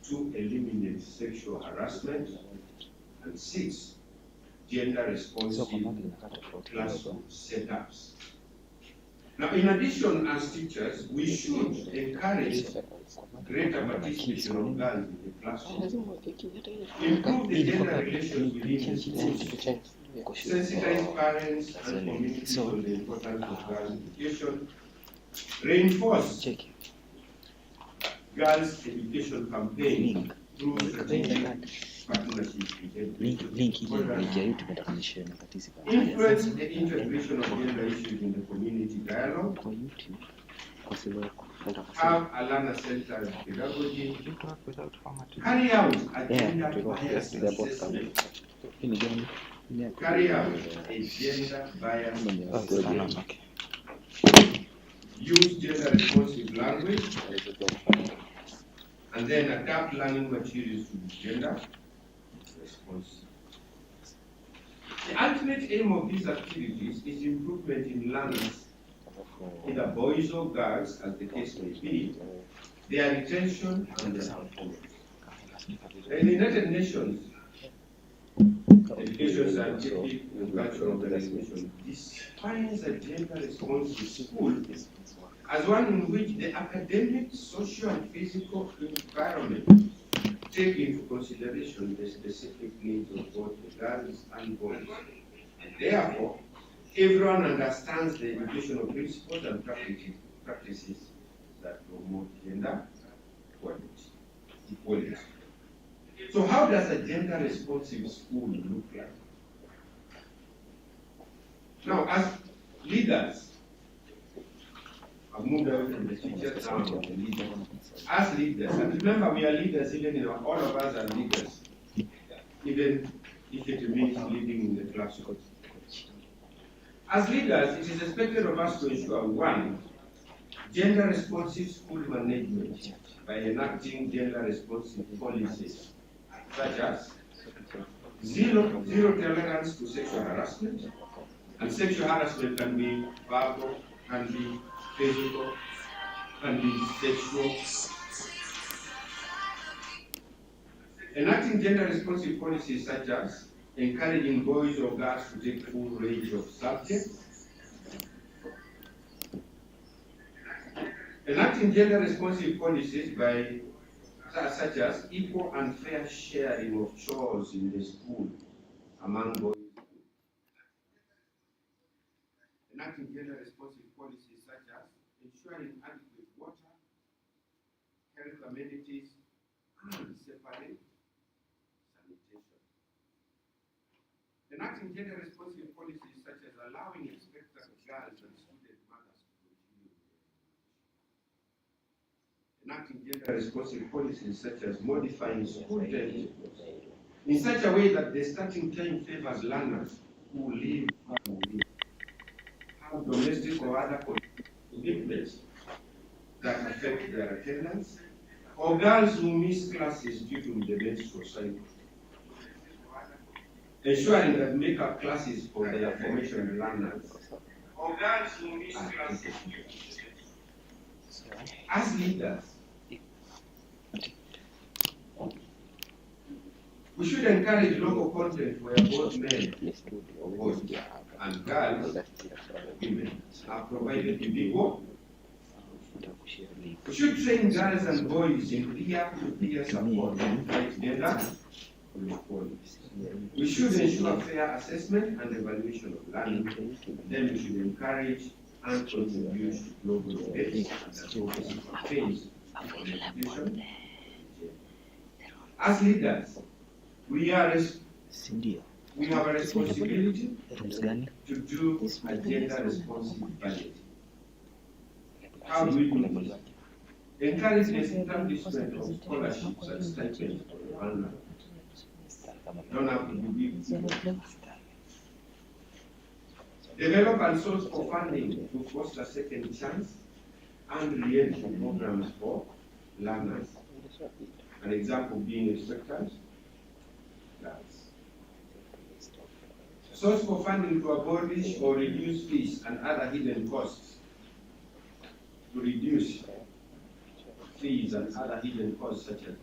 to eliminate sexual harassment, and 6, gender-responsive classroom setups. Now, in addition, as teachers, we should encourage greater participation of girls in the classroom, improve the gender relations within the schools, sensitize parents and communities on the importance of girls' education, reinforce girls' education campaign through strategic partnerships with influence the integration of gender issues in the community dialogue, have a learner-centered pedagogy, carry out a gender bias assessment, use gender-responsive language, and then adapt learning materials to be gender responsive. The ultimate aim of these activities is improvement in learners, either boys or girls, as the case may be, their retention and their performance. In the United Nations Education, Scientific and Cultural Organization defines a gender-responsive school as one in which the academic, social, and physical environment take into consideration the specific needs of both the girls and boys. And therefore, everyone understands the educational principles and practices that promote gender equality. So how does a gender-responsive school look like? Now, as leaders, I've moved away from the teachers now to the leaders. As leaders, and remember we are leaders, even all of us are leaders, even if it means leading in the classroom. As leaders, it is expected of us to ensure 1, gender-responsive school management by enacting gender-responsive policies, such as zero tolerance to sexual harassment, and sexual harassment can be verbal, can be physical, can be sexual. Enacting gender-responsive policies such as encouraging boys or girls to take full range of subjects, enacting gender-responsive policies by such as equal and fair sharing of chores in the school among boys. Enacting gender-responsive policies such as ensuring adequate water, health amenities, and separate sanitation. Enacting gender-responsive policies such as allowing expectant girls and student mothers to continue. Enacting gender-responsive policies such as modifying school days in such a way that the starting time favors learners who live have domestic or other commitments that affect their attendance, or girls who miss classes due to the menstrual cycle. Ensuring that make-up classes for their formation learners, or girls who miss classes. As leaders, we should encourage local content where both men and girls, women, are provided with equal. We should train girls and boys in peer-to-peer support to fight gender inequality. We should ensure fair assessment and evaluation of learning. Then we should encourage and contribute to global debates and advocacy campaigns on education. As leaders, we have a responsibility to do a gender-responsive budget. How do we do this? Encourage the establishment of scholarships and stipends for learners. Don't have to be big. Develop and source for funding to foster second chance and re-entry programs for learners. An example being expectants. Source for funding to abolish or reduce fees and other hidden costs. To reduce fees and other hidden costs such as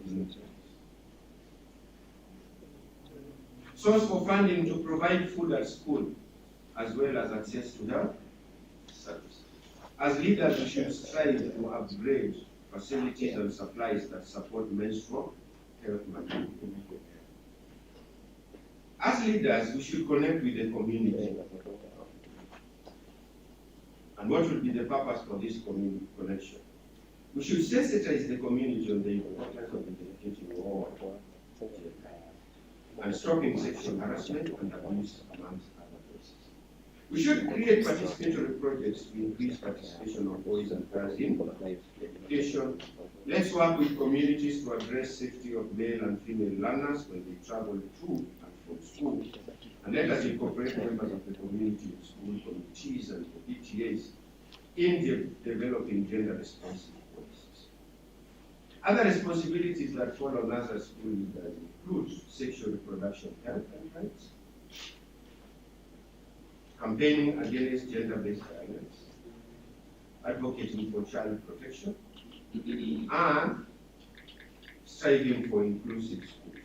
Source for funding to provide food at school, as well as access to health services. As leaders, we should strive to upgrade facilities and supplies that support menstrual health management. As leaders, we should connect with the community. And what will be the purpose for this community connection? We should sensitize the community on the importance of educating all and stopping sexual harassment and abuse amongst other places. We should create participatory projects to increase participation of boys and girls in education. Let's work with communities to address safety of male and female learners when they travel to and from school. And let us incorporate members of the community in school committees and PTAs in developing gender-responsive policies. Other responsibilities that fall on us as school leaders include sexual reproduction health and rights, campaigning against gender-based violence, advocating for child protection, and striving for inclusive schools.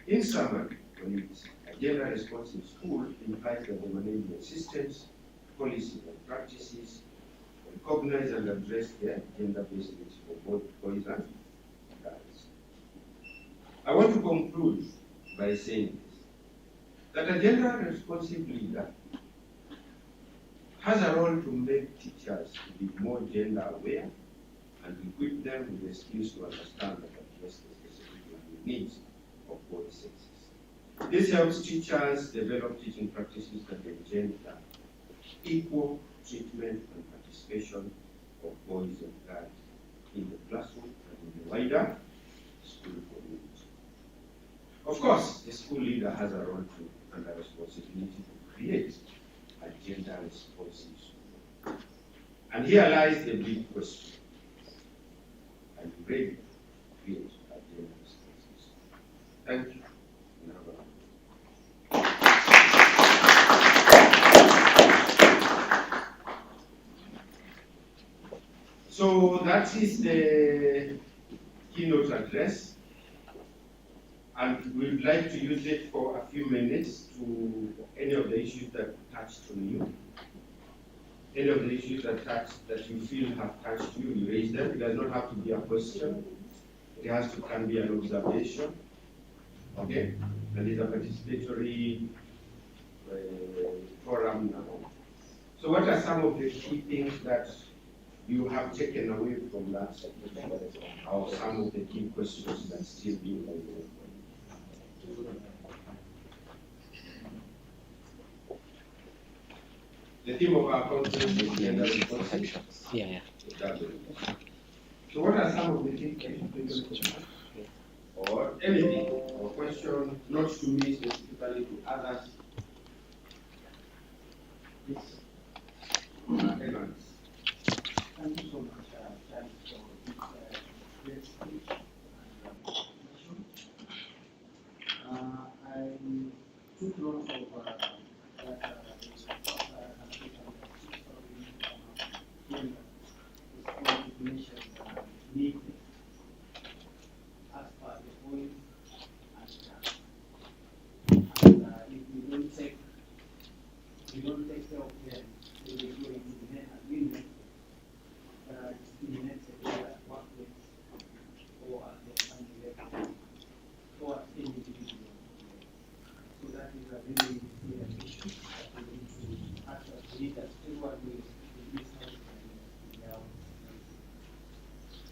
In summary, a gender-responsive school implies that the management systems, policies, and practices recognize and address their gender-based needs for both boys and girls. I want to conclude by saying this, that a gender-responsive leader has a role to make teachers to be more gender-aware and equip them with the skills to understand and address the specific needs of both sexes. This helps teachers develop teaching practices that engender equal treatment and participation of boys and girls in the classroom and in the wider school community. Of course, the school leader has a role to and a responsibility to create a gender-responsive school. And here lies the big question. Are you ready to create a gender-responsive school? Thank you. So that is the keynote address, and we'd like to use it for a few minutes to any of the issues that touched on you. Any of the issues that you feel have touched you, you raise them. It does not have to be a question. It can be an observation. Okay? And it's a participatory forum now. So what are some of the key things that you have taken away from that, or some of the key questions that still being open? The theme of our conference is gender responsive. Yeah. So what are some of the key questions? Or anything, or question, not to me specifically, to others? Yes. Thank you so much, Charles, for this great speech and presentation. I took note of that measures needed as per the point and if we don't take care of them, they will go into the net agreement. Discriminated at workplace or at the family level or at any individual. So that is a very clear issue that we need to actually lead us everyone with this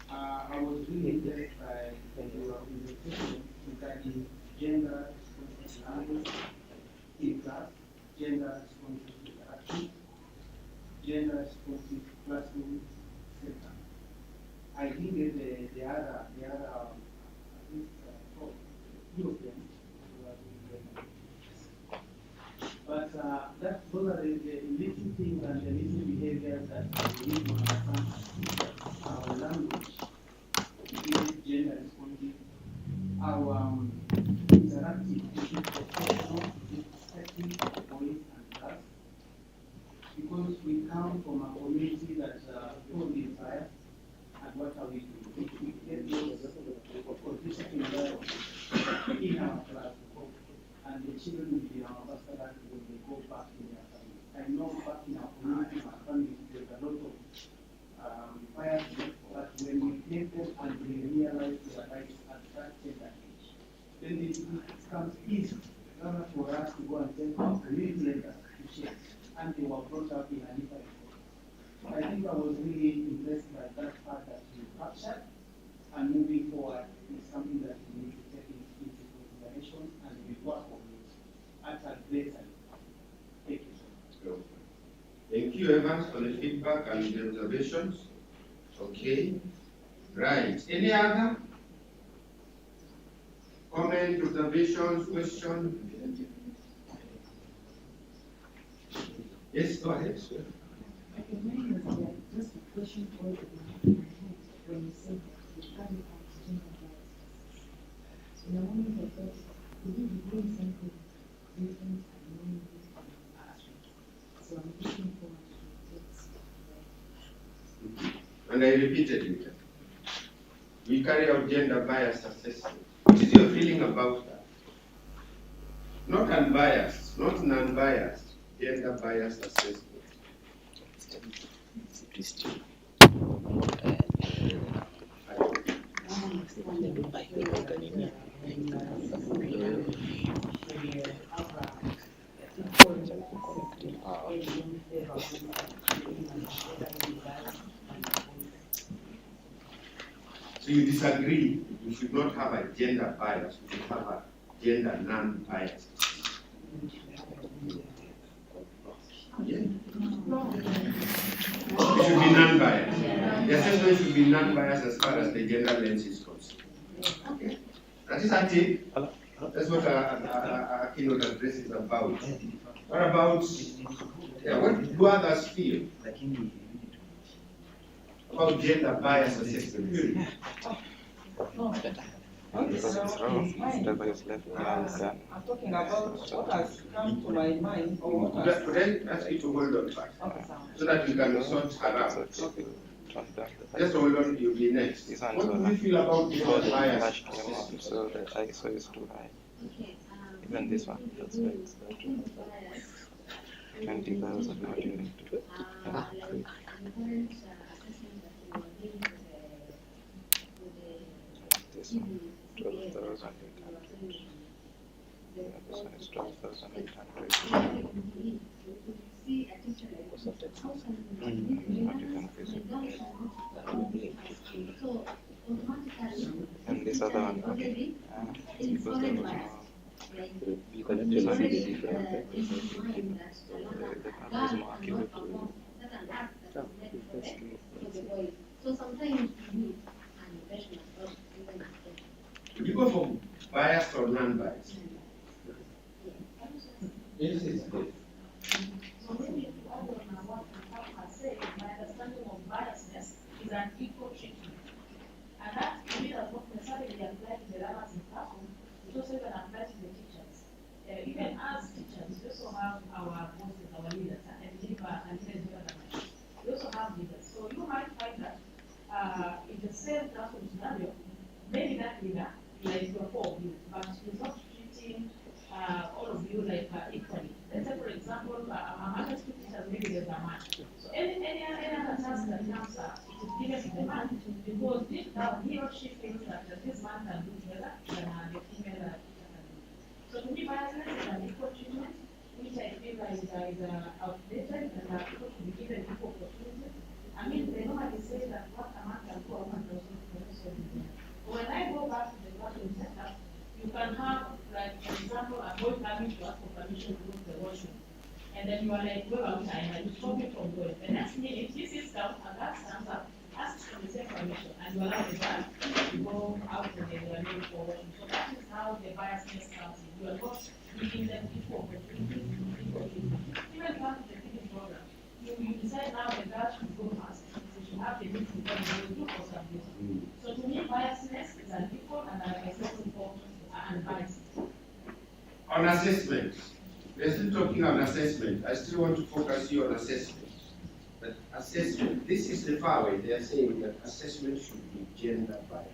I was really impressed by your presentation regarding gender responsive in class, gender responsive interaction, gender responsive classroom. I think that the other at least few of them. But those are the little things and the little behaviors that we need to understand our language, is gender responsive, our interactive between professional, perspective, boys and girls, because we come from a community that's totally biased. And what are we doing? If we get those discipline in our class, and the children will be our ambassadors when they go back in their family. I know back in our community, our family, there's a lot of bias, but when we take them and we realize their rights at that tender age, then it becomes easy rather for us to go and tell them, read later to change. And they were brought up in a different way. So I think I was really impressed by that part that you captured, and moving forward is something that we need to take into consideration and we work on it at a greater level. Thank you so much. Thank you, Evans, for the feedback and the observations. Okay. Right. Any other comment, observations, question? Yes, go ahead. Okay, mine was just a question for you when you said that you carry out gender bias. So in a moment I thought, would you be doing something different and knowing this from the past? So I'm looking forward to it. And I repeated it. We carry out gender bias assessment. What is your feeling about that? Not unbiased, not non-biased, gender bias assessment. So you disagree, we should not have a gender bias, we should have a gender non-bias. Yeah. It should be non-biased. The assessment should be non-biased as far as the gender lens is concerned. Okay. That is a tip. That's what our keynote address is about. What about, what do others feel about gender bias assessment? Okay, so I'm talking about what has come to my mind or what has... Could I ask you to hold on first? Okay, so that we can sort her out. okay. Just hold on, you'll be next. What do you feel about gender bias? So the ISO is too high. Even this one, that's right. 20,000, not even this one, 12,800. Yeah, this one is 12,800. And this other one, okay. Because there was no. You can this one is different. The camera is more accurate. So sometimes you need an impression of Would you go for biased or non-biased? Yes, it's good. So maybe to add on what Papa has said, my understanding of biasness is an equal treatment. And that to me does not necessarily apply to the learners in classroom, it also even applies to the teachers. Even as teachers, we also have our bosses, our leaders, and leaders we also have leaders. So you might find that in the same classroom scenario, maybe that leader, like your four of you, but he's not treating all of you like equally. Let's say, for example, among two teachers, maybe there's a man. So any other task that comes up, it is given to the man because deep down he or she thinks that this man can do better than the female teacher can do. So to me, biasness is an equal treatment, which I feel like is outdated and that people should be given equal opportunities. I mean, they normally say that what a man can do, a woman doesn't do. When I go back to the classroom setup, you can have, like, for example, a boy coming to ask for permission to go to the washroom. And then you are like, go outside, and you stop it from going. The next minute, he sits down, and that stands up, asks for the same permission, and you allow the guy to go out and then you are made for washroom. So that is how the biasness comes in. You are not giving them equal opportunities. Even come to the feeding program, you decide now the girl should go first. So you have the meeting, then you do for some reason. So to me, biasness is an equal and an accessible and biased. On assessment, we're still talking on assessment. I still want to focus you on assessment. But assessment, this is the far way. They are saying that assessment should be gender biased.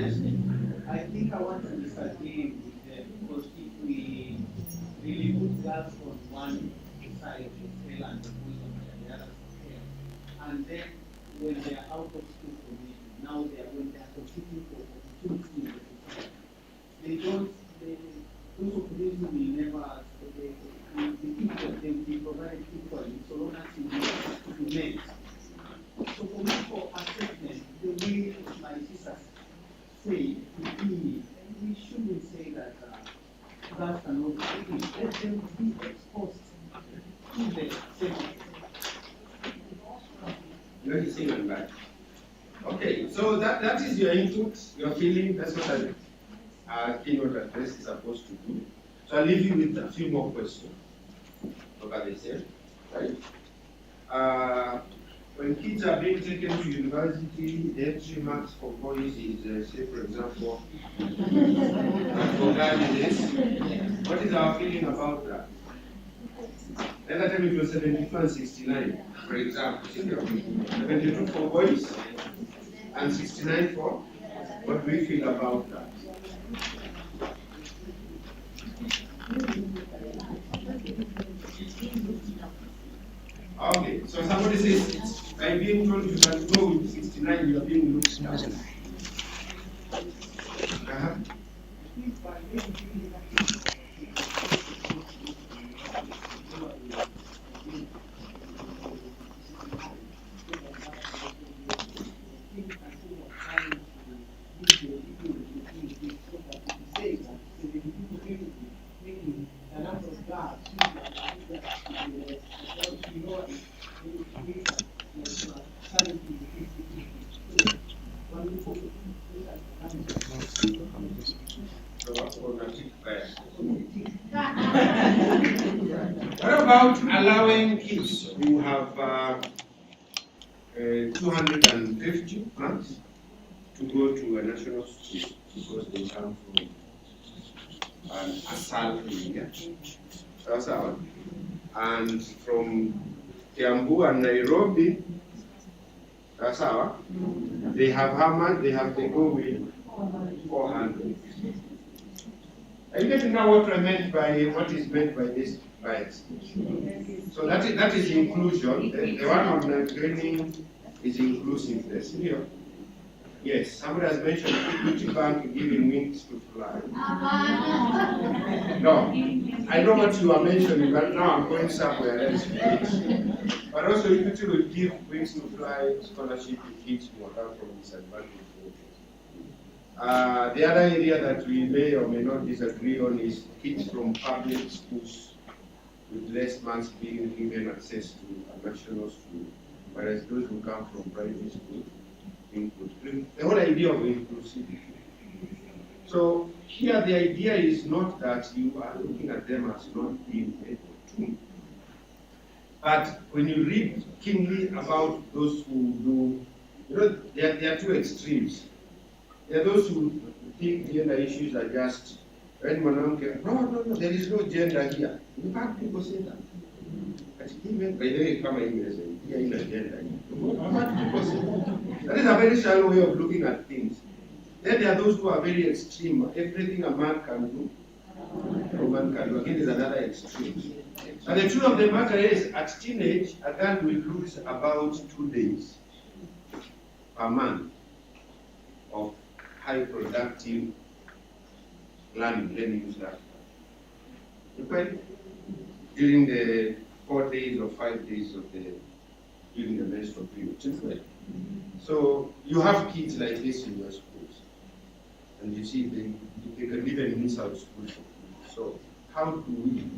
Yes. I think I want to disagree with them because if we really put girls on one side of the scale and the boys on the other scale, and then when they are out of school community, now when they are competing for opportunities in the society, they don't, those opportunities will never, they will be provided equally, so long as you make. So for me, for assessment, the way my sisters say, we shouldn't say that girls cannot be, let them be exposed to the same. You're saying that. Okay, so that is your input, your feeling. That's what a keynote address is supposed to do. So I'll leave you with a few more questions. Look at this here, right? When kids are being taken to university, the entry marks for boys is, say, for example, for guys is this. What is our feeling about that? The other time it was 72 and 69, for example. 72 for boys and 69 for? What do we feel about that? Okay, so somebody says, by being told you can go with 69, you are being looked down. What about allowing kids who have 250 marks to go to a national school because they come from an ASAL area? That's out. And from Kiambu and Nairobi, that's how they have how much? They go with 400. Are you getting now what I meant by what is meant by this bias? So that is inclusion. The one on training is inclusiveness. Here. Yes, somebody has mentioned Equity Bank giving wings to fly. No, I know what you are mentioning, but now I'm going somewhere else with it. But also Equity will give wings to fly scholarship to kids who come from disadvantaged areas. The other area that we may or may not disagree on is kids from public schools with less marks being given access to a national school, whereas those who come from private schools include. The whole idea of inclusivity. So here the idea is not that you are looking at them as not being able to. But when you read keenly about those who do, there are two extremes. There are those who think gender issues are just, when no, there is no gender here. In fact, people say that. But even, by the way, come in as a gender. People say that. That is a very shallow way of looking at things. Then there are those who are very extreme. Everything a man can do, a woman can do. Again, is another extreme. And the truth of the matter is, at teenage, a girl will lose about 2 days per month of high productive learning. Let me use that. Okay? During the 4 days or 5 days of during the menstrual period. So you have kids like this in your schools, and you see they can even miss out school. So how do we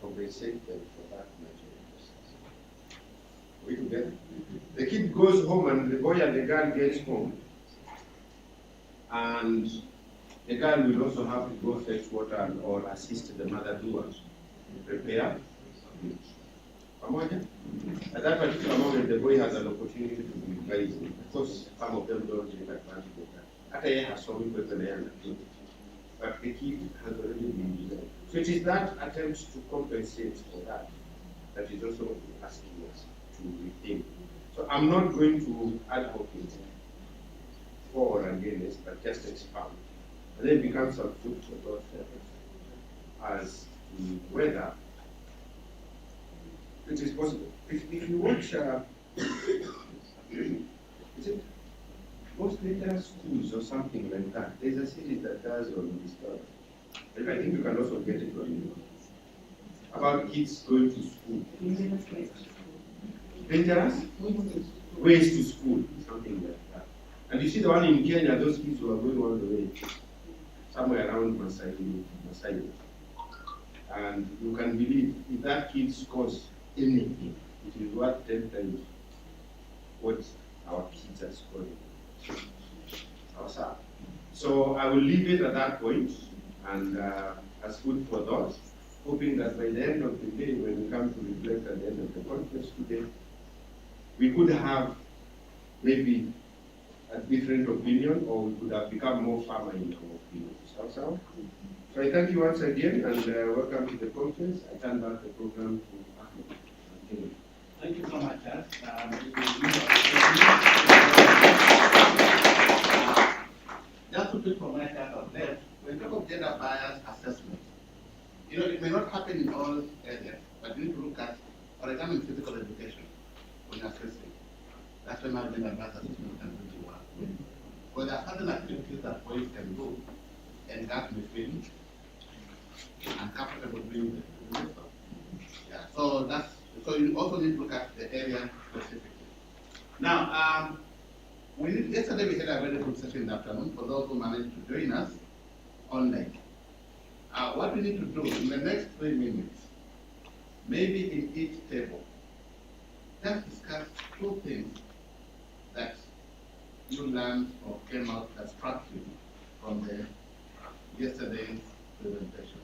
compensate them for that natural process? Are we together? The kid goes home and the boy and the girl gets home, and the girl will also have to go fetch water or assist the mother to prepare. At that particular moment, the boy has an opportunity to be advised. Of course, some of them don't take advantage of that. But the kid has already been designed. So it is that attempt to compensate for that is also asking us to rethink. So I'm not going to advocate for or against, but just expound. And then it becomes a food for thought as to whether it is possible. If you watch, is it most later schools or something like that, there's a series that does on this stuff. And I think you can also get it on YouTube. About kids going to school. Dangerous? Ways to school, something like that. And you see the one in Kenya, those kids who are going all the way, somewhere around Masai. And you can believe, if that kid scores anything, it is worth 10 times what our kids are scoring. So I will leave it at that point, and as food for thought, hoping that by the end of the day, when we come to reflect at the end of the conference today, we could have maybe a different opinion, or we could have become more firmer in our opinions. So I thank you once again, and welcome to the conference. I turn back the program to Ahmed. Thank you so much, Chad. Just to pick from my side of left, when we talk of gender bias assessment, it may not happen in all areas, but you need to look at, for example, in physical education, when you're assessing, that's when our gender bias assessment can really work. Because there are certain activities that boys can do, and that may feel uncomfortable doing them. Yeah, so you also need to look at the area specifically. Now, yesterday we had a very good session in the afternoon for those who managed to join us online. What we need to do in the next 3 minutes, maybe in each table, just discuss 2 things that you learned or came out as struck you from yesterday's presentation.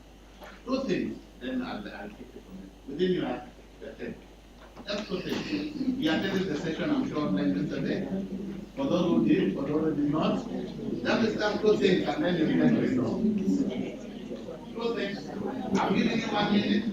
2 things, then I'll take it from it. Within your table. Just 2 things. We attended the session, I'm sure, online yesterday. For those who did, for those who did not, just discuss 2 things and then you let me know. 2 things. I'm giving you 1 minute.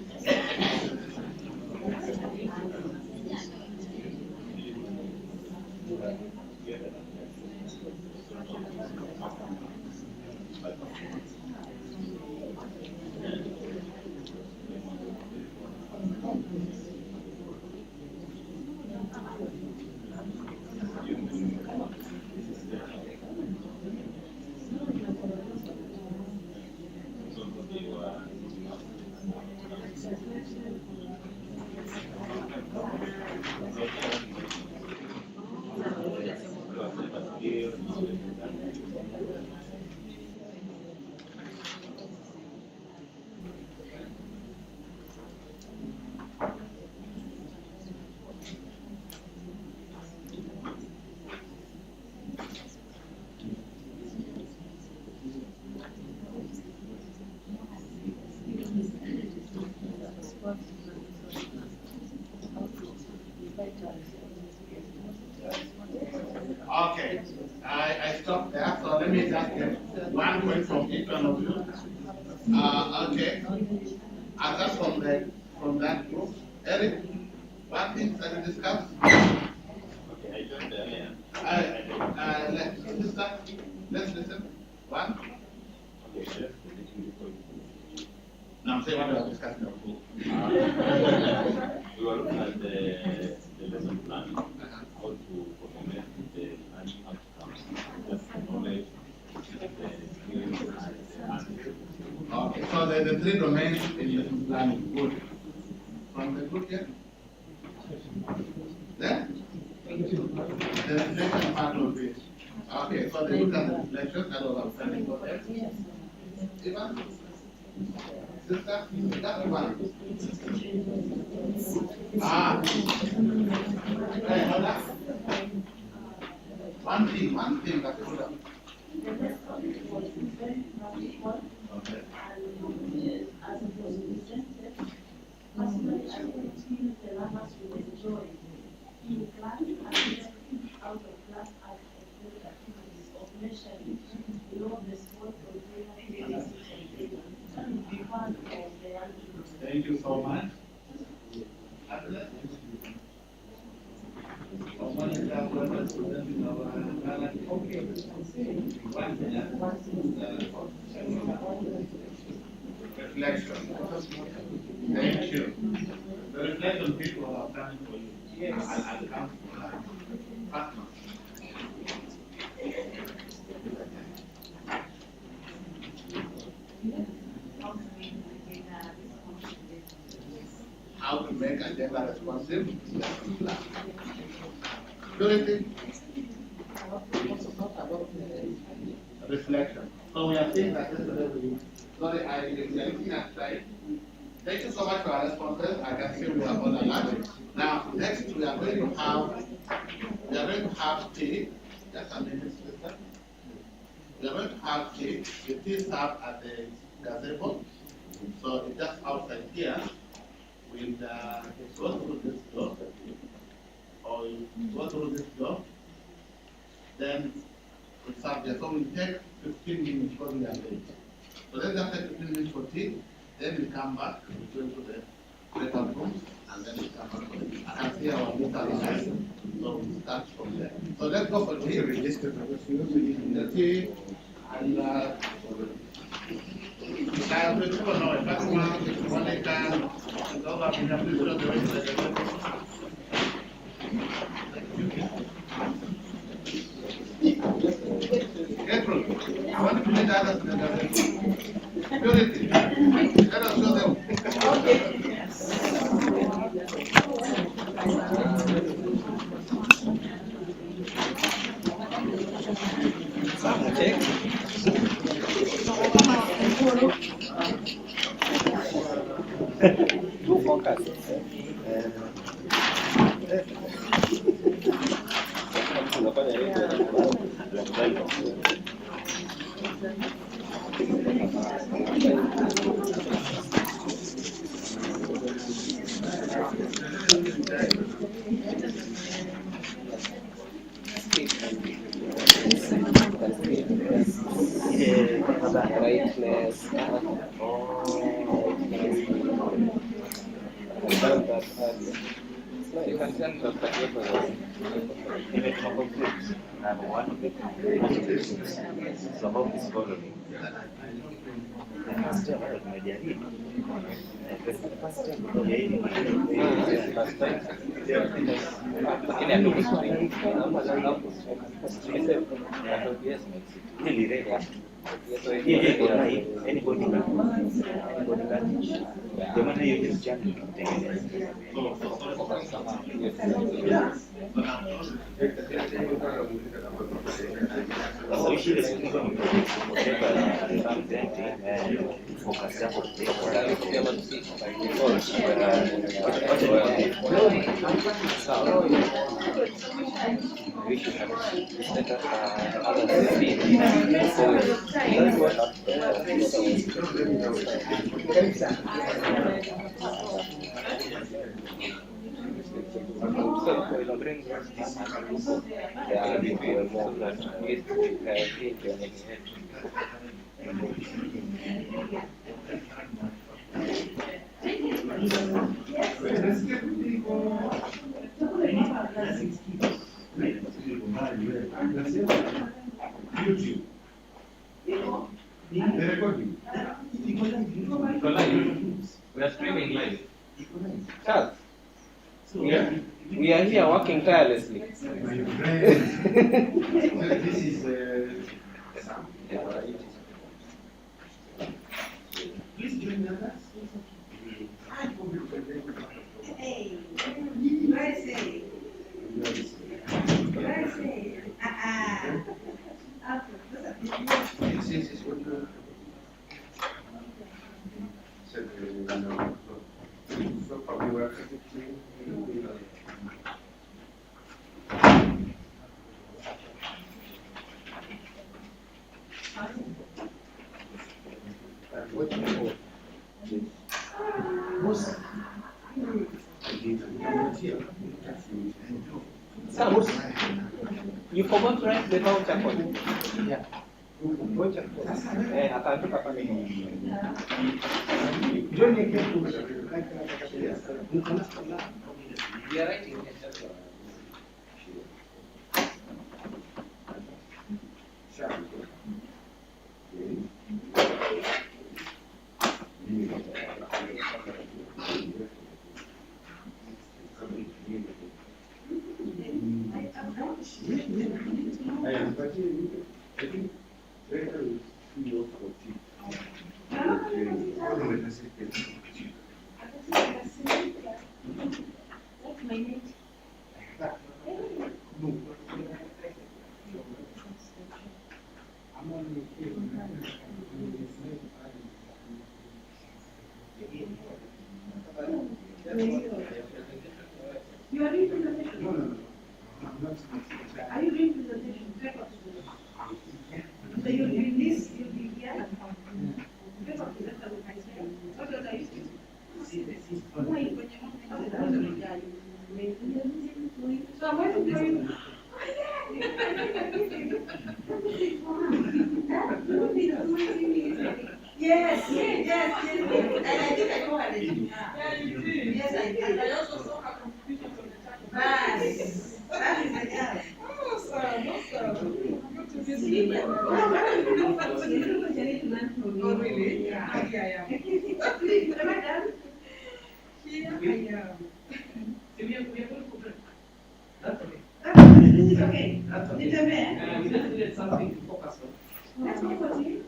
Okay, I stopped there, so let me just get 1 point from each one of you. Okay, I start from that group. Eric, what things that you discussed? Okay, I joined earlier. Let's listen. 1. Okay, now say what we are discussing. We were looking at the lesson plan, how to formulate the learning outcomes, just knowledge, the skills, and the Okay, so the 3 domains in lesson planning. Good. From the group here? There? The reflection part of it. Okay, so they look at the reflection, that was outstanding for them. Ivan? Sister? That one. Hey, hold on. One thing that hold on. Okay. As it was presented, personally, I experienced the learners with enjoy in class and out of class activities of measuring below the sport container and be part of the activity. Thank you so much. Someone is representing our Reflection. Thank you. The reflection people are coming for you. Yes. I'll come for that. Partner. How to make agenda responsive lesson plan. Purity. Reflection. So we are saying that yesterday sorry, I didn't try. Thank you so much for our responses. I can see we have all the language. Now, next we are going to have tea. Just a minute, sister. We are going to have tea. The tea served at the gazebo. So it's just outside here. We'll go through this door. Or you go through this door. Then we serve there. So we'll take 15 minutes because we are late. So let's just take 15 minutes for tea. Then we come back, we go to the breakout rooms, and then we come back for it. I can see our meter line, so we start from there. So let's go for tea. The tea, and I will people know if that's one they can, and all that we have to show the way Gertrude, I want to meet others in the garden. Purity, let us show them. Do focus. Rightness. You can send the paper. Even top of groups. One of the so how is following. YouTube. They record you. We are streaming live. Charles, we are here working tirelessly. This is Sam. Please join us. Hey, what I say? What I say? This is what you said. So probably we're Sam, you forgot to write the voucher code. Yeah. Ataandika pale. We are writing it. climate? You are doing presentation? No. Are you doing presentation? So you'll be this, you'll be here. What else are you doing? So I'm going to join. Yes. And I think I covered it. Yeah, you did. Yes, I did. And I also saw her contribution from the chat. Nice. That is the girl. Awesome. Good to see you. Oh, really? Yeah. Please, am I done? Here I am. We are going to progress. That's okay. This is okay. That's okay. We just needed something to focus on. Let's go for it.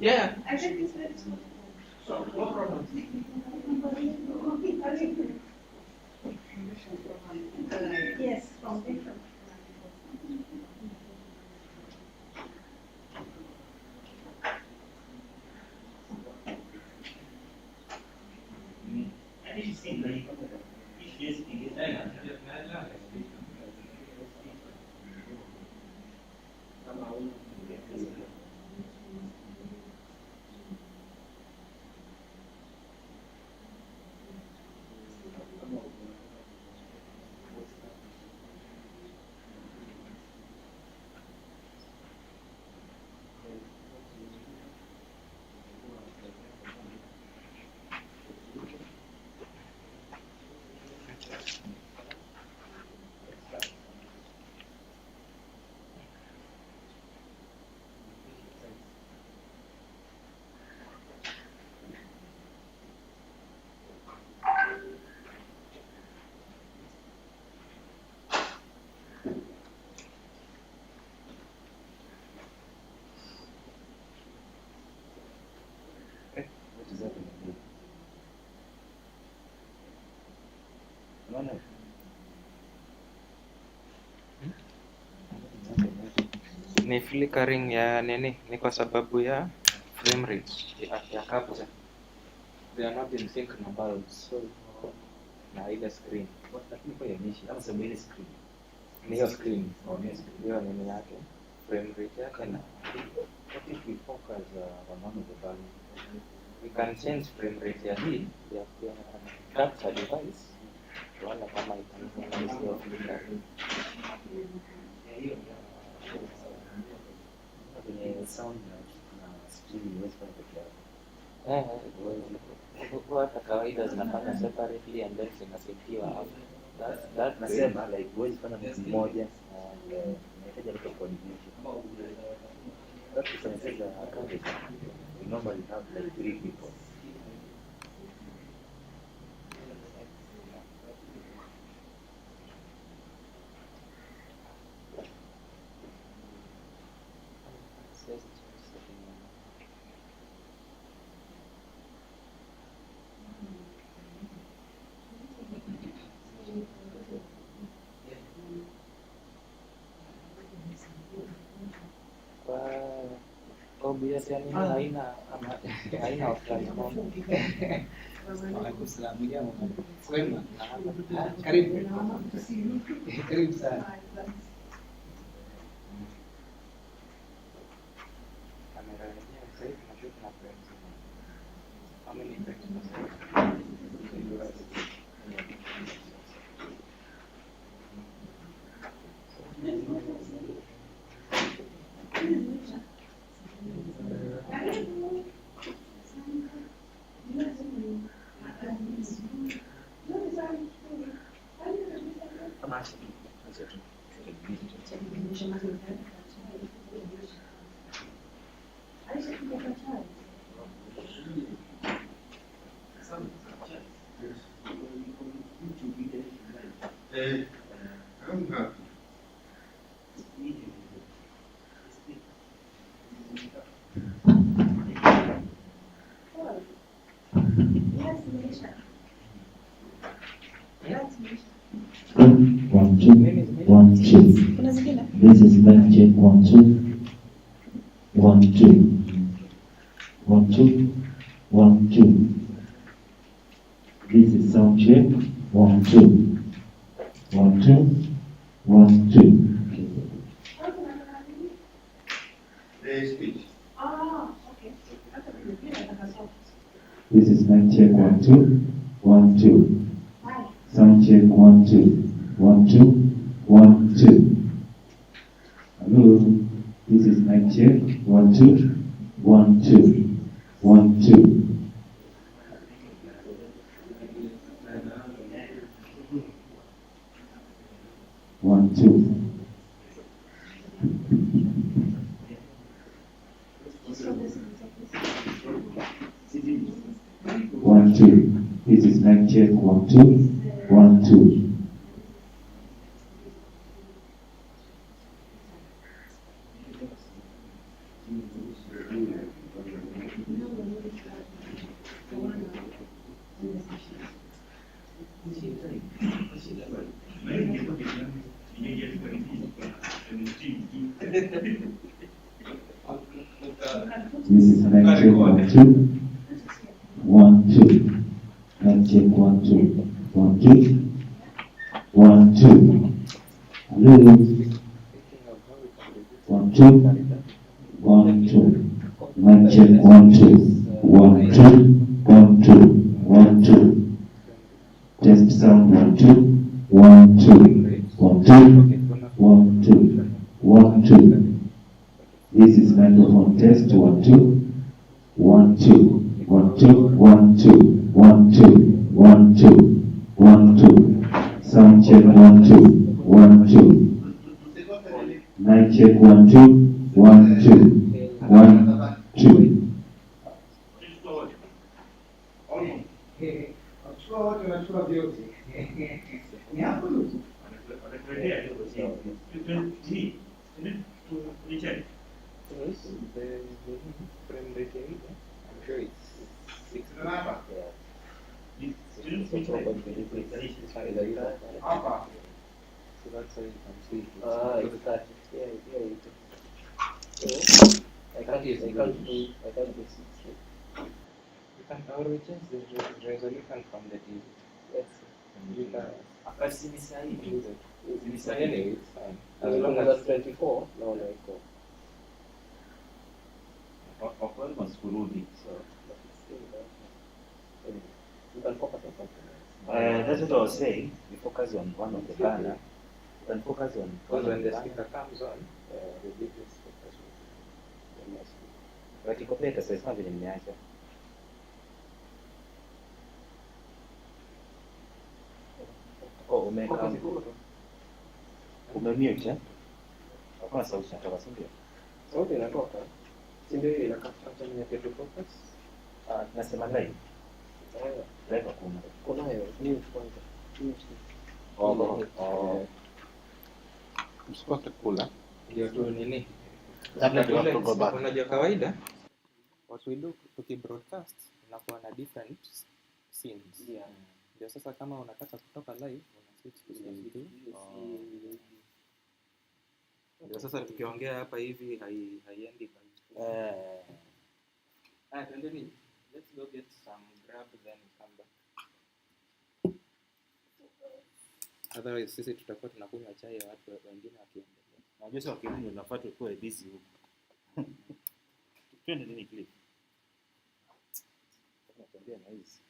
Yeah. I think it's very small. So, no problem. Yes, from different. Ni flickering ya nini? Ni kwa sababu ya frame rate ya capture. They are not in sync na bulbs. So na ile screen. Lakini kwa yanishi kama sababu ile screen. Ni hiyo screen. Hiyo nini yake? Frame rate yake na what if we focus on one of the bulbs? We can change frame rate ya hii ya capture device. Tuone kama itanisaidia hiyo flickering. Sound na screen huwezi fanya peke yako. Hata kawaida zinafanya separately and then zinasetiwa hapo. That Nasema like huwezi fanya mtu mmoja unahitaji mtu coordination. That is something that we normally have like 3 people. OBS yani haina offline. Waalaikumsalam. Kwema. Karibu. Karibu sana. Kamera yenyewe sasa hivi na shoot na frames. How many frames? I'm happy. One, two, 1, 2. This is mic check 1, 2. 1, 2. 1, 2. 1, 2. This is sound check 1, 2. 1, 2. 1, 2. Speech. This is mic check 1, 2. 1, 2. Sound check 1, 2. 1, 2. 1, 2. Hello. This is mic check 1, 2. 1, 2. 1, 2. 1, 2. One, two. This is mic check 1, 2. 1, 2. This is mic check 1, 2. 1, 2. Mic check 1, 2. 1, 2. 1, 2. Hello. 1, 2. 1, 2. Mic check 1, 2. 1, 2. 1, 2. 1, 2. Test sound 1, 2. 1, 2. 1, 2. 1, 2. 1, 2. This is microphone test 1, 2. 1, 2. 1, 2. 1, 2. 1, 2. 1, 2. 1, 2. Sound check 1, 2. 1, 2. Mic check 1, 2. 1, 2. 1, 2. I'm sure it's 6. So that's how you can see. It's that. Yeah, I can't do 6. You can always change the resolution from the TV. Yes. You can. But it's Anyway, it's fine. As as long long as as 24, no, like, Almost kurudi. so, but it's still anyway, you can focus on something else. That's what I was saying. We focus on one of the banner. We can focus on because one when of the the speaker banner. comes on, the video is focused. But iko pia sasa hivi vile nimeacha. Oh, umemute eh? Hakuna sauti inatoka, si ndio? Sauti inatoka, si ndio ile inakata After to focus, Nasema live. Live hakuna. kunayo mute kwanza. msipate kula. Ndio tu nini? Labda tu back. Unajua kawaida what we do tukibroadcast inakuwa na different scenes. Yeah. Ndio sasa kama unataka kutoka live una switch to scene 2. Ndio sasa tukiongea hapa hivi haiendi kwa. Twendeni. Let's go get some grab then come back. Otherwise sisi tutakuwa tunakunywa chai ya watu wengine wakiendelea. Najua sio wakirudi unafaa tukue busy huko. Twende nini clip? Tunatembea na hizi.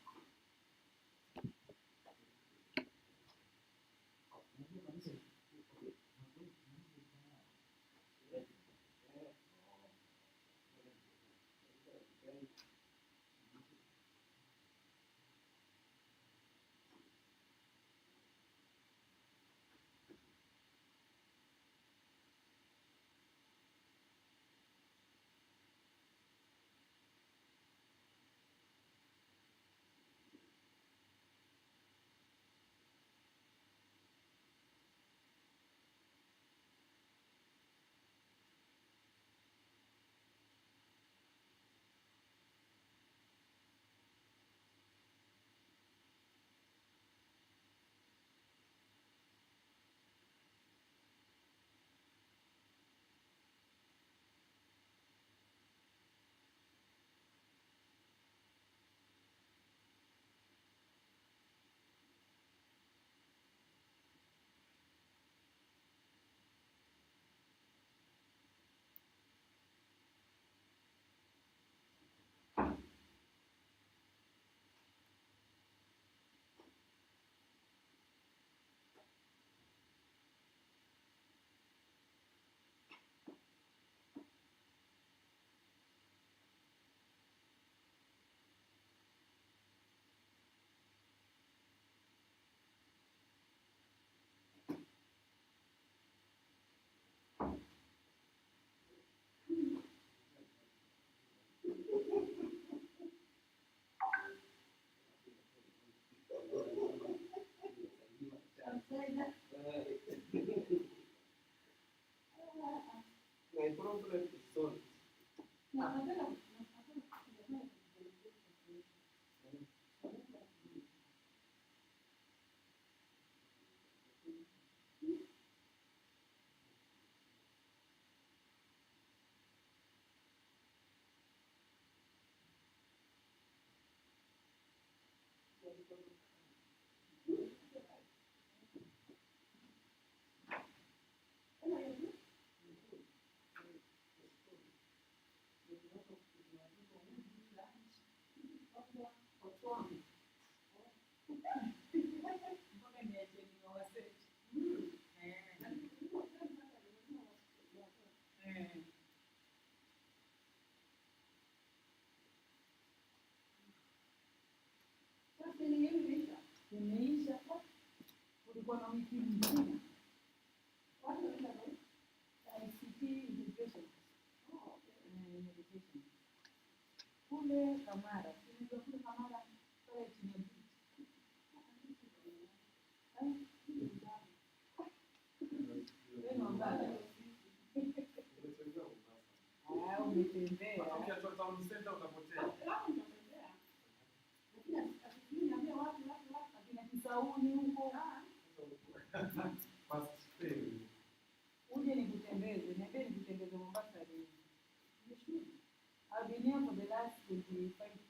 Imeisha, kulikuwa na wiki mzima. ICT education. Education. Kule Kamara, kule Kamara, pale chini ya beach. Umetembea. Ukiachwa town center utapotea. Akina Kisauni huko. First thing. Uje nikutembeze, niambie nikutembeze Mombasa leo. I've been here for the last 24 years.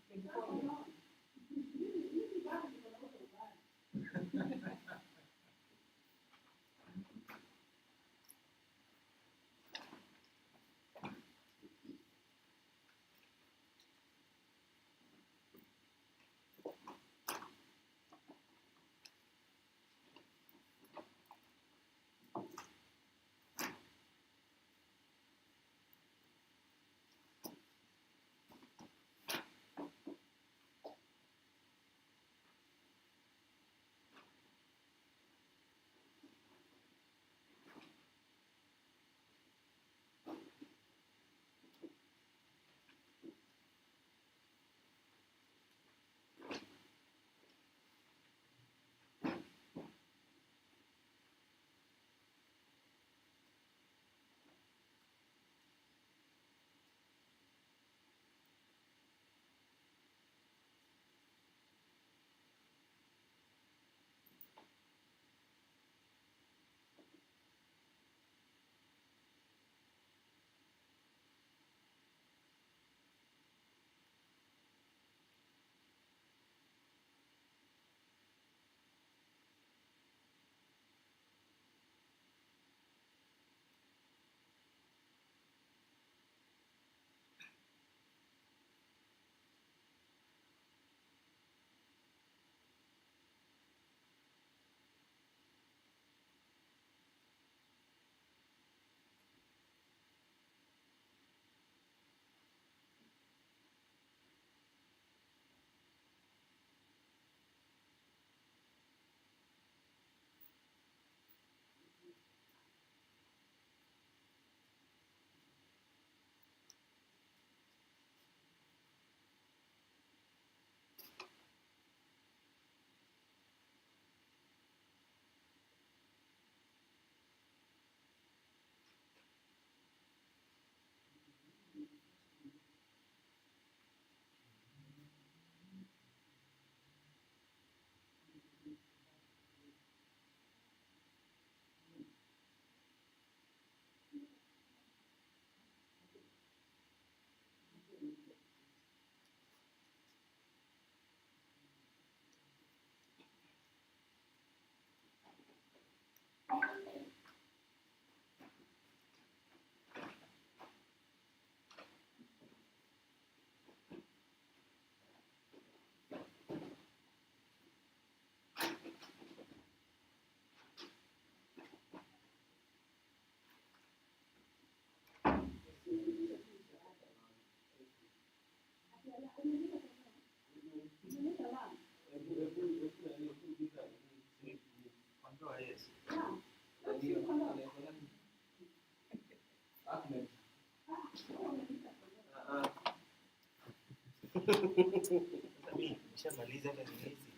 Nishamaliza hata hizi.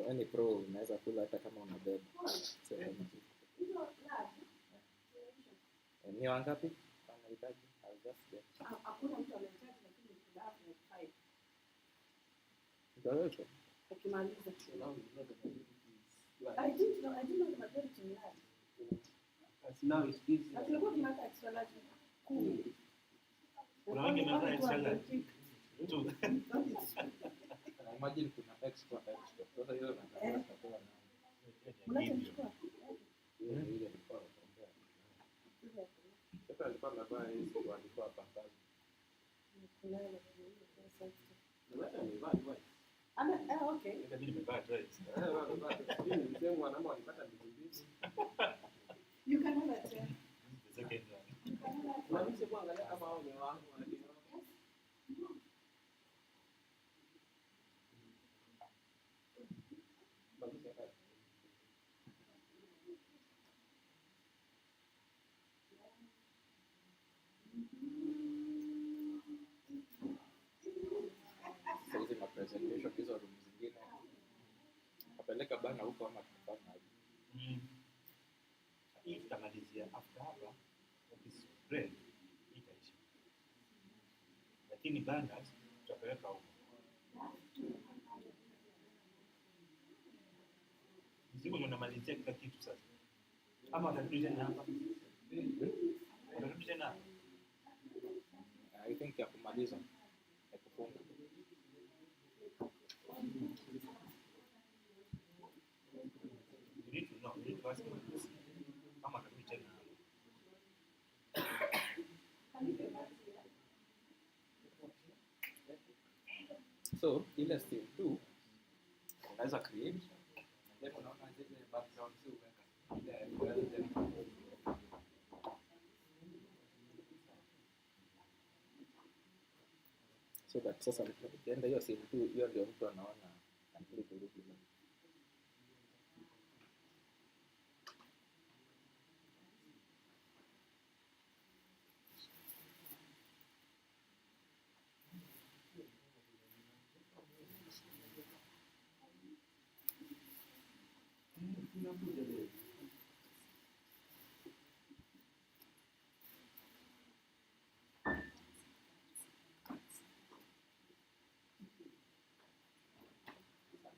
Yaani pro unaweza kula hata kama unabeba. Ni wangapi? Wanahitaji? I'll just get. Hakuna mtu anahitaji lakini kuna hapo na 5. Ndio hicho. Ukimaliza. I didn't know the majority in that. As now it's busy. Tulikuwa tunataka extra large. Kuna wengi wanataka extra large. Imagine kuna extra. Sasa hiyo nataka tutakuwa na Mnachomchukua? ile ilikuwa nakwambia. Sasa alikuwa amevaa hizi walikuwa hapa kazi. Okay. Mimi nimevaa dress. Mzee mwanamke alipata mbili. You can have it. The second one. Na mimi kuangalia kama hao ni wangu wanajua. Sasa hizi ma presentation hizo room zingine. Kapeleka bana huko ama kufanya aje? Hii tutamalizia after hapa office break itaisha. Lakini banners tutapeleka huko. Mzigo ndio unamalizia kila kitu sasa. Ama watarudi tena hapa. Watarudi tena hapa. I think ya kumaliza ya kufunga. You need to know, you need to ask them this. Ama watarudi tena hapa. So ile step 2 unaweza create and then unaona zile background si uweka ile so that sasa ukienda hiyo step 2 hiyo ndio mtu anaona akili kurudi.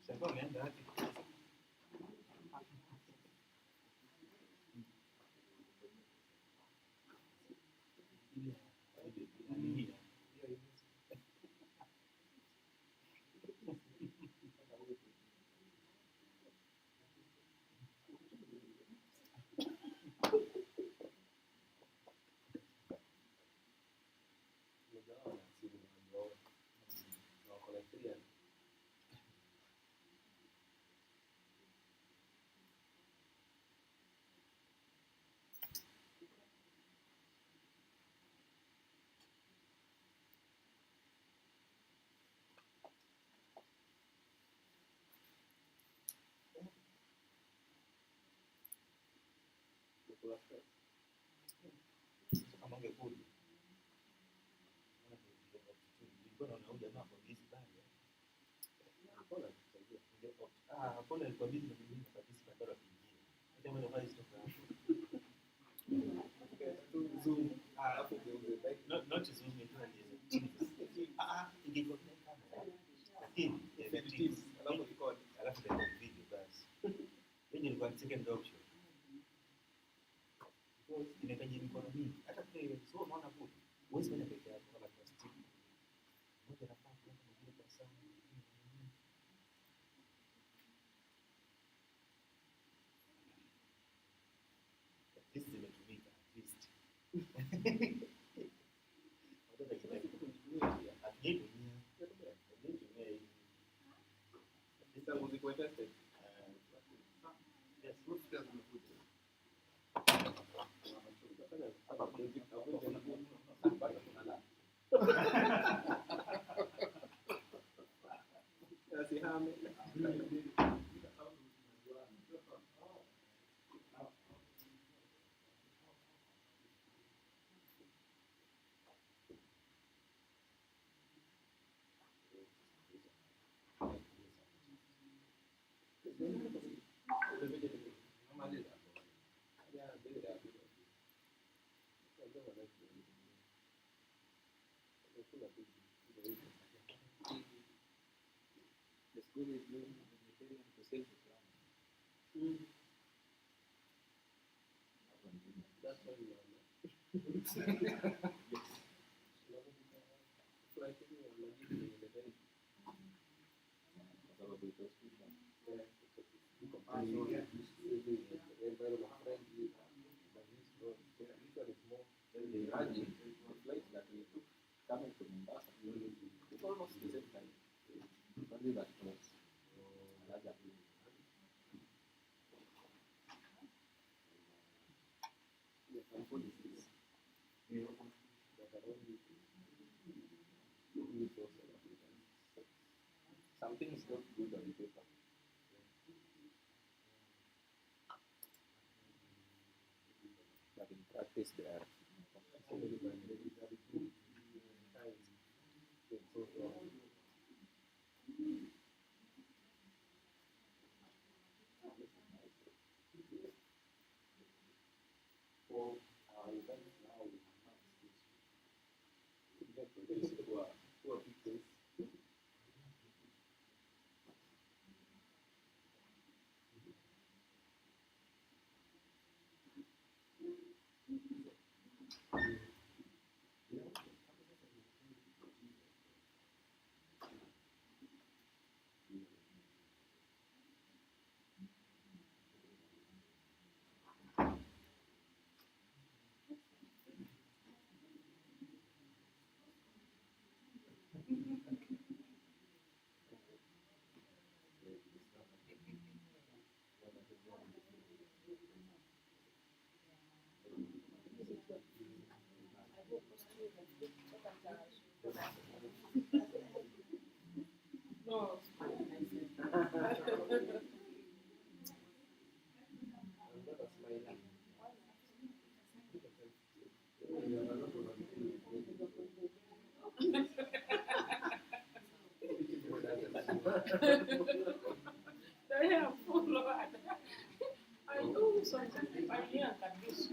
Sasa umeenda wapi? Kama ungekuja. Nilikuwa naona huyu jamaa kwa busy bali. Hapo alikuwa busy na mimi kabisa badala ya kuingia. Hata mimi nafanya hizo hapo. Zoom. Hapo ndio not zoom ni tu ingekuwa kamera. Lakini effective alafu record alafu ndio video basi. Mimi nilikuwa second option. Inahitaji mikono mingi. Hata kile sio unaona kule. Huwezi kwenda peke yako wala kwa stick. Mmoja anafaa kwenda mwingine kwa sawa. Hizi zimetumika at least. Watoto kitaki kutumia hatujatumia. Hatujatumia hii. Sasa muziki wa tested. Yes, what's the muziki? The school is doing humanitarian to self-reliance. That's why we are. Yes. So I think we are food is this. That are only good also applicants. Some things look good on paper. But in practice they are for our events now we have this who are pictures. No. They have full Lord. I do something. I hear that this.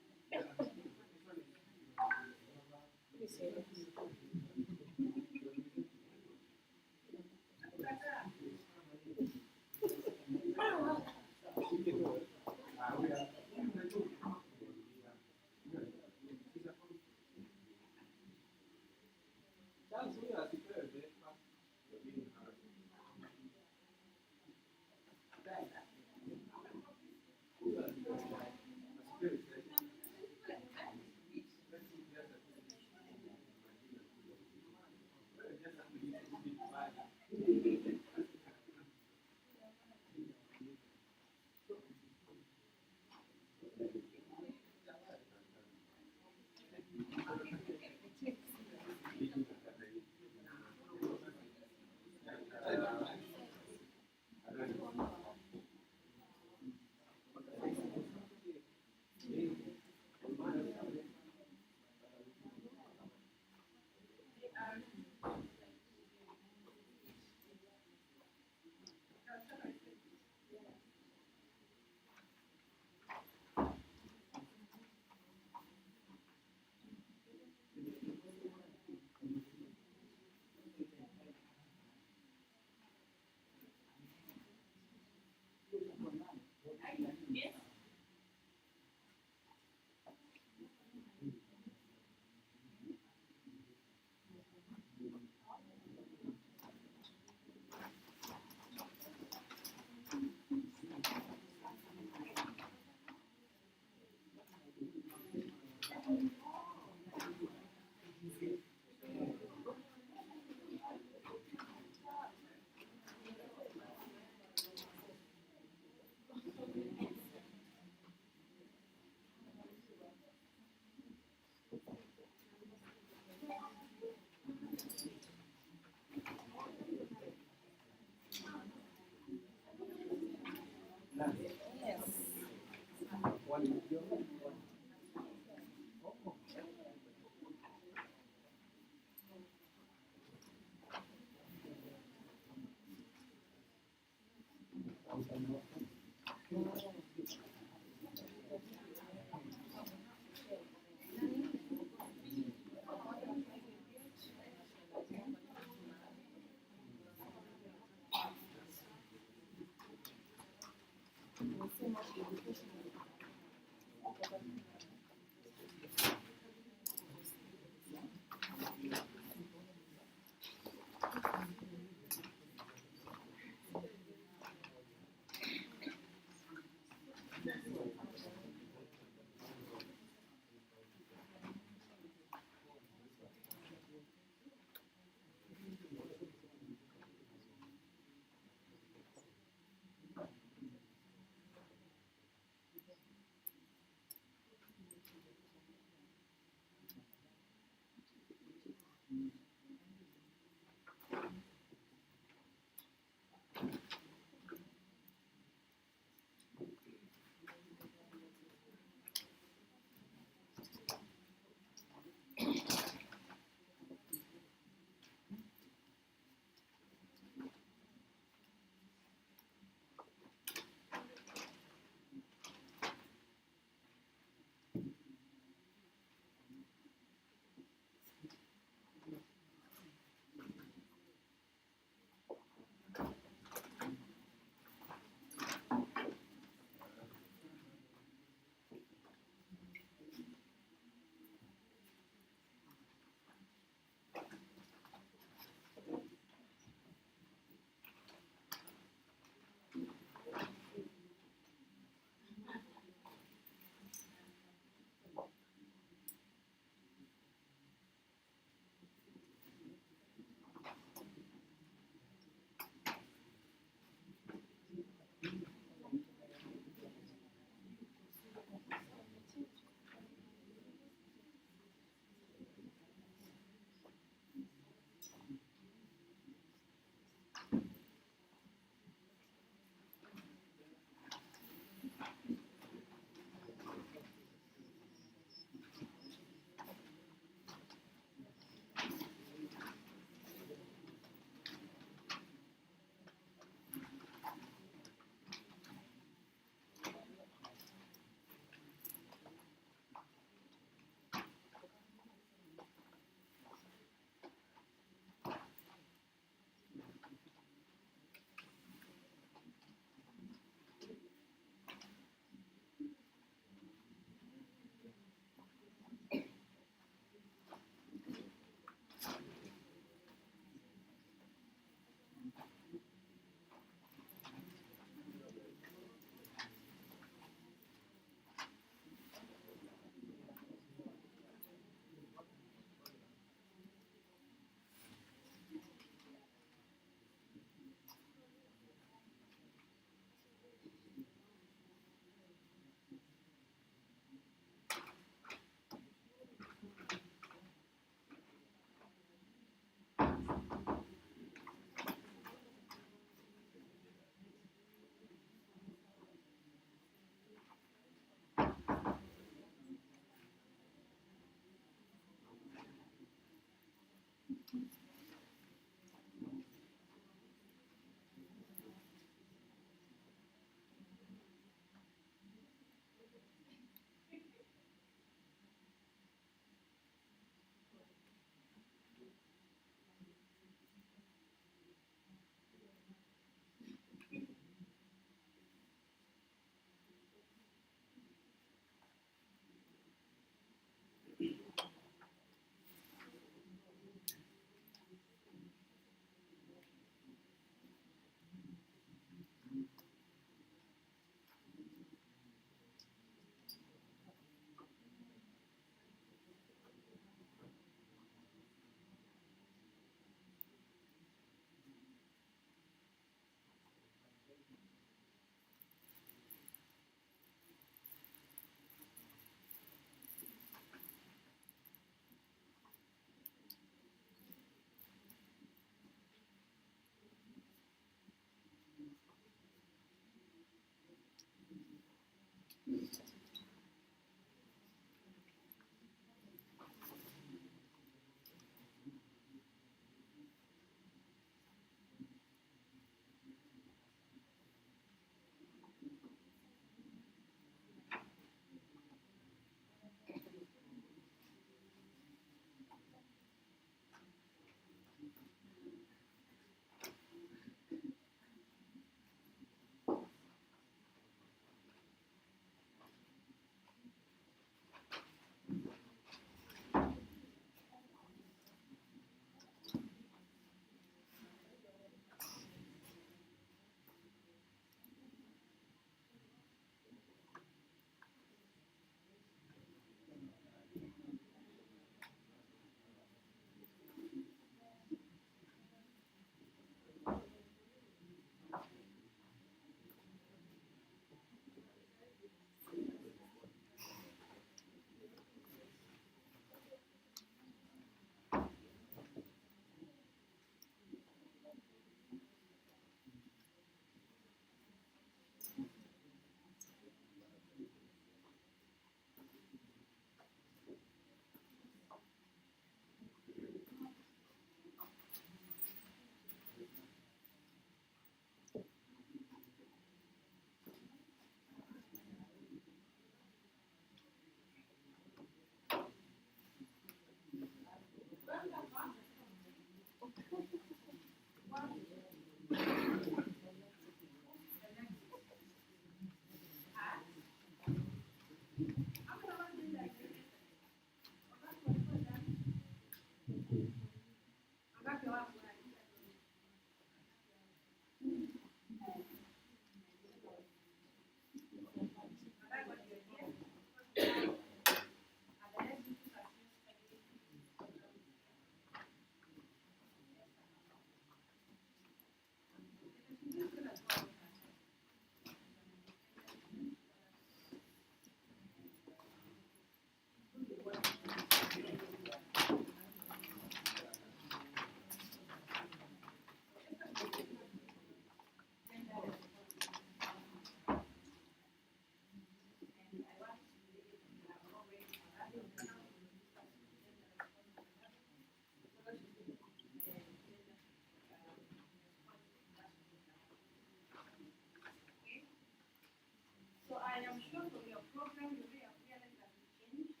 sure from your program you may have realized that you changed.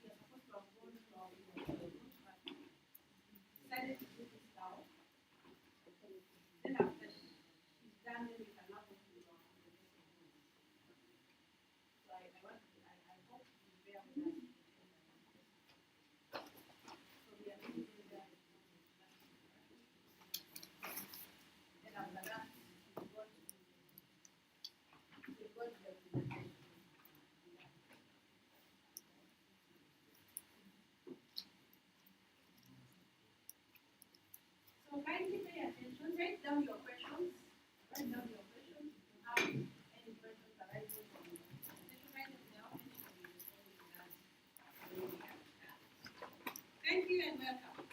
You're supposed to have gone from decided to do this now. Then after she's done, then we can now go to your So I hope you bear with us. So we are going to do that. Then after that, we go to the presentation. So kindly pay attention, write down your questions. Write down your questions. If you have any questions arising from the presentation, write them down and you will respond to that. Thank you and welcome.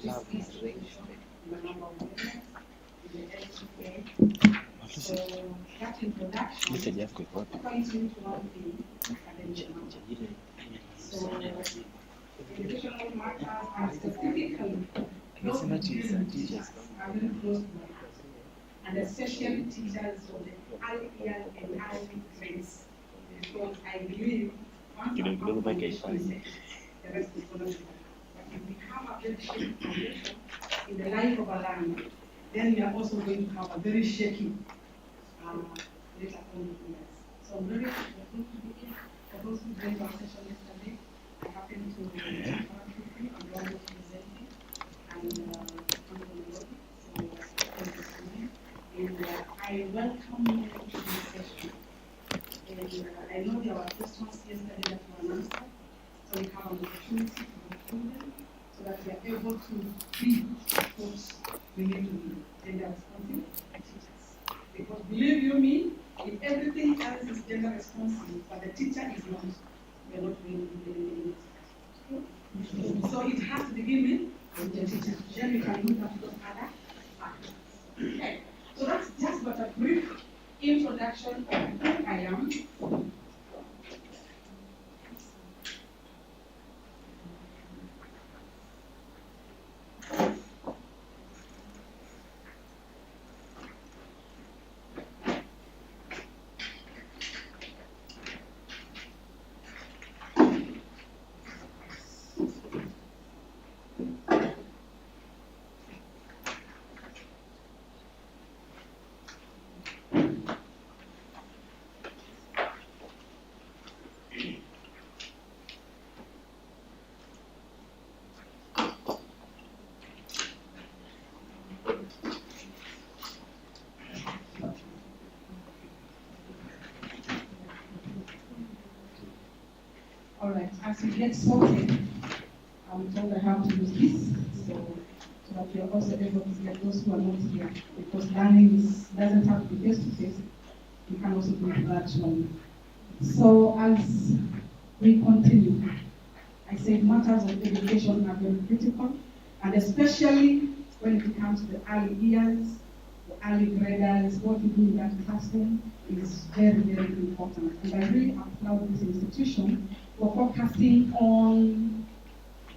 Love narration. that introduction Message yako iko wapi? points you to one thing and then you come. So, educational matters and specifically those Amesema teachers teachers. are very close to my heart, and especially teachers of the early years and early grades, because I believe once Kidogo a kidogo mpaka foundation ifanye. is set, the rest is going to be better. But if we have a very shaky foundation in the life of a learner, then we are also going to have a very shaky later on years. So I'm very grateful to be here. For those who joined our session yesterday, I happen to interact with you and what was presenting and on the lobby. So thank you so much. And I welcome you to this session. And I know there were questions yesterday that were unanswered, so we have an opportunity to go through them so that we are able to be what we need to be gender responsive teachers. Because believe you me, if everything else is gender responsive, but the teacher is not, we are not going to be doing anything. So it has to begin with the teacher. Then we can look at those other factors. Okay. So that's just but a brief introduction of who I am. All right, as we get sorted, I'm told I have to use this, so that we are also able to get those who are not here, because learning doesn't have to be face-to-face, you can also do it virtually. So as we continue, I said matters of education are very critical, and especially when it comes to the early years, the early graders, what we do in that classroom is very, very important. And I really applaud this institution for focusing on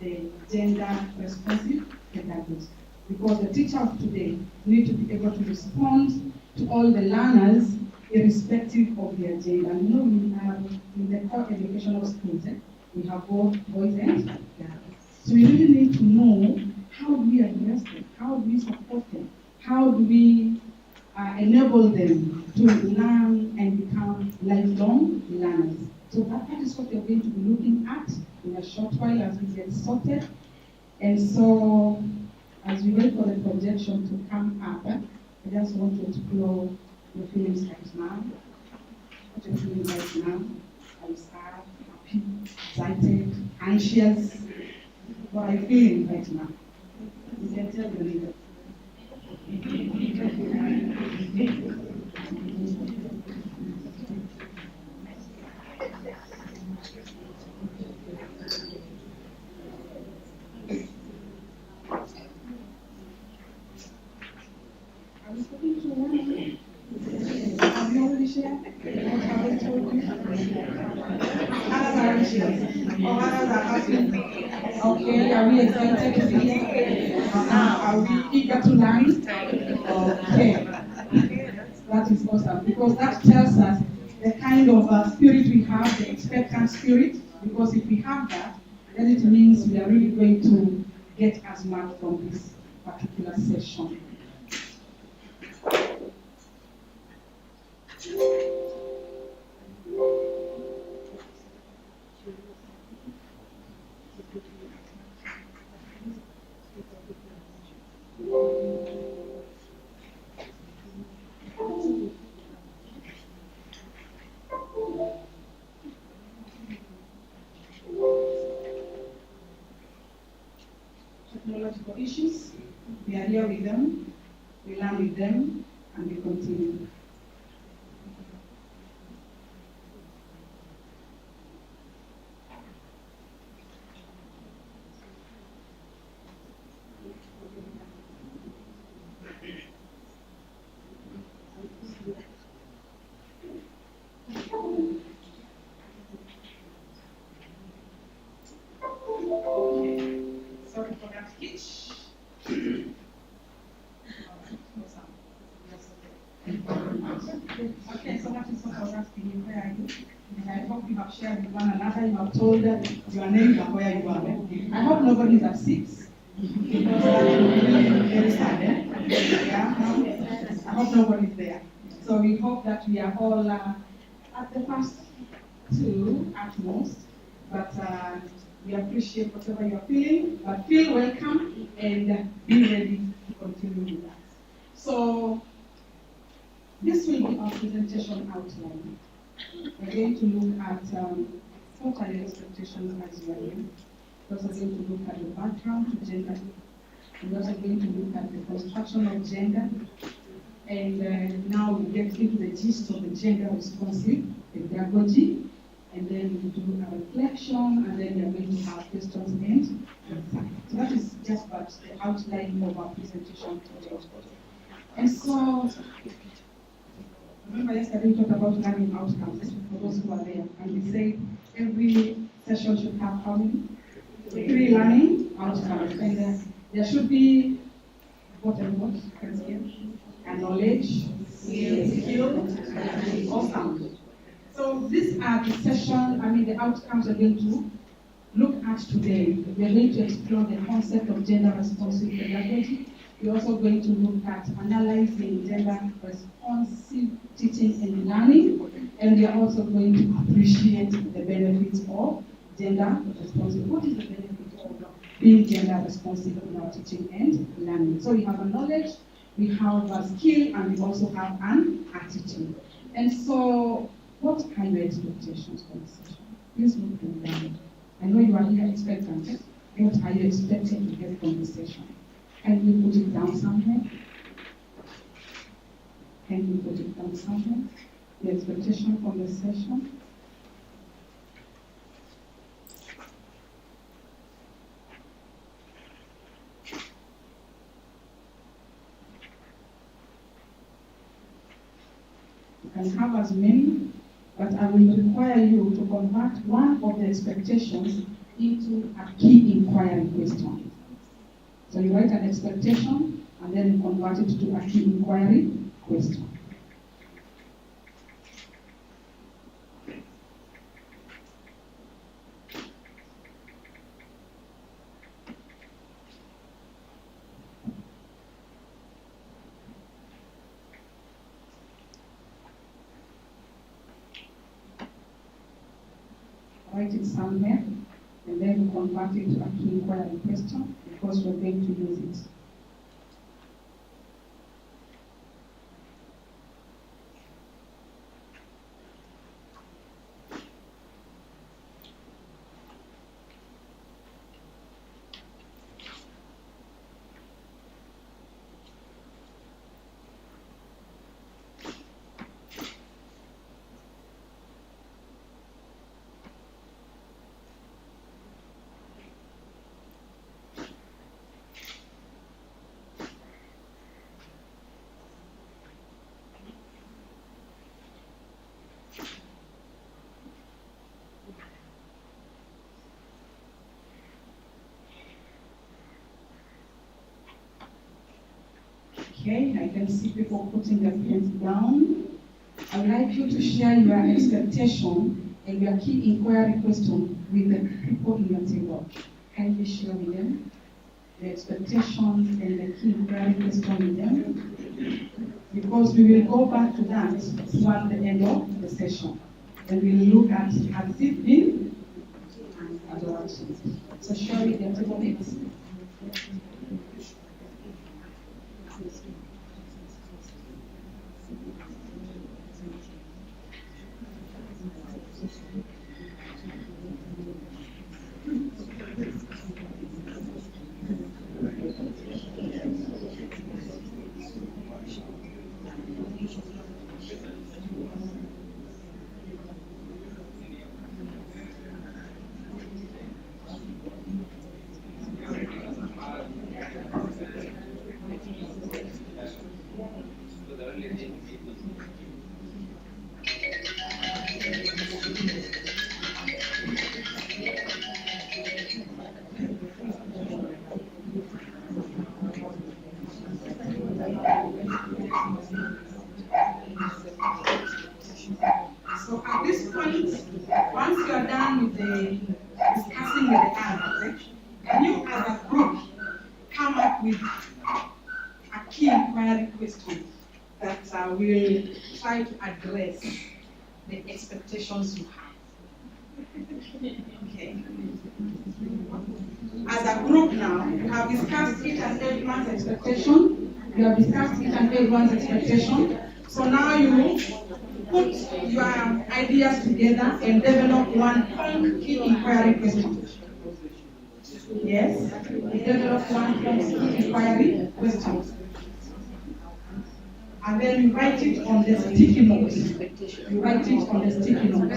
the gender responsive pedagogy. Because the teacher of today need to be able to respond to all the learners irrespective of their gender. And you know, we have in the core educational schools, we have both boys and girls. So we really need to know how do we address them, how do we support them, how do we enable them to learn and become lifelong learners. So that is what we're going to be looking at in a short while as we get sorted. And so, as we wait for the projection to come up, I just want to explore your feelings right now. What you're feeling right now. Are you sad, happy, excited, anxious? What are you feeling right now? You can tell your leader. Are we speaking to one? Have you already shared? What have they told you? Others are anxious. Or others are happy. Okay, are we excited to be here? Are we eager to learn? Okay. That is awesome. Because that tells us the kind of spirit we have, the expectant spirit. Because if we have that, then it means we are really going to get as much from this particular session. Technological issues, we are here with them, we learn with them, and we continue. live one. I hope nobody's at 6 because that would be very sad. Yeah, I hope nobody's there. So we hope that we are all at the first 2 at most, but we appreciate whatever you're feeling, but feel welcome and be ready to continue with us. So this will be our presentation outline. We're going to look at what are your expectations as you are here. We're also going to look at the background to gender. We're also going to look at the construction of gender. And now we get into the gist of the gender responsive pedagogy. And then we do a reflection, and then we are going to have questions and answers. So that is just about the outline of our presentation today. And so, remember yesterday we talked about learning outcomes for those who are there. And we said every session should have how many? 3 learning outcomes. And there should be what and what? And knowledge, skill, awesome. So these are the the outcomes we're going to look at today. We're going to explore the concept of gender responsive pedagogy. We're also going to look at analyzing gender responsive teaching and learning. And we are also going to appreciate the benefits of gender responsive. What is the benefit of being gender responsive in our teaching and learning? So we have a knowledge, we have a skill, and we also have an attitude. And so, what are your expectations for this session? Please look them down. I know you are here expectant. What are you expecting to get from this session? Can you put it down somewhere? Can you put it down somewhere? The expectation from the session? You can have as many, but I will require you to convert one of the expectations into a key inquiry question. So you write an expectation and then you convert it to a key inquiry question. Write it somewhere, and then you convert it to a key inquiry question because we're going to use it. Okay, I can see people putting their pens down. I would like you to share your expectation and your key inquiry question with the people in your table. Can you share with them the expectations and the key inquiry question with them? Because we will go back to that toward the end of the session. And we'll look at has it been and what. So share with your table mates. with a key inquiry question that will try to address the expectations you have. Okay. As a group now, we have discussed each and everyone's expectation. We have discussed each and everyone's expectation. So now you put your ideas together and develop one key inquiry question. Yes? Develop one key inquiry question. And then you write it on the sticky note. You write it on the sticky note.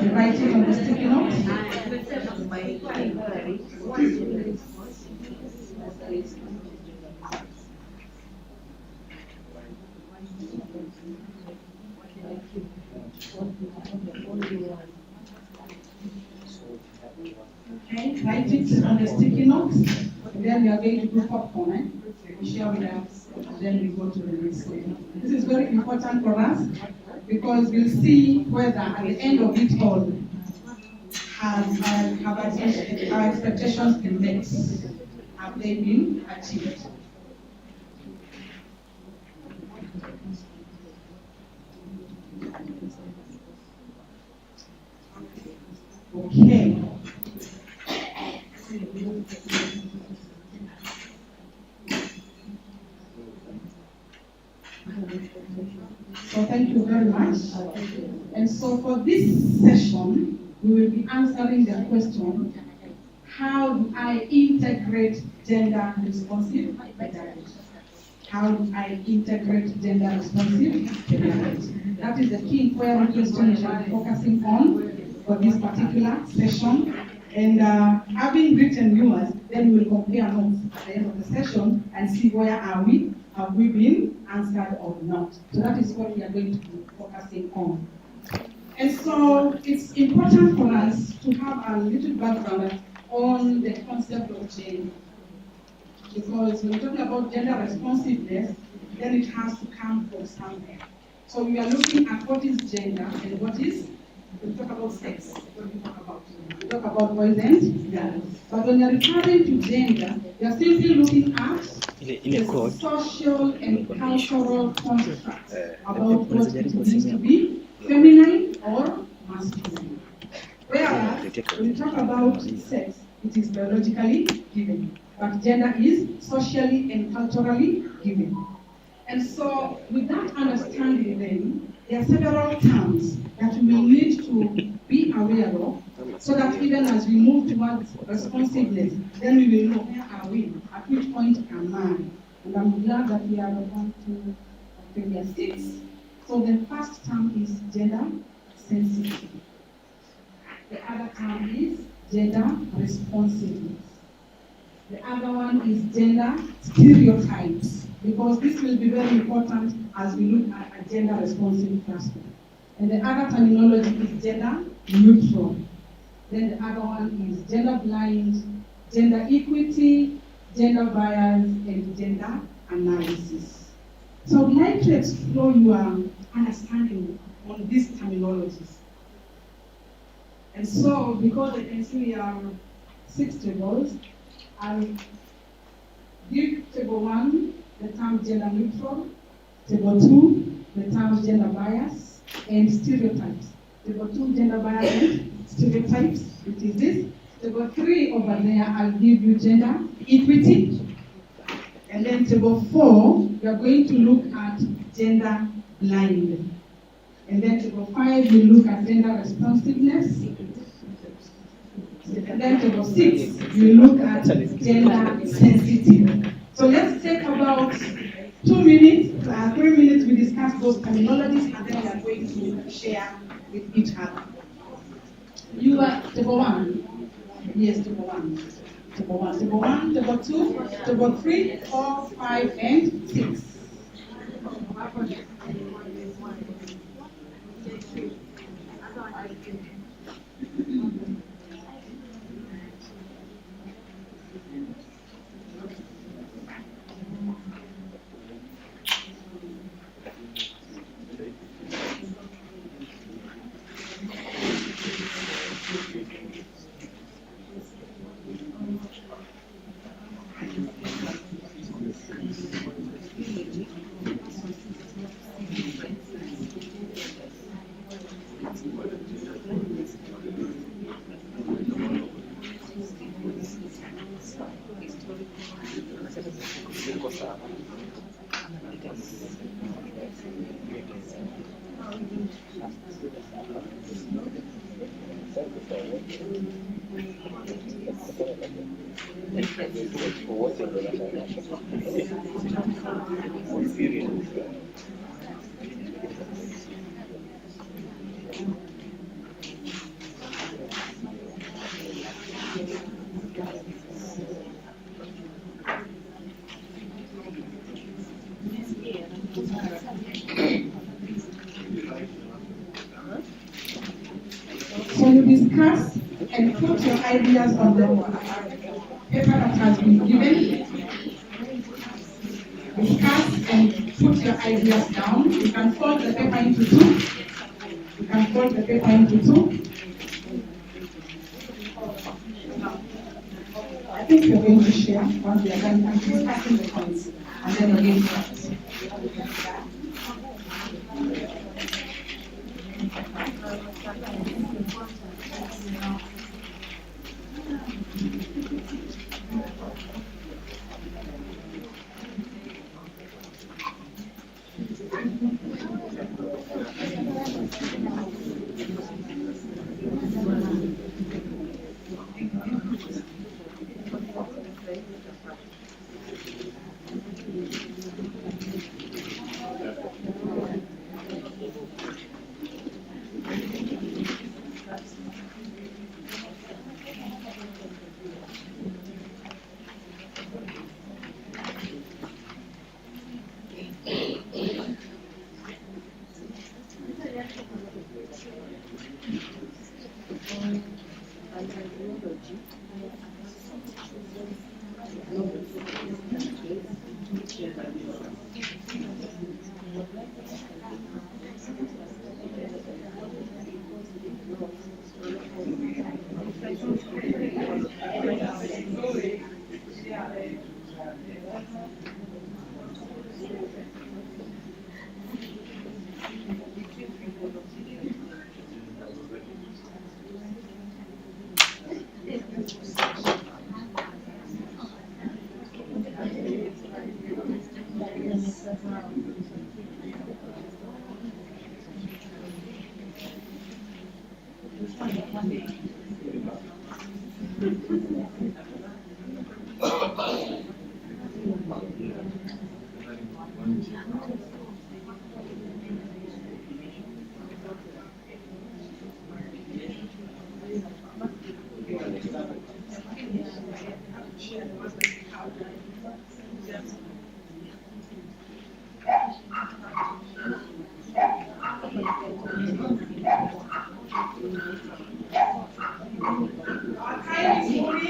You write it on the sticky note. Okay, write it on the sticky note. And then we are going to do popcorn. We share with us, and then we go to the next step. This is very important for us because we'll see whether at the end of it all, have our expectations been met? Have they been achieved? Okay. So thank you very much. And so for this session, we will be answering the question, how do I integrate gender responsive pedagogy? How do I integrate gender responsive pedagogy? That is the key inquiry question we shall be focusing on for this particular session. And having written yours, then we will compare notes at the end of the session and see where are we, have we been answered or not. So that is what we are going to be focusing on. And so it's important for us to have a little background on the concept of gender. Because when we're talking about gender responsiveness, then it has to come from somewhere. So we are looking at what is gender and what is, we talk about sex, what we talk about. We talk about boys and girls. But when you're referring to gender, you're simply looking at the social and cultural constructs about what it means to be feminine or masculine. Whereas when you talk about sex, it is biologically given, but gender is socially and culturally given. And so with that understanding then, there are several terms that we will need to be aware of, so that even as we move towards responsiveness, then we will know where are we, at which point am I. And I'm glad that we are on to area 6. So the first term is gender sensitive. The other term is gender responsiveness. The other one is gender stereotypes, because this will be very important as we look at a gender responsive classroom. And the other terminology is gender neutral. Then the other one is gender blind, gender equity, gender bias, and gender analysis. So I'd like to explore your understanding on these terminologies. And so, because I can see we have 6 tables, I'll give table 1 the term gender neutral, table 2 the term gender bias and stereotypes. Table 2 gender bias and stereotypes, which is this. Table 3 over there, I'll give you gender equity. And then table 4, we are going to look at gender blind. And then table 5, we look at gender responsiveness. And then table 6, we look at gender sensitive. So let's take about 2 minutes, 3 minutes, we discuss those terminologies, and then we are going to share with each other. You are table 1. Yes, table 1. Table 1, table 1, table 2, table 3, 4, 5, and 6. So you discuss and put your ideas on the paper that has been given. Discuss and put your ideas down. You can fold the paper into two. You can fold the paper into two. I think you're going to share once we are done discussing the points, and then again start.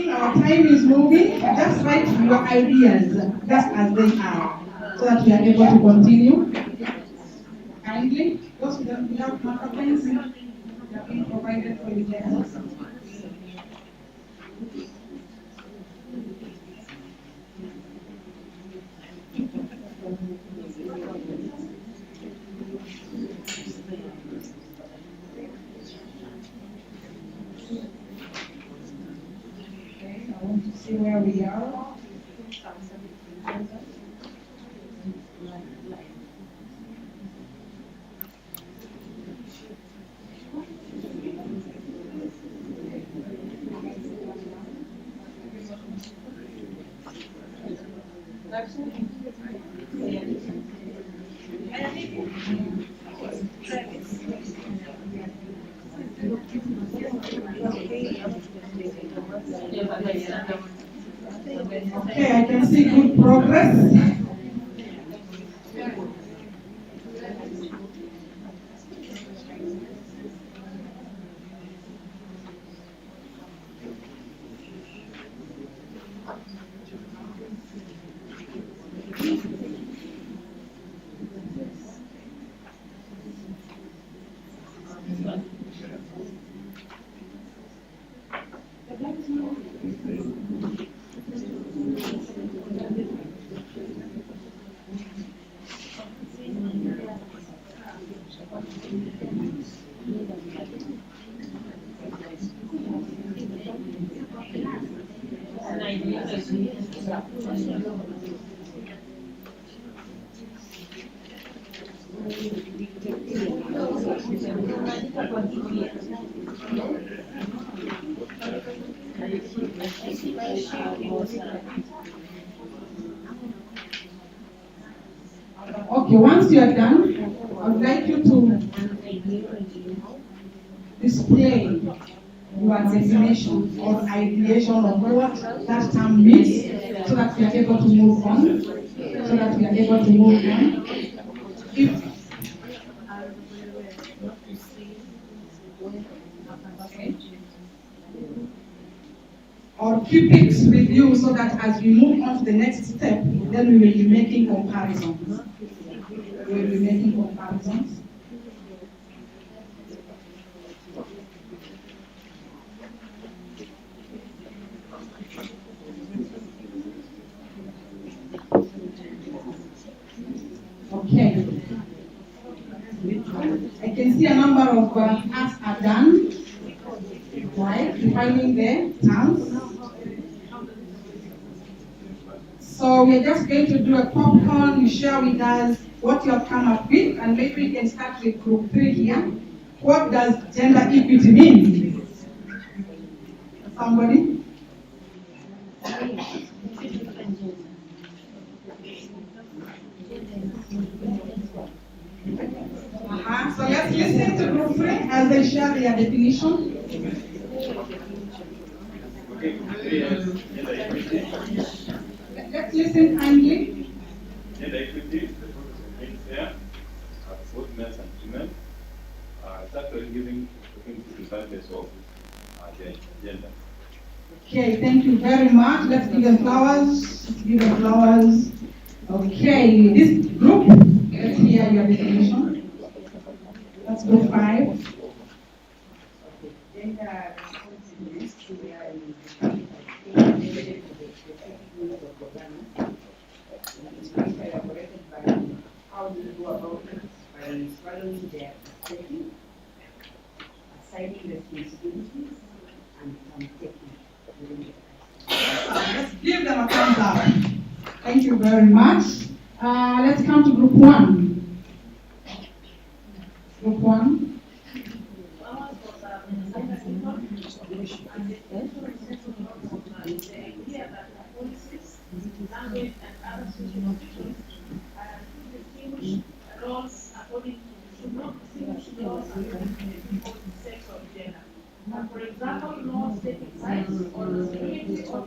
Our time is moving. Just write your ideas just as they are, so that we are able to continue. Kindly, those without marker pens, they are being provided for you there. I want to see where we are. Okay, I can see good progress. Okay, once you are done, I would like you to display your definition or ideation of what that term means so that we are able to move on. If or keep it with you so that as we move on to the next step, then we will be making comparisons. Okay. I can see a number of tasks are done. Right, defining the terms. So we're just going to do a popcorn. You share with us what you have come up with, and maybe we can start with group 3 here. What does gender equity mean? Somebody? So let's listen to group 3 as they share their definition. Let's listen kindly. Gender equity means there both males and female. It's actually looking to regardless of their gender. Okay, thank you very much. Let's give them flowers. Okay, this group, let's hear your definition. That's group 5. Gender responsiveness is elaborated by how do you go about it, by following their perspective, assigning responsibilities, and taking. Let's give them a thumbs up. Thank you very much. Let's come to group 1. Group 1. Language and other social issues distinguish roles according to should not distinguish roles according to sex or gender. For example, no static size or the security of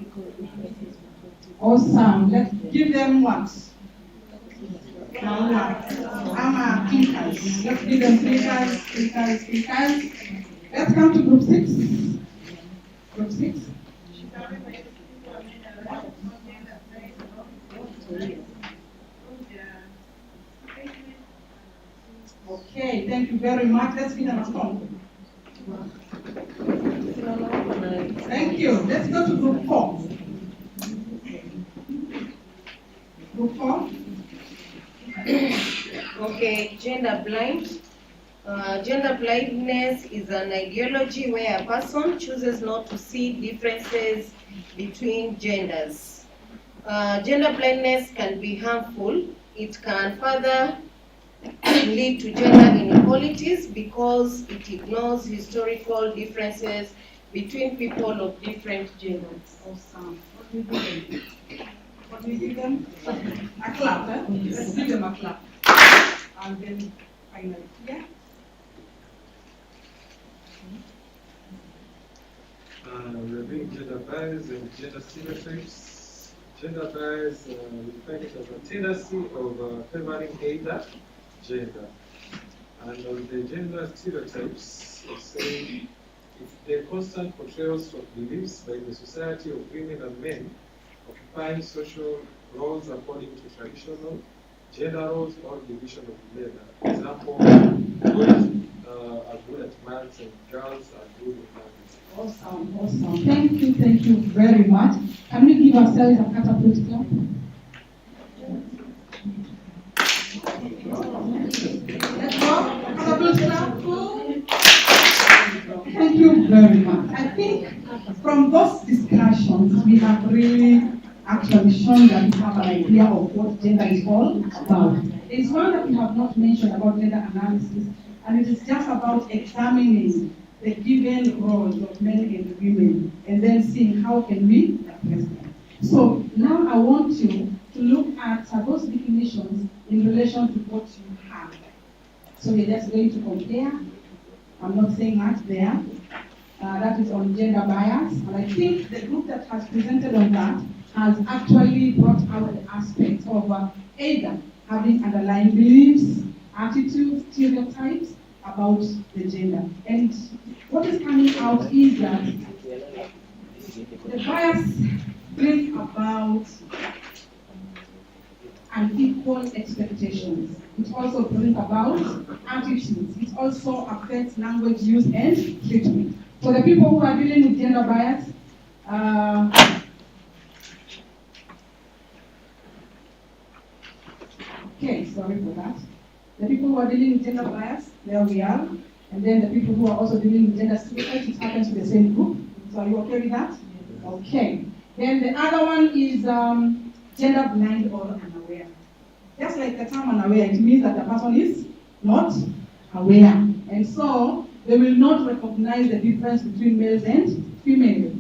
Awesome. Let's give them what? Clickers. Let's give them clickers. Let's come to group 6. Group 6. Okay, thank you very much. Let's give them a song. Thank you. Let's go to group 4. Group 4. Okay, gender blind. Gender blindness is an ideology where a person chooses not to see differences between genders. Gender blindness can be harmful. It can further lead to gender inequalities because it ignores historical differences between people of different genders. Awesome. What do we give them? A clap, eh? Let's give them a clap. And then finally, yeah? We are doing gender bias and gender stereotypes. Gender bias, we define it as a tendency of favoring either gender. And on the gender stereotypes, we say it's the constant portrayals of beliefs by the society of women and men occupying social roles according to traditional gender roles or division of labor. For example, boys are good at maths and girls are good at maths. Awesome. Thank you very much. Can we give ourselves a catapult clap? Let's go. Catapult clap. Thank you very much. I think from those discussions, we have really actually shown that we have an idea of what gender is all about. It's one that we have not mentioned about gender analysis, and it is just about examining the given roles of men and women, and then seeing how can we address them. So now I want you to look at those definitions in relation to what you have. So we're just going to compare. I'm not saying much there. That is on gender bias. And I think the group that has presented on that has actually brought out the aspects of either having underlying beliefs, attitudes, stereotypes about the gender. And what is coming out is that the bias brings about unequal expectations. It also brings about attitudes. It also affects language use and treatment. For the people who are dealing with gender bias, okay, sorry for that. The people who are dealing with gender bias, there we are. And then the people who are also dealing with gender stereotypes, it happens to the same group. So are you okay with that? Okay. Then the other one is gender blind or unaware. Just like the term unaware, it means that the person is not aware. And so they will not recognize the difference between males and females.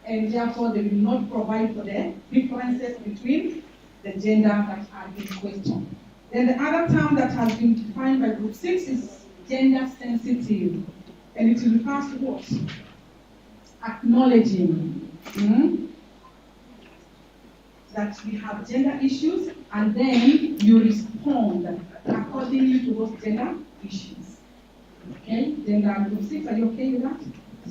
And therefore they will not provide for the differences between the gender that are in question. Then the other term that has been defined by group 6 is gender sensitive. And it refers to what? Acknowledging that we have gender issues, and then you respond accordingly to those gender issues. Okay, gender group 6, are you okay with that?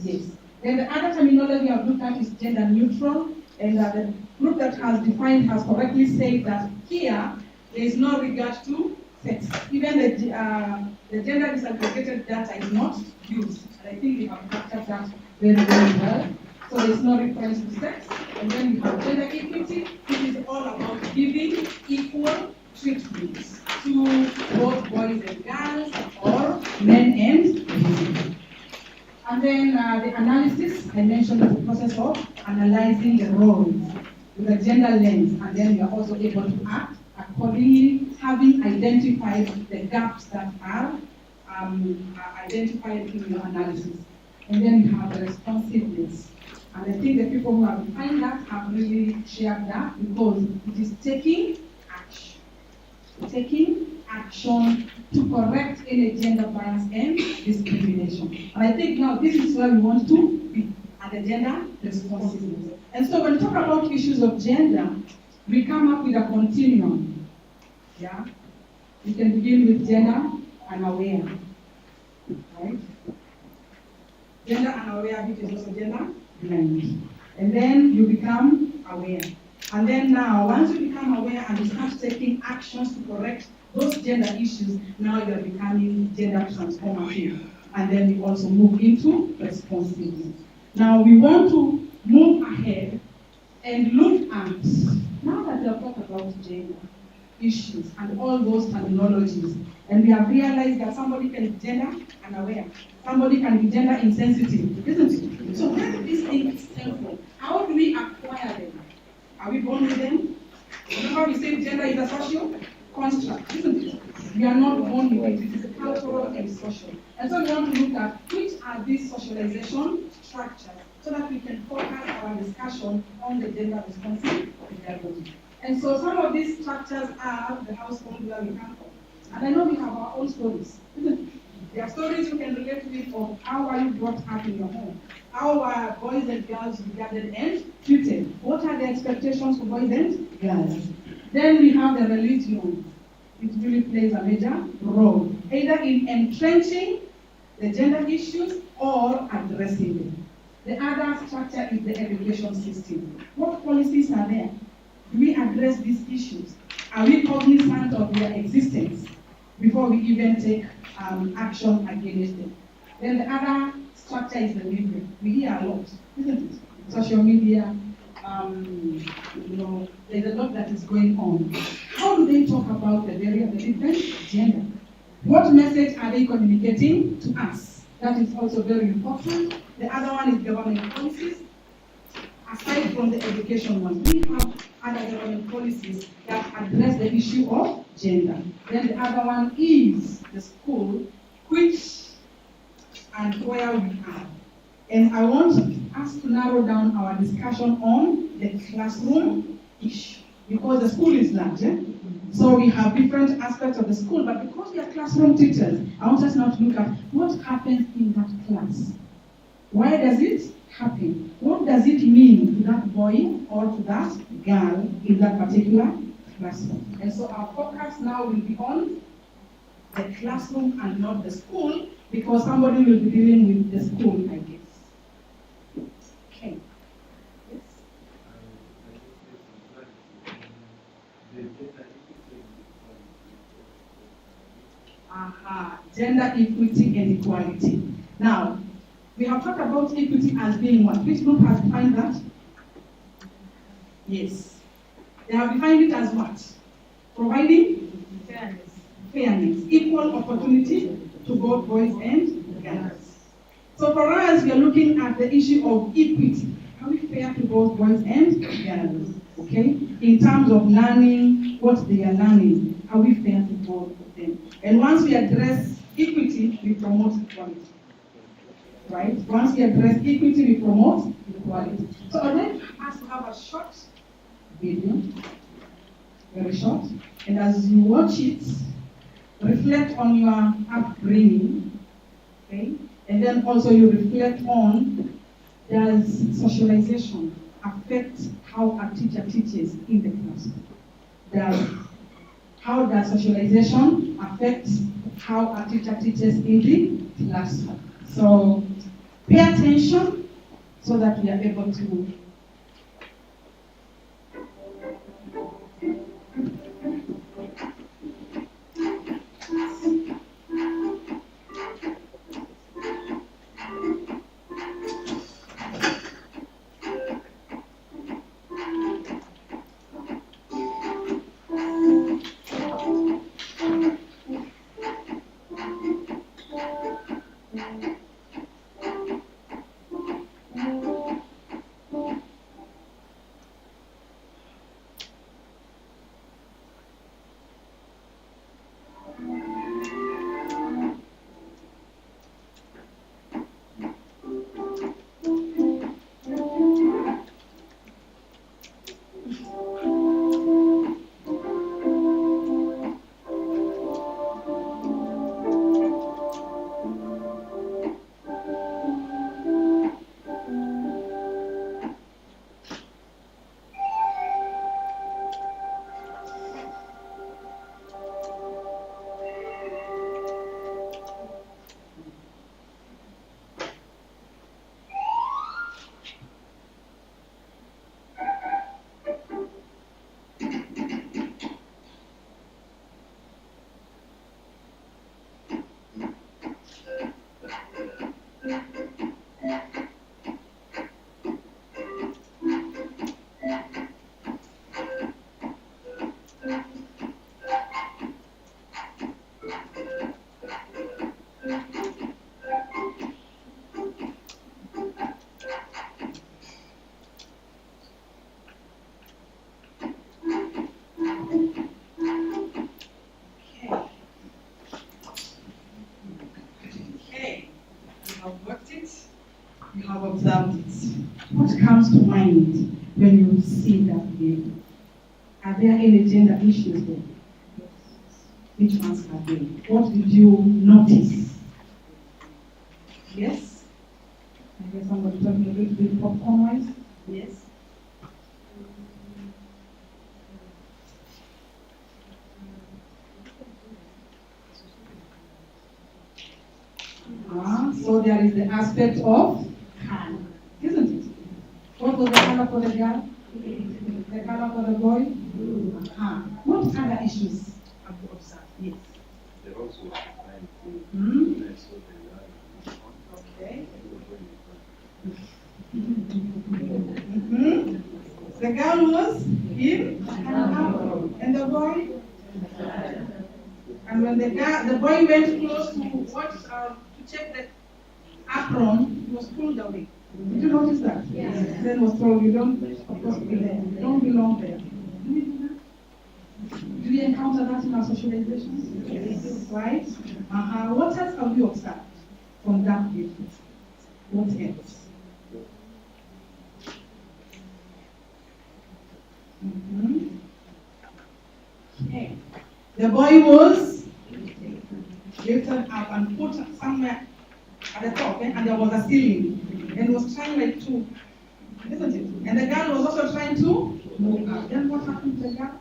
Yes. Then the other terminology I've looked at is gender neutral, and the group that has defined has correctly said that here there is no regard to sex. Even the gender disaggregated data is not used, and I think we have captured that very, very well. So there's no reference to sex. And then we have gender equity, which is all about giving equal treatment to both boys and girls, or men and women. And then the analysis, I mentioned, is the process of analyzing the roles with a gender lens, and then we are also able to act accordingly, having identified the gaps that are identified in your analysis. And then we have the responsiveness. And I think the people who have defined that have really shared that, because it is taking action. Taking action to correct any gender bias and discrimination. And I think now this is where we want to be, at the gender responsiveness. And so when we talk about issues of gender, we come up with a continuum. Yeah? We can begin with gender unaware. Right? Gender unaware, which is also gender blind. And then you become aware. And then now, once you become aware and you start taking actions to correct those gender issues, now you are becoming gender transformative. And then we also move into responsiveness. Now we want to move ahead and look at, now that we have talked about gender issues and all those terminologies, and we have realized that somebody can be gender unaware, somebody can be gender insensitive, isn't it? So where do these things stem from? How do we acquire them? Are we born with them? Remember we said gender is a social construct, isn't it? We are not born with it. It is cultural and social. And so we want to look at which are these socialization structures so that we can focus our discussion on the gender responsive pedagogy. And so some of these structures are the household where we come from. And I know we have our own stories, isn't it? There are stories you can relate with of how are you brought up in your home. How are boys and girls regarded and treated? What are the expectations for boys and girls? Then we have the religion. It really plays a major role, either in entrenching the gender issues or addressing them. The other structure is the education system. What policies are there? Do we address these issues? Are we cognizant of their existence before we even take action against them? Then the other structure is the media. We hear a lot, isn't it? Social media, there's a lot that is going on. How do they talk about the different gender? What message are they communicating to us? That is also very important. The other one is government policies. Aside from the education one, we have other government policies that address the issue of gender. Then the other one is the school, which and where we are. And I want us to narrow down our discussion on the classroom issue, because the school is large. So we have different aspects of the school, but because we are classroom teachers, I want us now to look at what happens in that class. Why does it happen? What does it mean to that boy or to that girl in that particular classroom? And so our focus now will be on the classroom and not the school, because somebody will be dealing with the school, I guess. Okay. Yes. Gender equity and equality. Now, we have talked about equity as being what? Which group has defined that? Yes. They have defined it as what? Providing fairness, equal opportunity to both boys and girls. So for us, we are looking at the issue of equity. Are we fair to both boys and girls? Okay? In terms of learning, what they are learning, are we fair to both of them? And once we address equity, we promote equality. Right? Once we address equity, we promote equality. So I'd like us to have a short video, very short, and as you watch it, reflect on your upbringing, okay? And then also you reflect on, does socialization affect how a teacher teaches in the classroom? How does socialization affect how a teacher teaches in the classroom? So pay attention so that we are able to you have observed it. What comes to mind when you see that video? Are there any gender issues there? Which ones are there? What did you notice? Yes? I hear somebody talking a little bit popcorn-wise. Yes? So there is the aspect of color, isn't it? What was the color for the girl? The color for the boy? What other issues have you observed? Yes. They're also Okay. The girl was in and the boy? And when the boy went close to watch, to check apron was pulled away. Did you notice that? Yes. Then was told you don't, of course, belong. You don't belong there. Do we do that? Do we encounter that in our socialization? Yes. Right? What else have you observed from that video? What else? Okay. The boy was lifted up and put somewhere at the top, and there was a ceiling, and was trying like to, isn't it? And the girl was also trying to move up. Then what happened to the girl?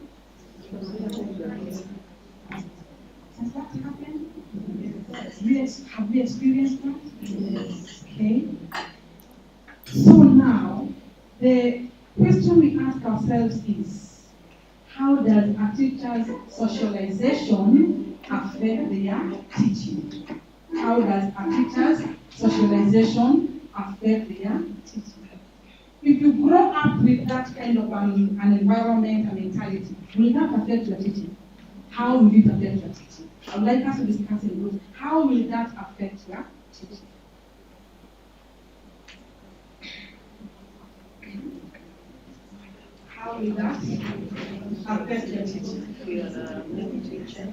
Has that happened? Yes. Have we experienced that? Yes. Okay. So now, the question we ask ourselves is, how does a teacher's socialization affect their teaching? How does a teacher's socialization affect their teaching? If you grow up with that kind of an environment and mentality, will that affect your teaching? How will it affect your teaching? I would like us to discuss in groups. How will that affect your teaching? How will that affect your teaching? We are a new teacher.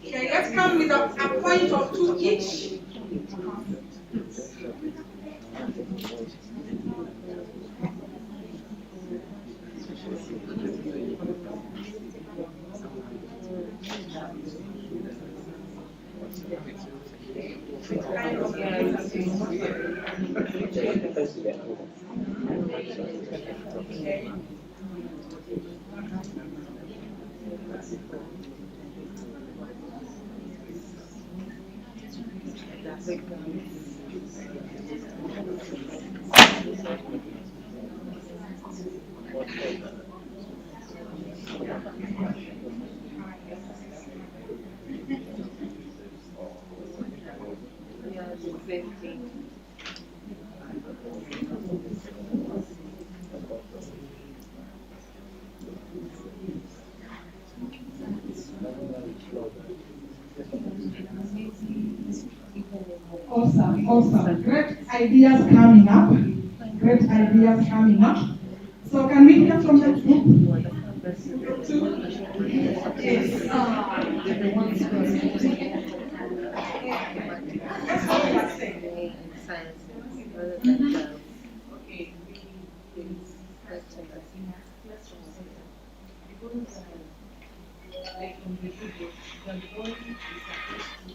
Okay, let's come with a point or two each. Awesome. Great ideas coming up. Great ideas coming up. So can we hear from the group? Yes. That's what we are saying. Okay, because like on the video, the boy is supposed to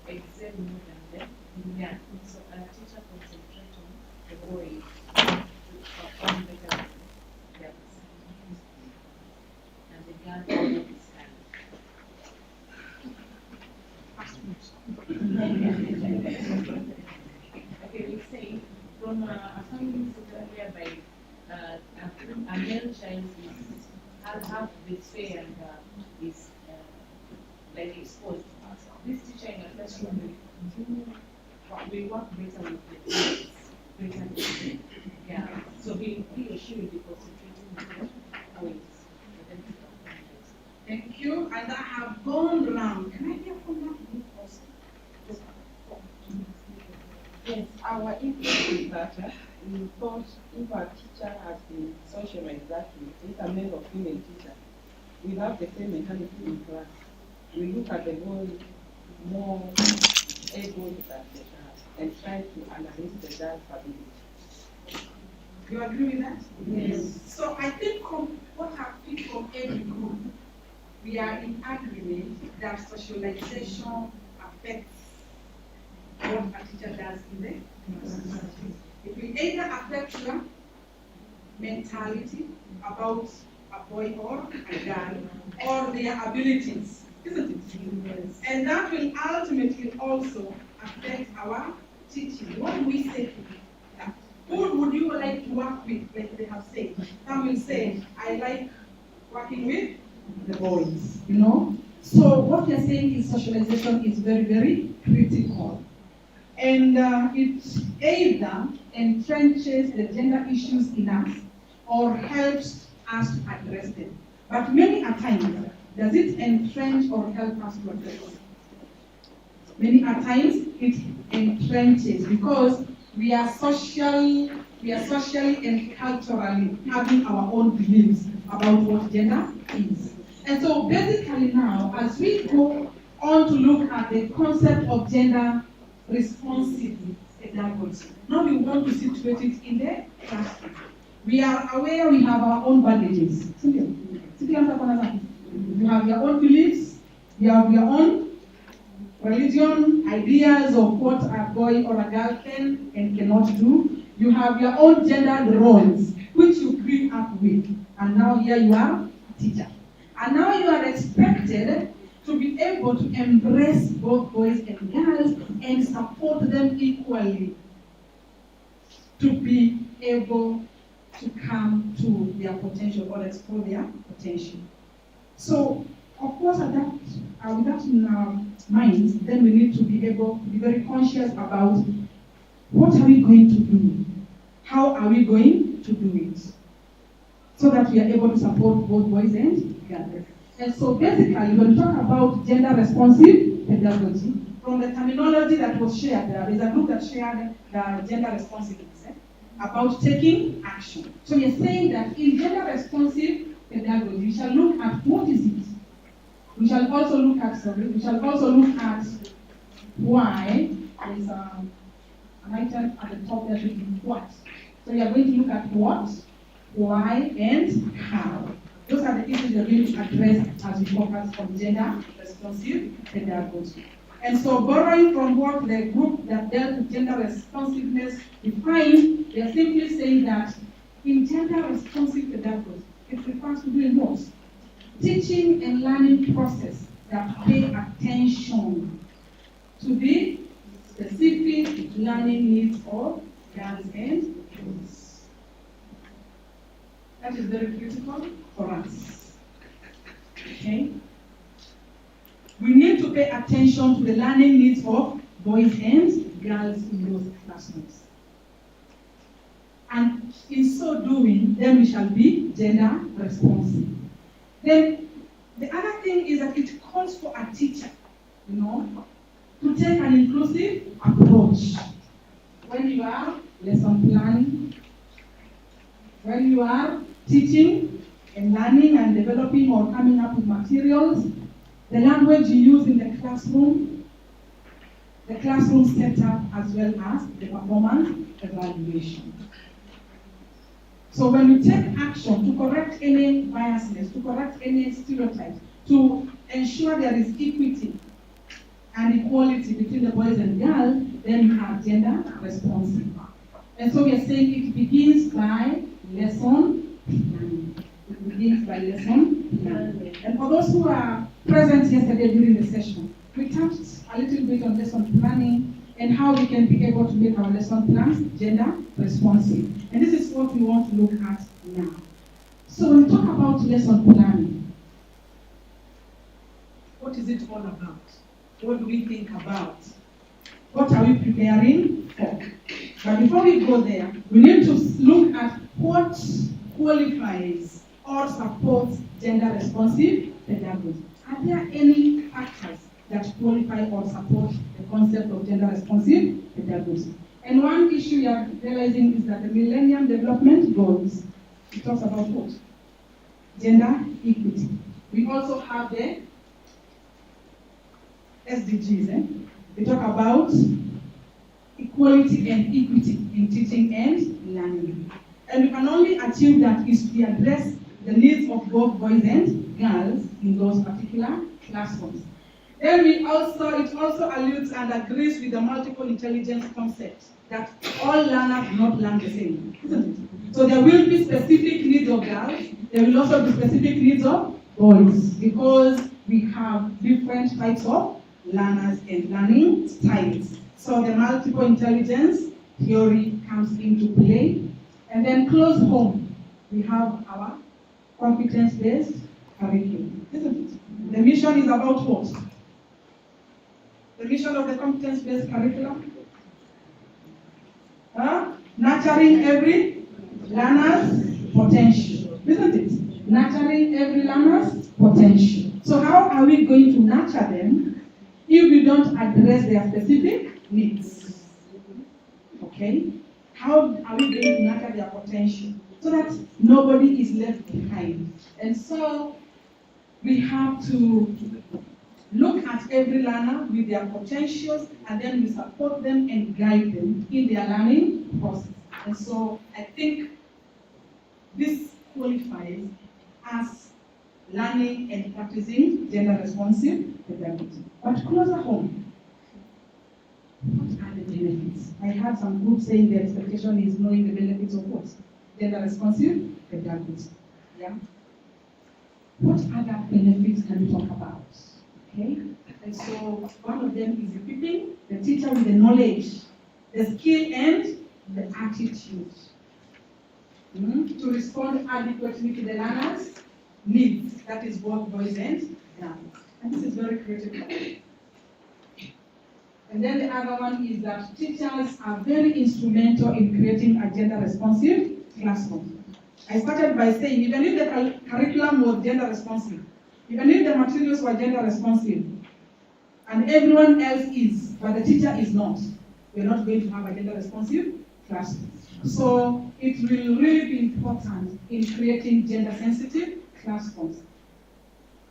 excel more than them. Yeah. So a teacher concentrates on the boy to perform better than the other side. And the girl is okay, we say from a family system whereby a male child has half the sphere and is like exposed. This teacher in a classroom will work better with the kids, better with them. Yeah. So he or she will be concentrating on the points for them to perform better. Thank you. And I have gone round. Can I hear from that group also? Yes, our input is that we thought if a teacher has been socialized that way, if a male or female teacher, we have the same mentality in class. We look at the boy more able than the girl and try to analyze the girl's ability. You agree with that? Yes. So I think from what I've picked from every group, we are in agreement that socialization affects what a teacher does in the class. It will either affect your mentality about a boy or a girl or their abilities, isn't it? Yes. And that will ultimately also affect our teaching. What do we say to that? Who would you like to work with, like they have said? Some will say, I like working with the boys, you know? So what we are saying is socialization is very, very critical. And it either entrenches the gender issues in us or helps us to address them. But many a times, does it entrench or help us to address them? Many a times it entrenches because we are socially and culturally having our own beliefs about what gender is. And so basically now, as we go on to look at the concept of gender responsive pedagogy, now we want to situate it in the classroom. We are aware we have our own baggages. You have your own beliefs, you have your own religion, ideas of what a boy or a girl can and cannot do. You have your own gendered roles, which you grew up with. And now here you are, a teacher. And now you are expected to be able to embrace both boys and girls and support them equally to be able to come to their potential or explore their potential. So, of course, with that in our minds, then we need to be able to be very conscious about what are we going to do? How are we going to do it? So that we are able to support both boys and girls. And so basically, when we talk about gender responsive pedagogy, from the terminology that was shared, there's a group that shared the gender responsiveness about taking action. So we are saying that in gender responsive pedagogy, we shall look at what is it. We shall also look at why. There's an item at the top there written what. So we are going to look at what, why, and how. Those are the issues we are going to address as we focus on gender responsive pedagogy. And so borrowing from what the group that dealt with gender responsiveness defined, they are simply saying that in gender responsive pedagogy, it refers to doing what? Teaching and learning process that pay attention to the specific learning needs of girls and boys. That is very critical for us. Okay? We need to pay attention to the learning needs of boys and girls in those classrooms. And in so doing, then we shall be gender responsive. Then the other thing is that it calls for a teacher, to take an inclusive approach. When you are lesson planning, when you are teaching and learning and developing or coming up with materials, the language you use in the classroom setup, as well as the performance evaluation. So when you take action to correct any biasness, to correct any stereotypes, to ensure there is equity and equality between the boys and girls, then you have gender responsive. And so we are saying it begins by lesson planning. It begins by lesson planning. And for those who are present yesterday during the session, we touched a little bit on lesson planning and how we can be able to make our lesson plans gender responsive. And this is what we want to look at now. So when we talk about lesson planning, what is it all about? What do we think about? What are we preparing for? But before we go there, we need to look at what qualifies or supports gender responsive pedagogy. Are there any factors that qualify or support the concept of gender responsive pedagogy? And one issue you are realizing is that the Millennium Development Goals, it talks about what? Gender equity. We also have the SDGs. They talk about equality and equity in teaching and learning. And we can only achieve that if we address the needs of both boys and girls in those particular classrooms. Then it also alludes and agrees with the multiple intelligence concept that all learners do not learn the same, isn't it? So there will be specific needs of girls, there will also be specific needs of boys, because we have different types of learners and learning styles. So the multiple intelligence theory comes into play. And then close home, we have our competence-based curriculum, isn't it? The mission is about what? The mission of the competence-based curriculum? Nurturing every learner's potential, isn't it? Nurturing every learner's potential. So how are we going to nurture them if we don't address their specific needs? Okay? How are we going to nurture their potential so that nobody is left behind? And so we have to look at every learner with their potentials, and then we support them and guide them in their learning process. And so I think this qualifies as learning and practicing gender responsive pedagogy. But closer home, what are the benefits? I had some groups saying the expectation is knowing the benefits of what? Gender responsive pedagogy. Yeah? What other benefits can we talk about? Okay? And so one of them is equipping the teacher with the knowledge, the skill, and the attitude to respond adequately to the learner's needs. That is both boys and girls. And this is very critical. And then the other one is that teachers are very instrumental in creating a gender-responsive classroom. I started by saying, even if the curriculum was gender-responsive, even if the materials were gender-responsive, and everyone else is, but the teacher is not, we're not going to have a gender-responsive classroom. So it will really be important in creating gender-sensitive classrooms.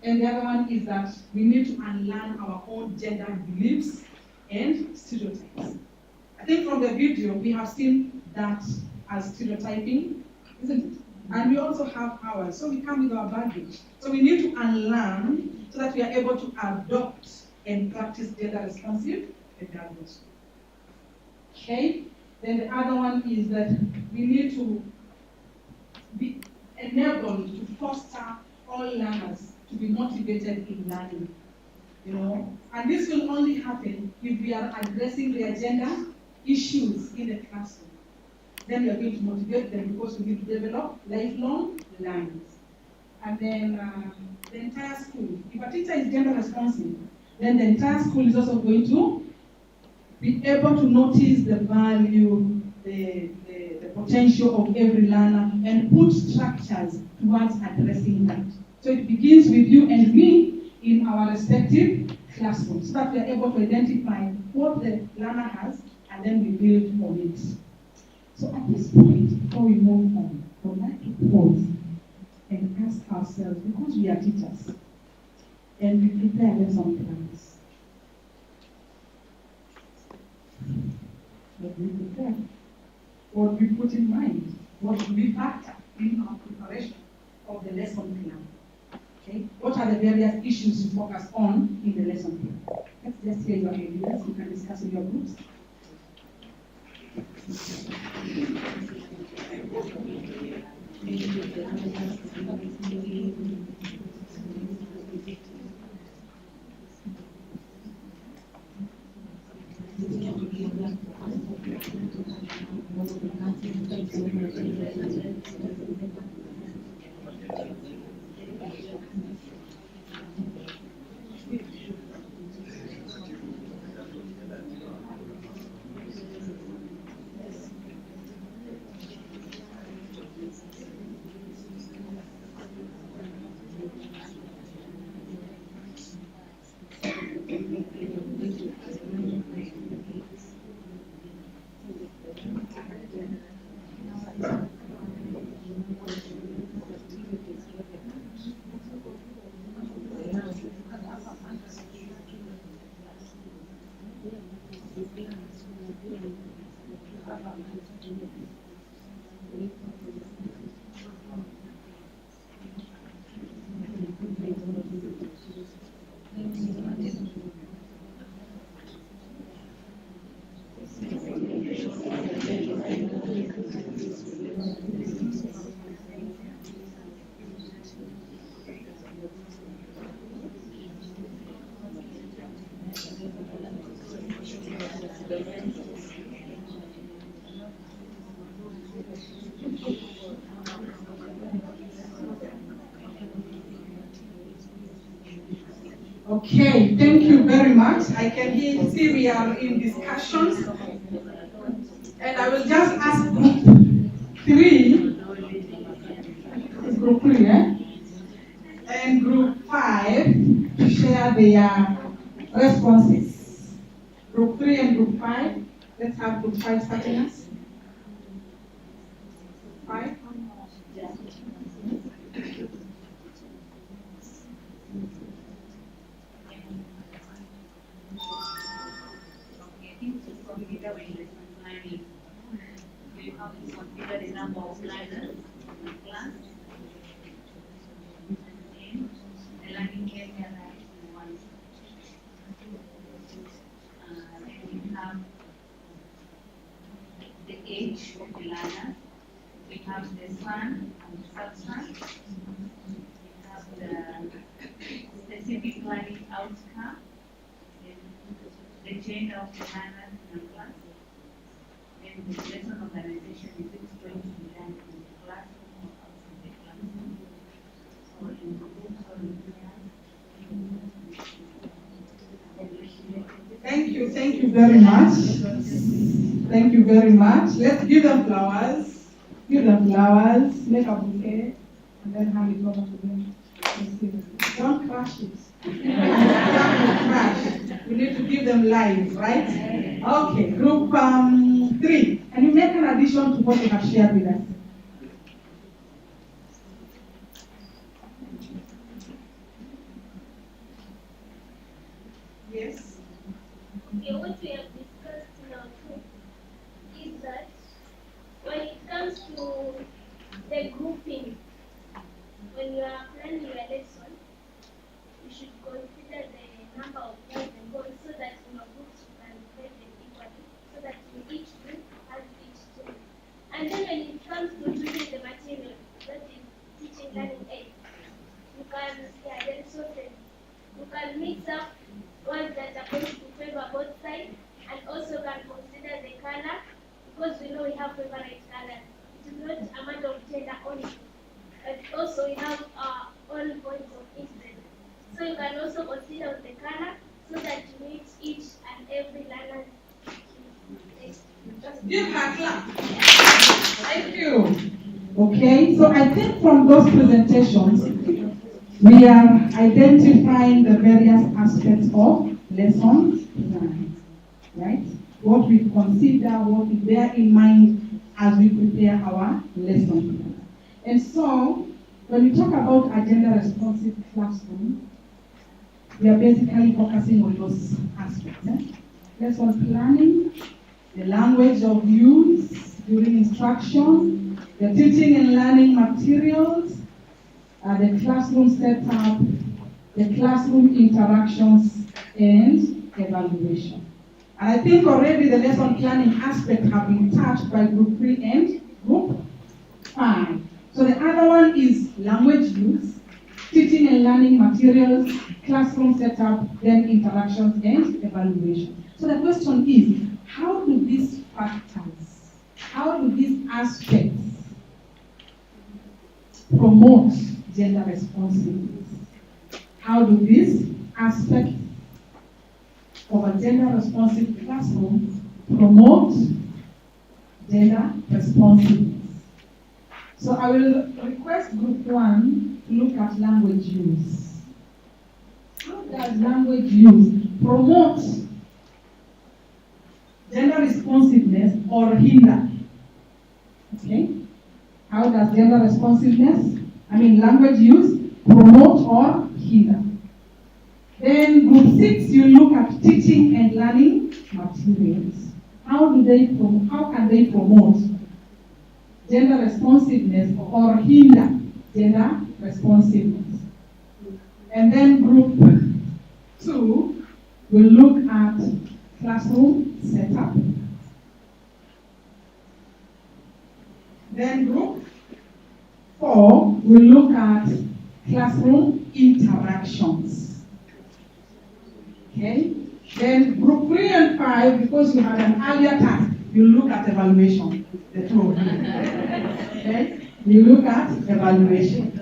And the other one is that we need to unlearn our own gender beliefs and stereotypes. I think from the video, we have seen that as stereotyping, isn't it? And we also have ours, so we come with our baggage. So we need to unlearn so that we are able to adopt and practice gender-responsive pedagogy. Okay? Then the other one is that we need to be enabled to foster all learners to be motivated in learning. And this will only happen if we are addressing their gender issues in the classroom. Then we are going to motivate them because we need to develop lifelong learners. And then the entire school, if a teacher is gender responsive, then the entire school is also going to be able to notice the value, the potential of every learner, and put structures towards addressing that. So it begins with you and me in our respective classrooms, so that we are able to identify what the learner has, and then we build on it. So at this point, before we move on, I would like to pause and ask ourselves, because we are teachers, and we prepare lesson plans. What do we prepare? What do we put in mind? What do we factor in our preparation of the lesson plan? Okay? What are the various issues to focus on in the lesson plan? Let's just hear your ideas. You can discuss in your groups. Okay, thank you very much. I can see we are in discussions. And I will just ask group 3, it's group 3, and group 5 to share their responses. Group 3 and group 5, let's have group 5 starting us. 5. You have to consider the number of learners in the class and the learning area that you want. Then we have the age of the learner. We have the son and the substance. We have the specific learning outcome, the gender of the learner in the class. And the lesson organization is it going to be done in the classroom or outside the classroom, or in the groups or in the Thank you very much. Thank you very much. Let's give them flowers. Give them flowers, make a bouquet, and then hand it over to them. Don't crush it. Don't crush. We need to give them life, right? Okay, group 3. Can you make an addition to what you have shared with us? Yes. Okay, what we have discussed now too is that when it comes to the grouping, when you are planning your lesson, you should consider the number of guys and boys so that in your groups you can divide them equally, so that each group has each team. And then when it comes to choosing the material, that is teaching learning aids, you can, the resources, you can mix up ones that are going to favor both sides, and also can consider the color, because we know we have favorite colors. It is not a matter of gender only, but also we have all points of interest. So you can also consider the color so that you meet each and every learner. Give her a clap. Thank you. Okay, so I think from those presentations, we are identifying the various aspects of lesson plan, right? What we consider, what we bear in mind as we prepare our lesson plan. And so, when we talk about agenda-responsive classroom, we are basically focusing on those aspects. Lesson planning, the language of use during instruction, the teaching and learning materials, the classroom setup, the classroom interactions, and evaluation. And I think already the lesson planning aspect have been touched by group 3 and group 5. So the other one is language use, teaching and learning materials, classroom setup, then interactions and evaluation. So the question is, how do these factors, how do these aspects promote gender responsiveness? How do these aspects of a gender responsive classroom promote gender responsiveness? So I will request group 1 to look at language use. How does language use promote gender responsiveness or hinder? Okay? How does gender responsiveness, language use, promote or hinder? Then group 6, you look at teaching and learning materials. How can they promote gender responsiveness or hinder gender responsiveness? And then group 2 will look at classroom setup. Then group 4 will look at classroom interactions. Okay? Then group 3 and 5, because you had an earlier task, you look at evaluation. The two of you. Okay? You look at evaluation.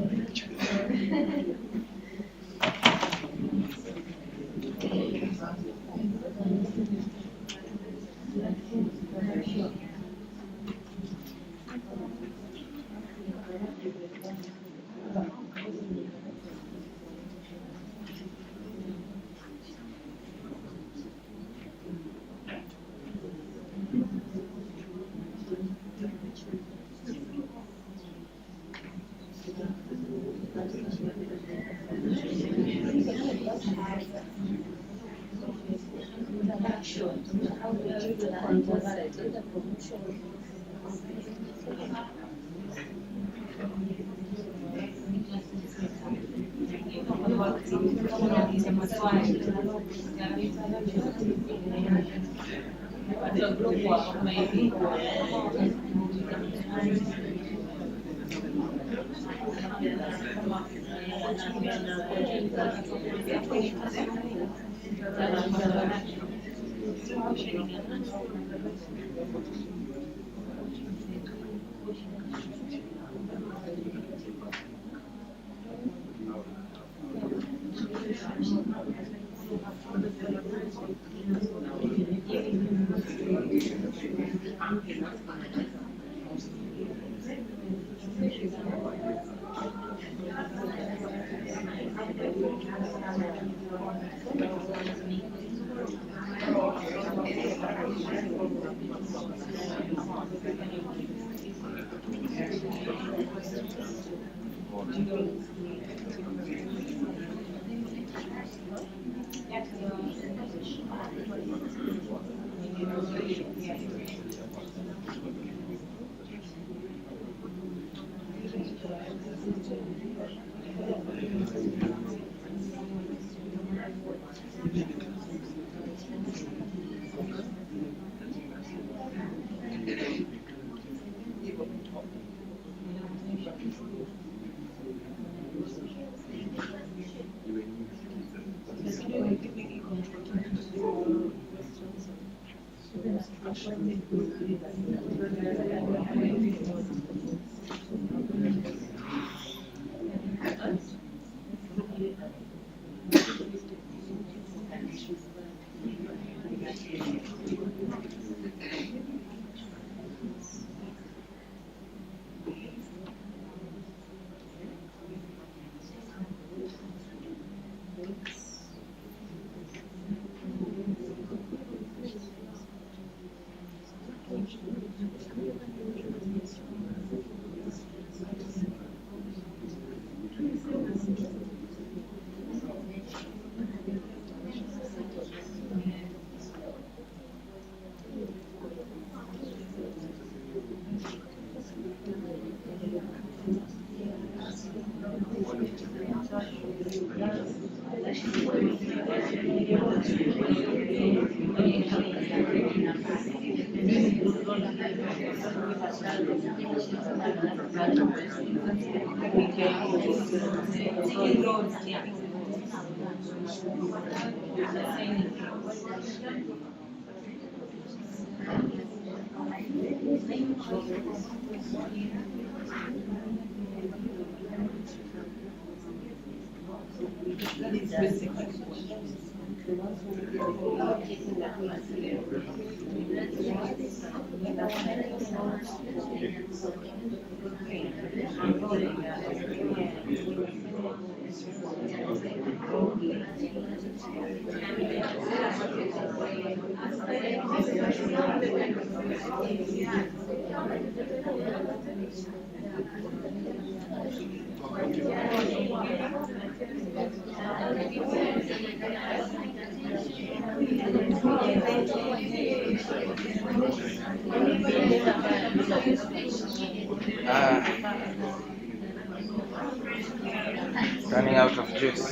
Running out of juice.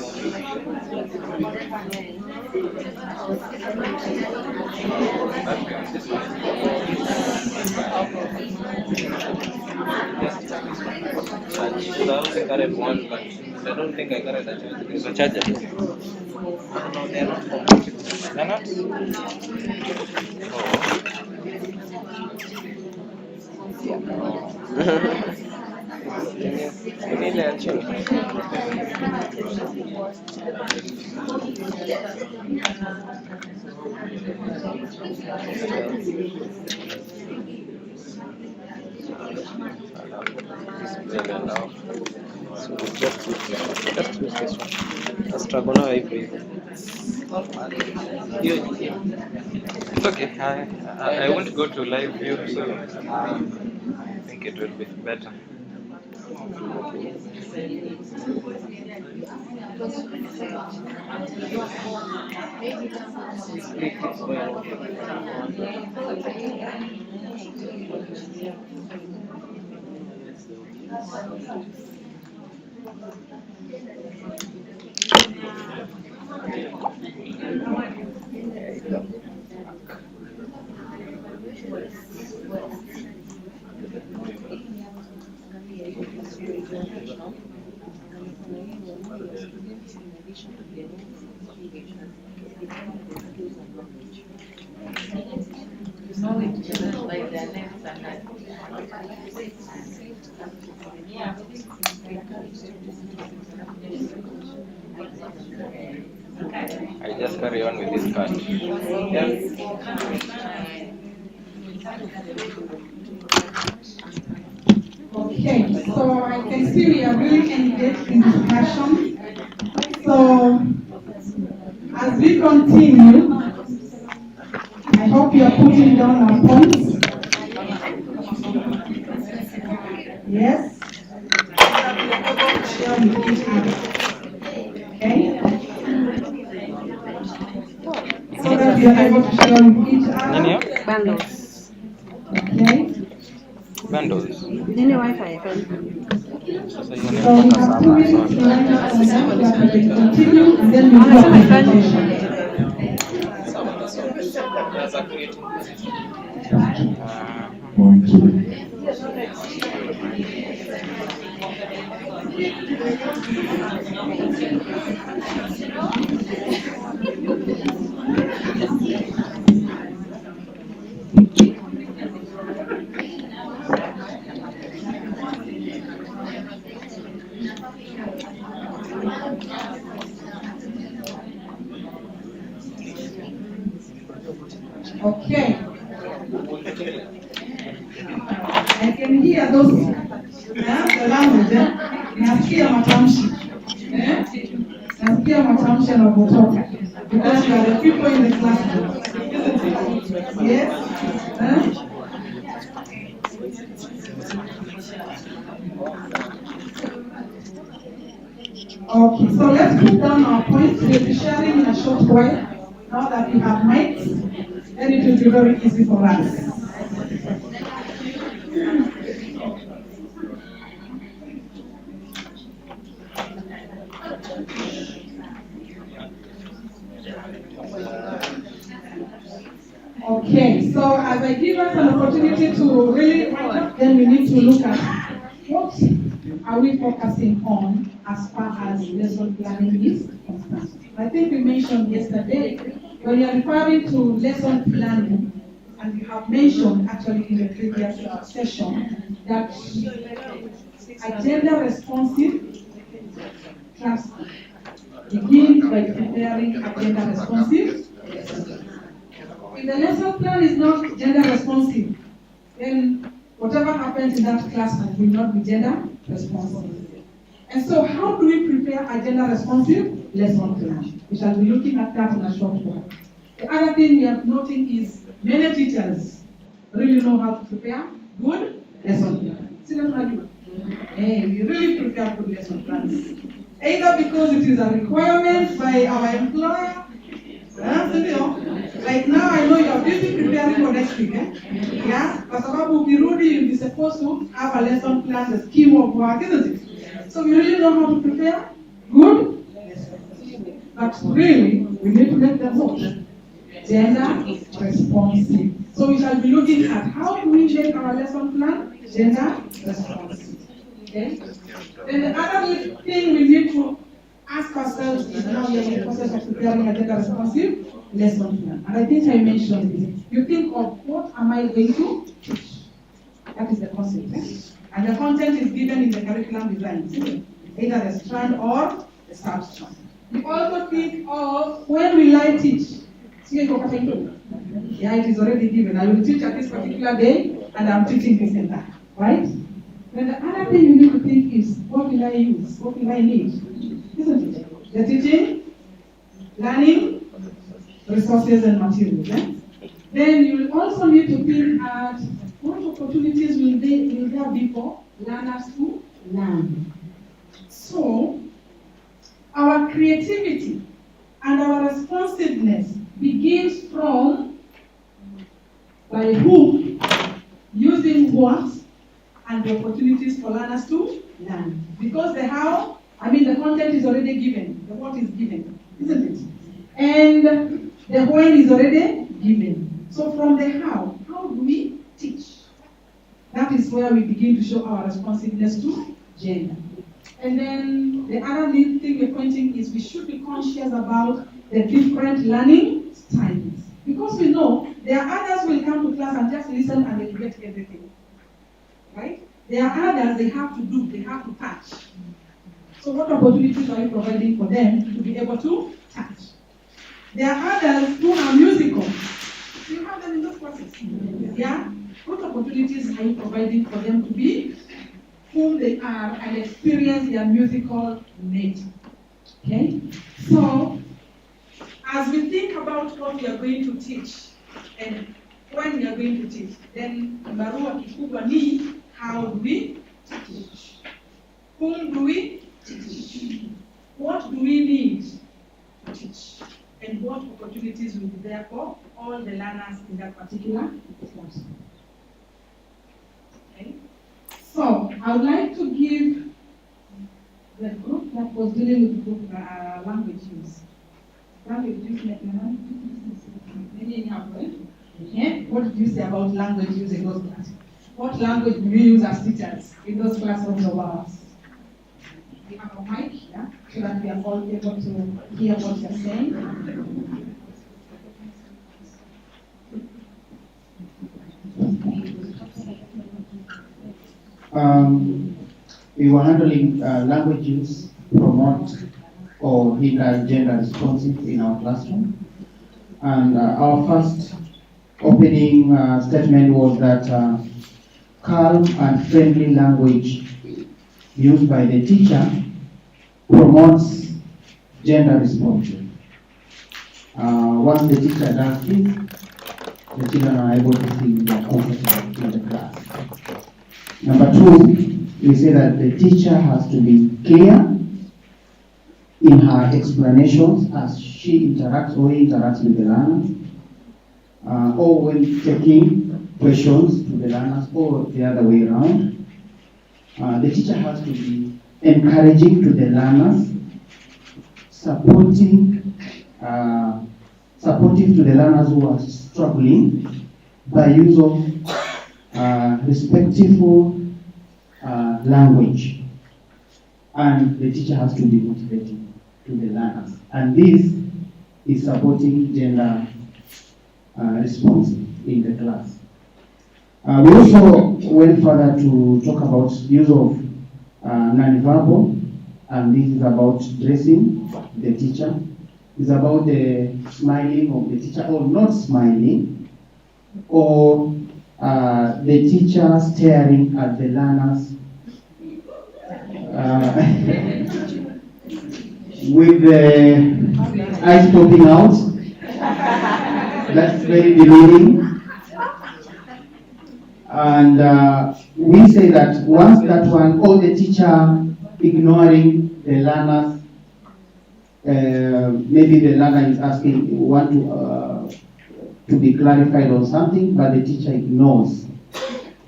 I also carried one, but I don't think I carried a charger. There's a charger. No, they're not compatible. They're not? Ile ya chini. So just use this one. Struggle now hivi. It's okay. I won't go to live view, so I think it will be better. Knowledge just like their names and that. I just carry on with this part. Okay, so I can see we are really engaged in discussion. So as we continue, I hope you are putting down our points. Yes. Share with each other. Okay. So that we are able to share with each other. Bundles. Okay. Bundles. Nini Wi-Fi? Sasa So hiyo ni we kutoka have 2 sana. minutes to line up on that, that we will continue and then we will go on presentation. Okay. I can hear those, the language, nasikia matamshi. Nasikia matamshi yanapotoka. Because you are the people in the classroom. Yes? Okay, so let's put down our points. We'll be sharing in a short while. Now that we have mics, then it will be very easy for us. Okay, so as I give us an opportunity to really write up, then we need to look at what are we focusing on as far as lesson planning is concerned. I think we mentioned yesterday, when you are referring to lesson planning, and we have mentioned actually in the previous session, that a gender-responsive class begins by preparing a gender-responsive lesson. If the lesson plan is not gender responsive, then whatever happens in that classroom will not be gender responsive. And so how do we prepare a gender responsive lesson plan? We shall be looking at that in a short while. The other thing we are noting is many teachers really know how to prepare good lesson plans. Hey, we really prepare good lesson plans. Either because it is a requirement by our employer. Like now I know you are busy preparing for next week. Yeah? Kwa sababu ukirudi you'll be supposed to have a lesson plan, the scheme of work, isn't it? So we really know how to prepare good. But really, we need to make them what? Gender responsive. So we shall be looking at how do we make our lesson plan gender responsive. Okay? Then the other thing we need to ask ourselves is now we are in the process of preparing a gender responsive lesson plan. And I think I mentioned it. You think of what am I going to teach? That is the concept. And the content is given in the curriculum design. Either the strand or the substrand. We also think of when will I teach? Yeah, it is already given. I will teach at this particular day and I'm teaching this and that. Right? Then the other thing you need to think is what will I use? What will I need? Isn't it? The teaching, learning, resources and materials. Then you will also need to think at what opportunities will there be for learners to learn. So, our creativity and our responsiveness begins from by who using what, and the opportunities for learners to learn. Because the how, the content is already given, the what is given, isn't it? And the when is already given. So from the how do we teach? That is where we begin to show our responsiveness to gender. And then the other thing we're pointing is we should be conscious about the different learning styles. Because we know there are others who will come to class and just listen and they'll get everything. Right? There are others they have to do, they have to touch. So what opportunities are you providing for them to be able to touch? There are others who are musical. You have them in those classes. Yeah? What opportunities are you providing for them to be whom they are and experience their musical nature? Okay? So, as we think about what we are going to teach and when we are going to teach, then barua kikubwa ni how do we teach? Whom do we teach? What do we need to teach? And what opportunities will be there for all the learners in that particular class? Okay. So, I would like to give the group that was dealing with the group language use. Language use, what did you say about language use in those classes? What language do we use as teachers in those classrooms of ours? We have a mic, yeah, so that we are all able to hear what you're saying. We were handling language use, promote or hinder gender responsive in our classroom. And our first opening statement was that calm and friendly language used by the teacher promotes gender responsive. Once the teacher does this, the children are able to feel more comfortable in the class. Number two, we say that the teacher has to be clear in her explanations as she interacts or he interacts with the learners, or when taking questions to the learners, or the other way around. The teacher has to be encouraging to the learners, supportive to the learners who are struggling by use of respectful language. And the teacher has to be motivating to the learners. And this is supporting gender response in the class. We also went further to talk about use of non-verbal, and this is about dressing the teacher. It's about the smiling of the teacher or not smiling, or the teacher staring at the learners with the eyes popping out. That's very demeaning. And we say that once that one, or the teacher ignoring the learners, maybe the learner is asking, want to be clarified on something, but the teacher ignores.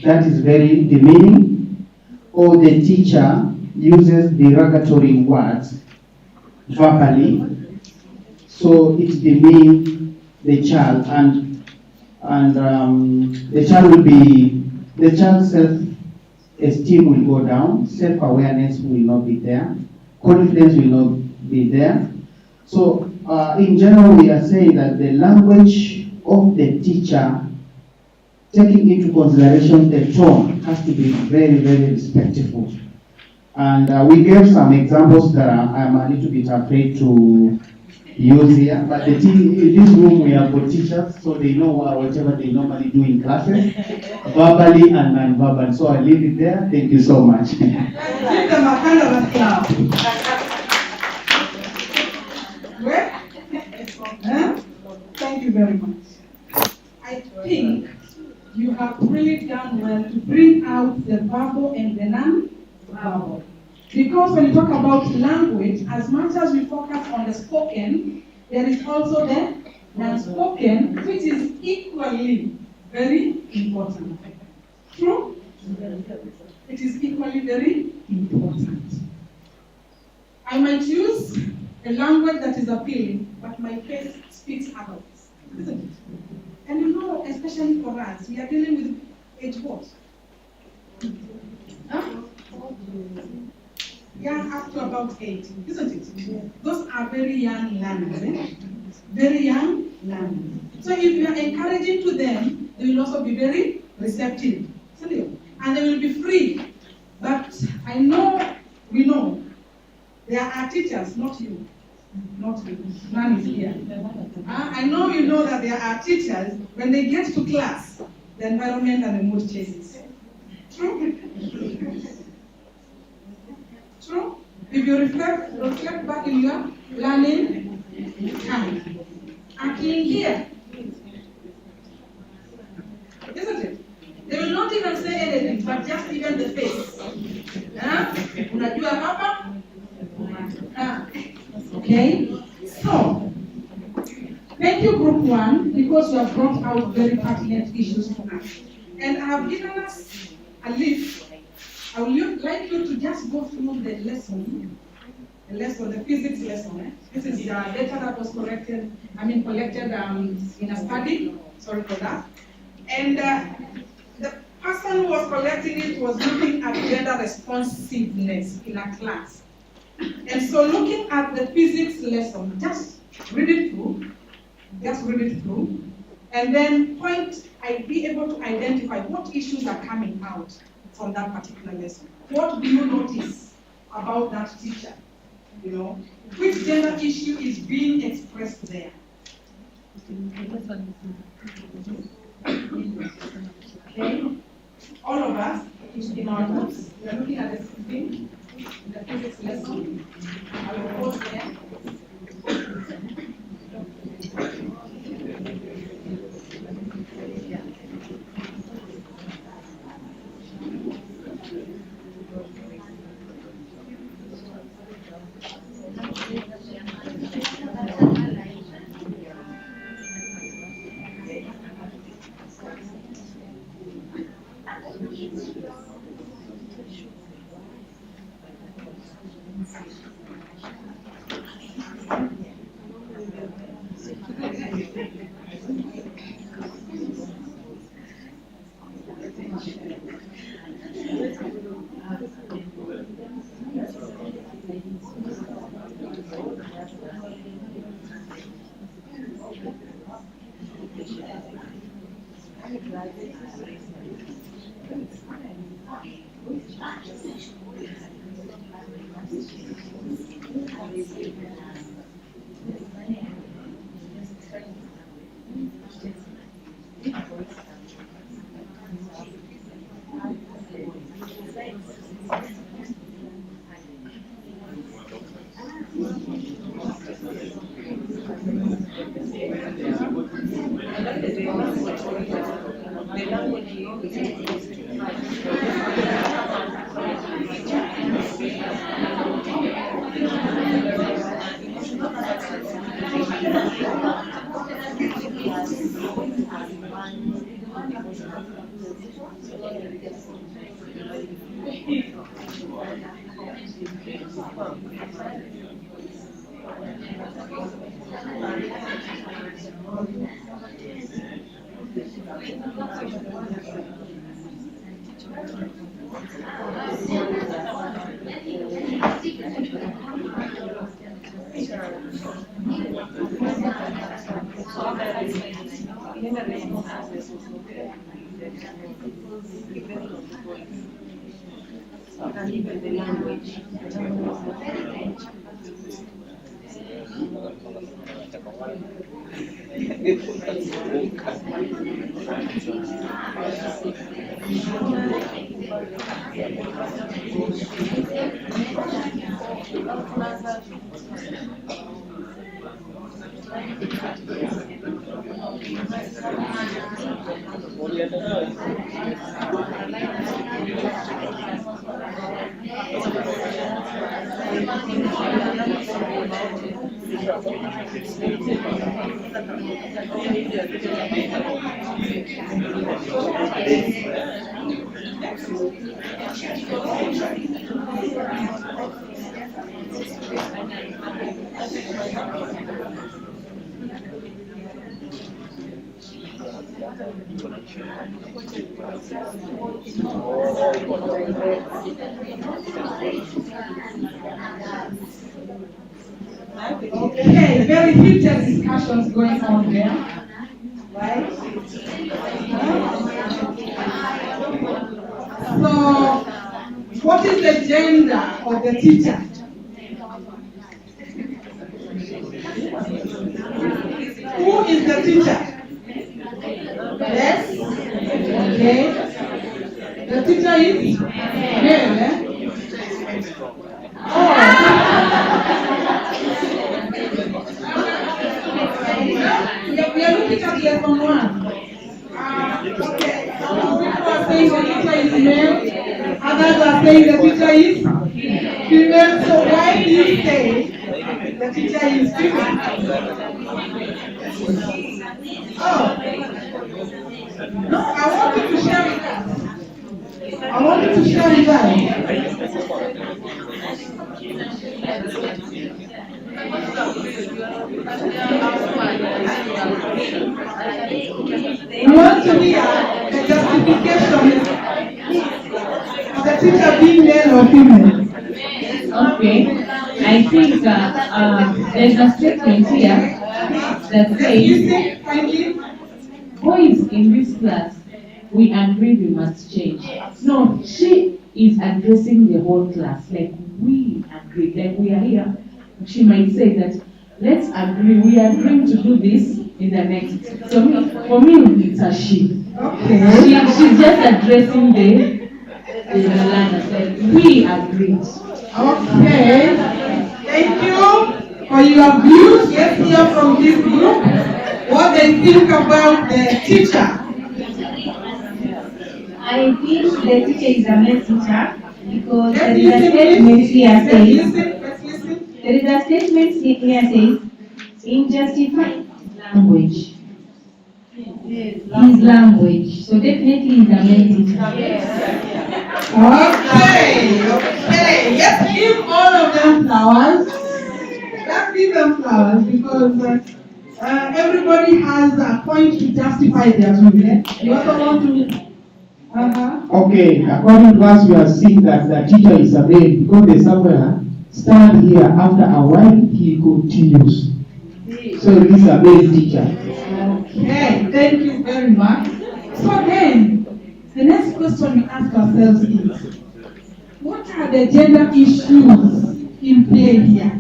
That is very demeaning. Or the teacher uses derogatory words verbally, so it demeans the child, and the child's self-esteem will go down, self-awareness will not be there, confidence will not be there. So in general, we are saying that the language of the teacher, taking into consideration the tone, has to be very, very respectful. And we gave some examples that I'm a little bit afraid to use here, but in this room we have got teachers, so they know whatever they normally do in classes, verbally and non-verbally. So I leave it there. Thank you so much. Give them a kind of a clap. Thank you very much. I think you have really done well to bring out the verbal and the non-verbal. Because when you talk about language, as much as we focus on the spoken, there is also the non-spoken, which is equally very important. True? It is equally very important. I might use a language that is appealing, but my face speaks otherwise, isn't it? And you know, especially for us, we are dealing with age what? Huh? Young up to about 8, isn't it? Those are very young learners, eh? Very young learners. So if you are encouraging to them, they will also be very receptive, isn't it? And they will be free. But I know, we know, there are teachers, not you. Not you. None is here. I know you know that there are teachers, when they get to class, the environment and the mood changes. True? True? If you reflect back in your learning time, akiingia, isn't it? They will not even say anything, but just even the face. Unajua hapa? Okay? So, thank you Group 1, because you have brought out very pertinent issues for us. And I have given us a list. I would like you to just go through the lesson, the physics lesson. This is the data that was collected in a study. Sorry for that. And the person who was collecting it was looking at gender responsiveness in a class. And so looking at the physics lesson, just read it through, and then be able to identify what issues are coming out from that particular lesson. What do you notice about that teacher? You know, which gender issue is being expressed there? Okay, all of us in our groups, we are looking at the same thing in the physics lesson. I will pause there. And even the language. Okay, very heated discussions going on there, right? So, what is the gender of the teacher? Who is the teacher? Yes? Okay. The teacher is male, eh? We are looking at lesson 1. Okay. Some people are saying the teacher is male, others are saying the teacher is female. So why do you say the teacher is female? Oh. No, I want you to share with us. I want you to share with us. We want to hear the justification of the teacher being male or female. Okay, I think there's a statement here that says, boys in this class, we agree we must change. No, she is addressing the whole class, like we agree, like we are here. She might say that, let's agree, we are going to do this in the next. So for me, it's a she. Okay. She's just addressing the learners, like we agreed. Okay. Thank you for your views. Let's hear from this group what they think about the teacher. I think the teacher is a male teacher because there is a statement here says, there is a statement here says, in justifying language. His language. So definitely he's a male teacher. Okay. Let's give all of them flowers. Let's give them flowers because everybody has a point to justify their view. You also want to. Okay, according to us, we are seeing that the teacher is a male because they somewhere stand here. After a while, he continues. So it is a male teacher. Okay, thank you very much. So then, the next question we ask ourselves is, what are the gender issues in play here?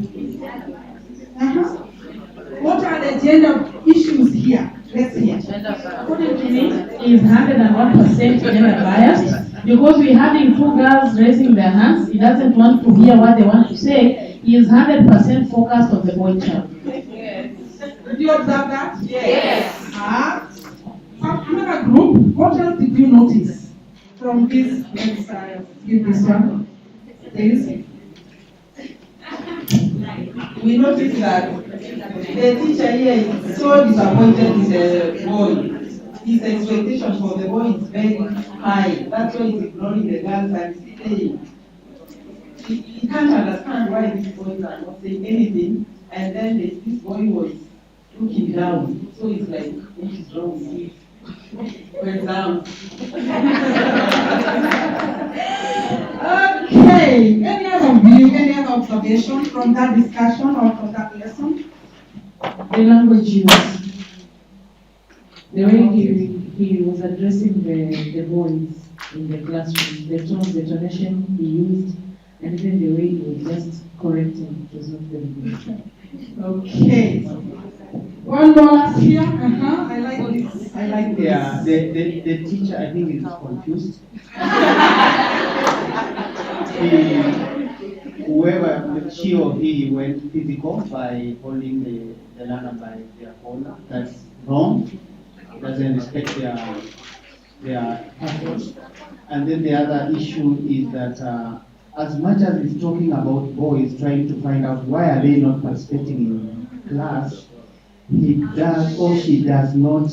What are the gender issues here? Let's hear. According to me, is 101% gender biased because we're having two girls raising their hands. He doesn't want to hear what they want to say. He is 100% focused on the boy child. Did you observe that? Yes. Another group, what else did you notice from this? Let's give this one. Please. We noticed that the teacher here is so disappointed in the boy. His expectation for the boy is very high. That's why he's ignoring the girls and saying he can't understand why these boys are not saying anything. And then this boy was looking down. So he's like, what is wrong with you? Went down. Okay. Any other view, any other observation from that discussion or from that lesson? The language used, the way he was addressing the boys in the classroom, the tone, the tonation he used, and even the way he was just correcting, it was not very good. Okay. One more last here. I like this. I like this. Yeah, the teacher, I think, is confused. Whoever, she or he, went physical by holding the learner by their collar. That's wrong. Doesn't respect their efforts. And then the other issue is that as much as he's talking about boys, trying to find out why are they not participating in class, he does or she does not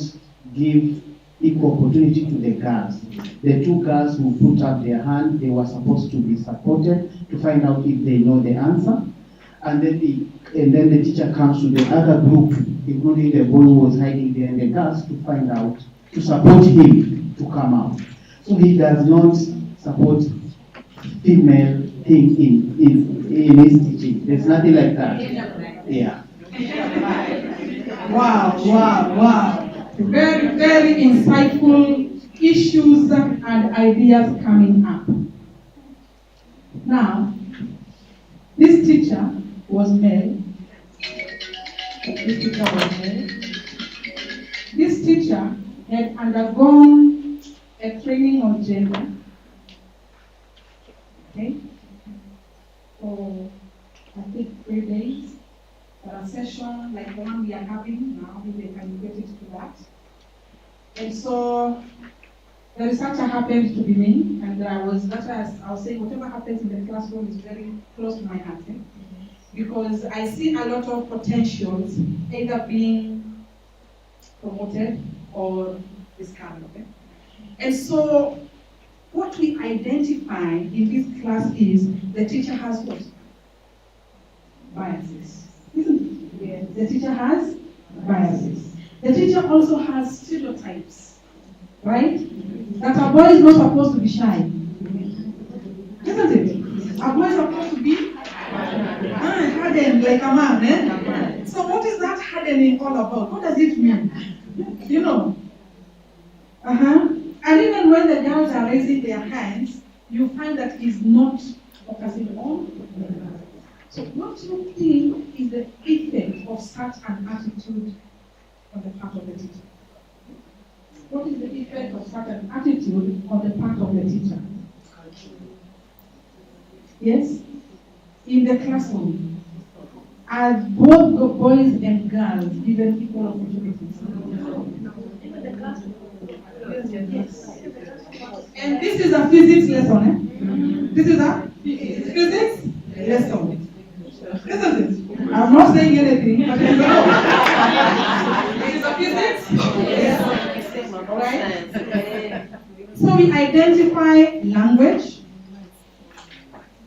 give equal opportunity to the girls. The two girls who put up their hand, they were supposed to be supported to find out if they know the answer. And then the teacher comes to the other group, including the boy who was hiding behind the girls, to find out, to support him to come out. So he does not support female thing in his teaching. There's nothing like that. Yeah. Wow. Very, very insightful issues and ideas coming up. Now, this teacher was male. This teacher had undergone a training on gender. Okay? For, I think, 3 days. For a session like the one we are having now, if they can get it to that. And so the researcher happened to be me, and that's why I was saying whatever happens in the classroom is very close to my heart. Because I see a lot of potentials either being promoted or discovered. And so what we identify in this class is the teacher has what? Biases. Isn't it? Yes. The teacher has biases. The teacher also has stereotypes, right? That a boy is not supposed to be shy. Isn't it? A boy is supposed to be hardened like a man. Eh? So what is that hardening all about? What does it mean? You know? And even when the girls are raising their hands, you find that he's not focusing on them. So what do you think is the effect of such an attitude on the part of the teacher? What is the effect of such an attitude on the part of the teacher? Yes? In the classroom, are both the boys and girls given equal opportunities? In the classroom. Yes. And this is a physics lesson. This is a physics lesson. Isn't it? I'm not saying anything, but you know. It is a physics lesson. Right? So we identify language,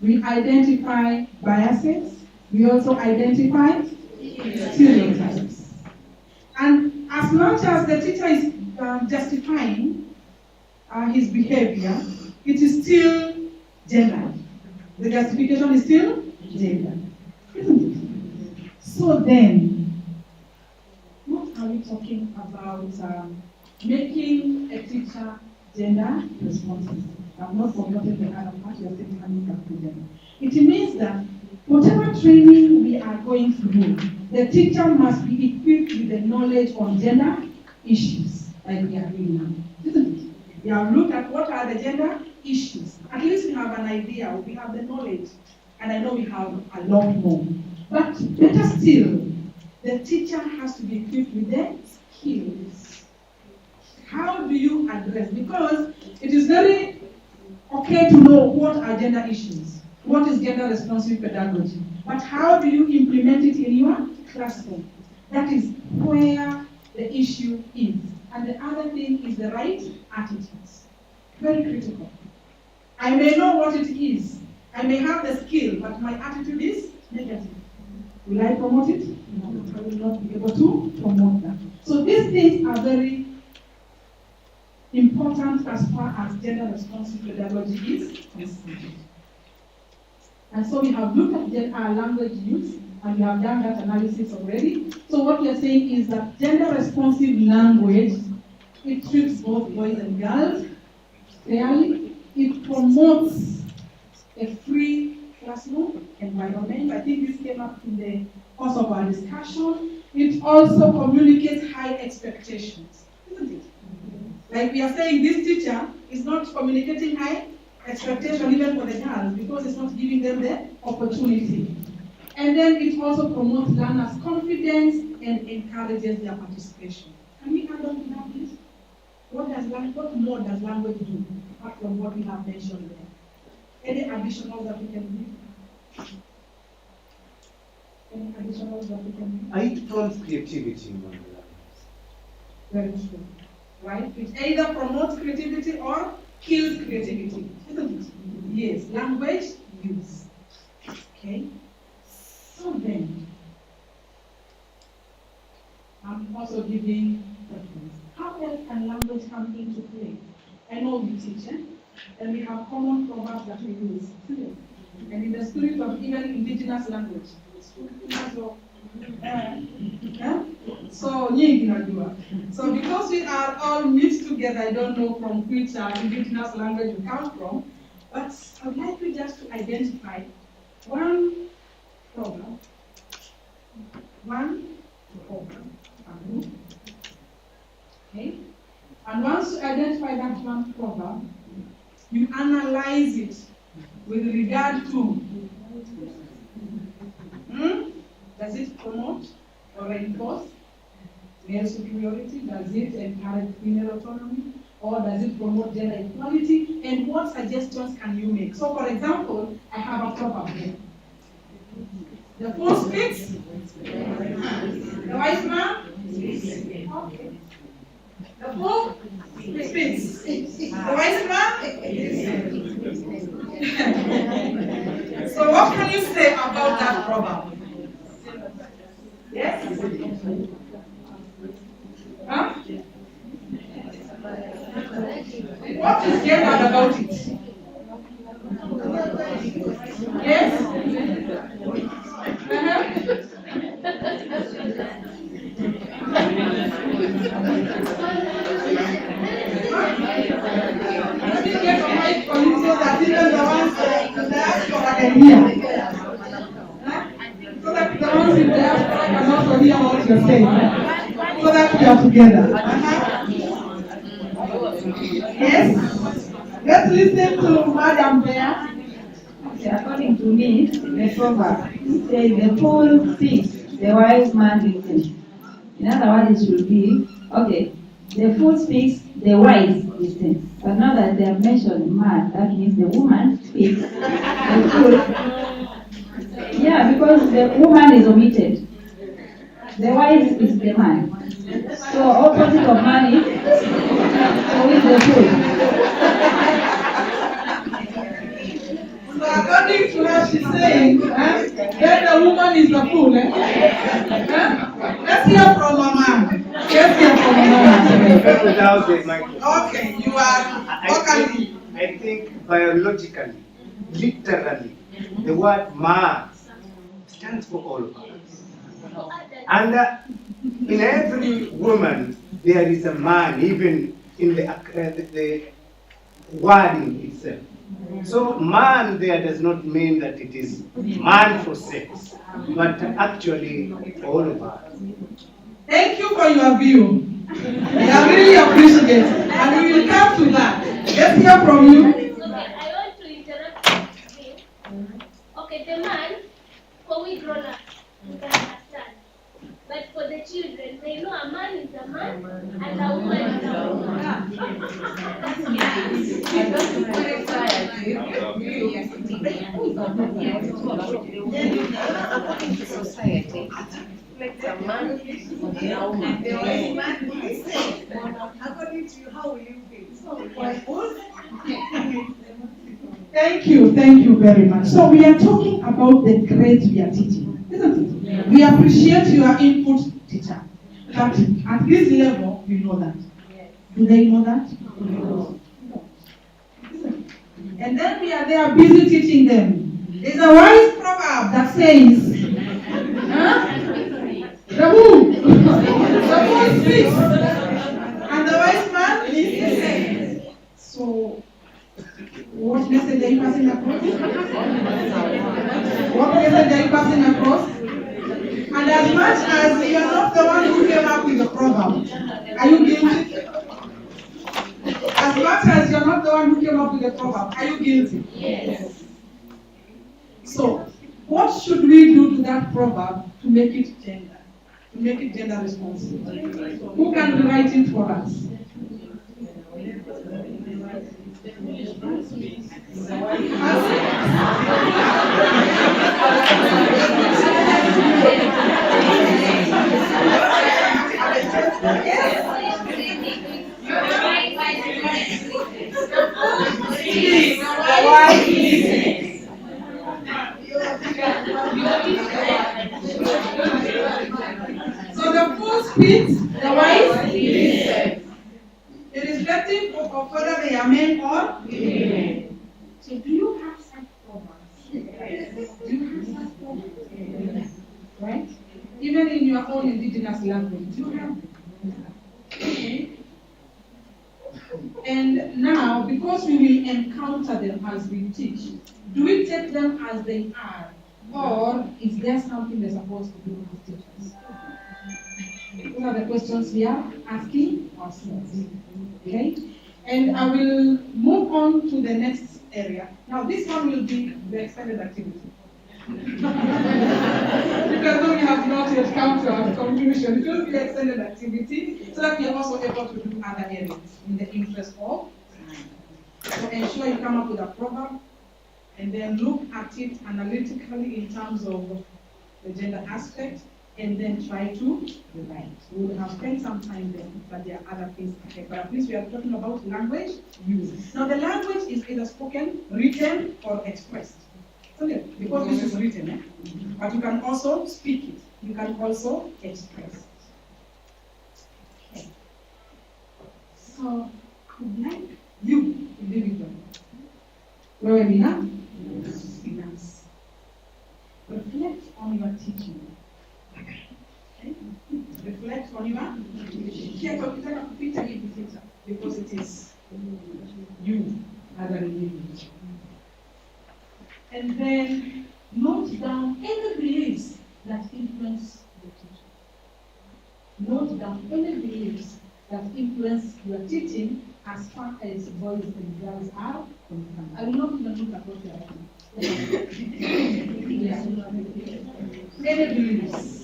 we identify biases, we also identify stereotypes. And as much as the teacher is justifying his behavior, it is still gender. The justification is still gender. Isn't it? So then, what are we talking about making a teacher gender responsive? I've not forgotten the other part, you're still coming back to them. It means that whatever training we are going through, the teacher must be equipped with the knowledge on gender issues, like we are doing now. Isn't it? We have looked at what are the gender issues. At least we have an idea, we have the knowledge. And I know we have a lot more. But better still, the teacher has to be equipped with the skills. How do you address? Because it is very okay to know what are gender issues, what is gender responsive pedagogy, but how do you implement it in your classroom? That is where the issue is. And the other thing is the right attitudes. Very critical. I may know what it is. I may have the skill, but my attitude is negative. Will I promote it? No, I will not be able to promote that. So these things are very important as far as gender responsive pedagogy is concerned. And so we have looked at our language use, and we have done that analysis already. So what we are saying is that gender responsive language, it treats both boys and girls fairly. It promotes a free classroom environment. I think this came up in the course of our discussion. It also communicates high expectations, isn't it? Like we are saying, this teacher is not communicating high expectation even for the girls because it's not giving them the opportunity. And then it also promotes learners' confidence and encourages their participation. Can we add on to that, please? What more does language do apart from what we have mentioned there? Any additional that we can give? Any additional that we can give? It promotes creativity in one language. Very true. right? It either promotes creativity or kills creativity, isn't it? Yes, language use. Okay? So then, I'm also giving preference. How else can language come into play? I know we teach, and we have common proverbs that we use, isn't it? And in the spirit of even indigenous language. So because we are all mixed together, I don't know from which indigenous language we come from, but I would like you just to identify one proverb, okay? And once you identify that one proverb, you analyze it with regard to does it promote or reinforce male superiority? Does it encourage female autonomy? Or does it promote gender equality? And what suggestions can you make? So, for example, I have a proverb here. The fool speaks, the wise man speaks. Okay. The fool speaks, the wise man. So, what can you say about that proverb? Yes? Huh? What is gendered about it? Yes? Let me get a mic for you so that even the ones in the diaspora can hear. So that the ones in the diaspora can also hear what you're saying. So that we are together. Yes? Let's listen to Madam there. Okay, according to me, the proverb says the fool speaks, the wise man listens. In other words, it should be, okay, the fool speaks, the wise listens. But now that they have mentioned man, that means the woman speaks, the fool. Yeah, because the woman is omitted. The wise is the man. So opposite of man is, who is the fool? So according to her, she's saying, then the woman is the fool. Let's hear from a man. Let's hear from a man. Without the microphone. Okay, you are I think biologically, literally, the word man stands for all of us. And in every woman, there is a man, even in the wording itself. So man there does not mean that it is man for sex, but actually all of us. Thank you for your view. I really appreciate it. And we will come to that. Let's hear from you. Okay, I want to interrupt you. Okay, the man, for we grown up, we can understand. But for the children, they know a man is a man and a woman is a woman. Society. Like a man and a woman. According to you, how will you feel? Thank you very much. So we are talking about the grades we are teaching, isn't it? Yeah. We appreciate your input, teacher. But at this level, you know that. Yes. Do they know that? No. And then we are there busy teaching them. There's a wise proverb that says, the who? The who speaks. And the wise man listens. So, what message are you passing across? What message are you passing across? And as much as you are not the one who came up with the proverb, are you guilty? As much as you are not the one who came up with the proverb, are you guilty? Yes. So, what should we do to that proverb to make it gender? To make it gender responsive? Who can rewrite it for us? So the fools spit, the wise listen. Irrespective of whether they are men or women. So do you have such programs? Do you have such programs? Right? Even in your own indigenous language, do you have them? Okay. And now, because we will encounter them as we teach, do we take them as they are? Or is there something they're supposed to do as teachers? Those are the questions we are asking ourselves. Okay? And I will move on to the next area. Now, this one will be the extended activity. Because we have not yet come to our conclusion. It will be extended activity so that we are also able to do other areas in the interest of time. So ensure you come up with a program and then look at it analytically in terms of the gender aspect and then try to rewrite. We will have spent some time there, but there are other things ahead. But at least we are talking about language use. Now the language is either spoken, written, or expressed. Because this is written, but you can also speak it. You can also express it. Okay. So I would like you, individual, where we are, yes. Reflect on your teaching. Okay? Reflect on your teaching. Because it is you as an individual. And then note down any beliefs that influence the teaching. Note down any beliefs that influence your teaching as far as boys and girls are concerned. I will not even look at what you are writing. Any beliefs.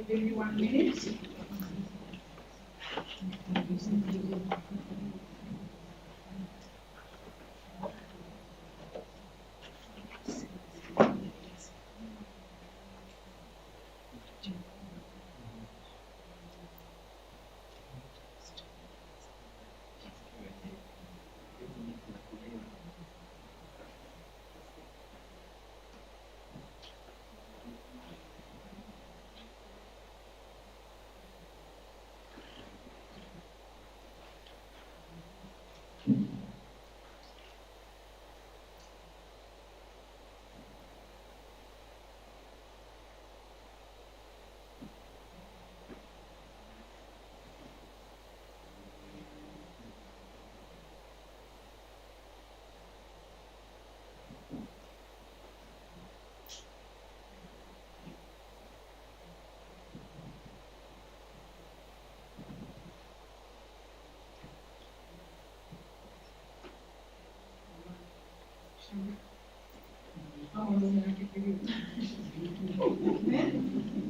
Give me 1 minute.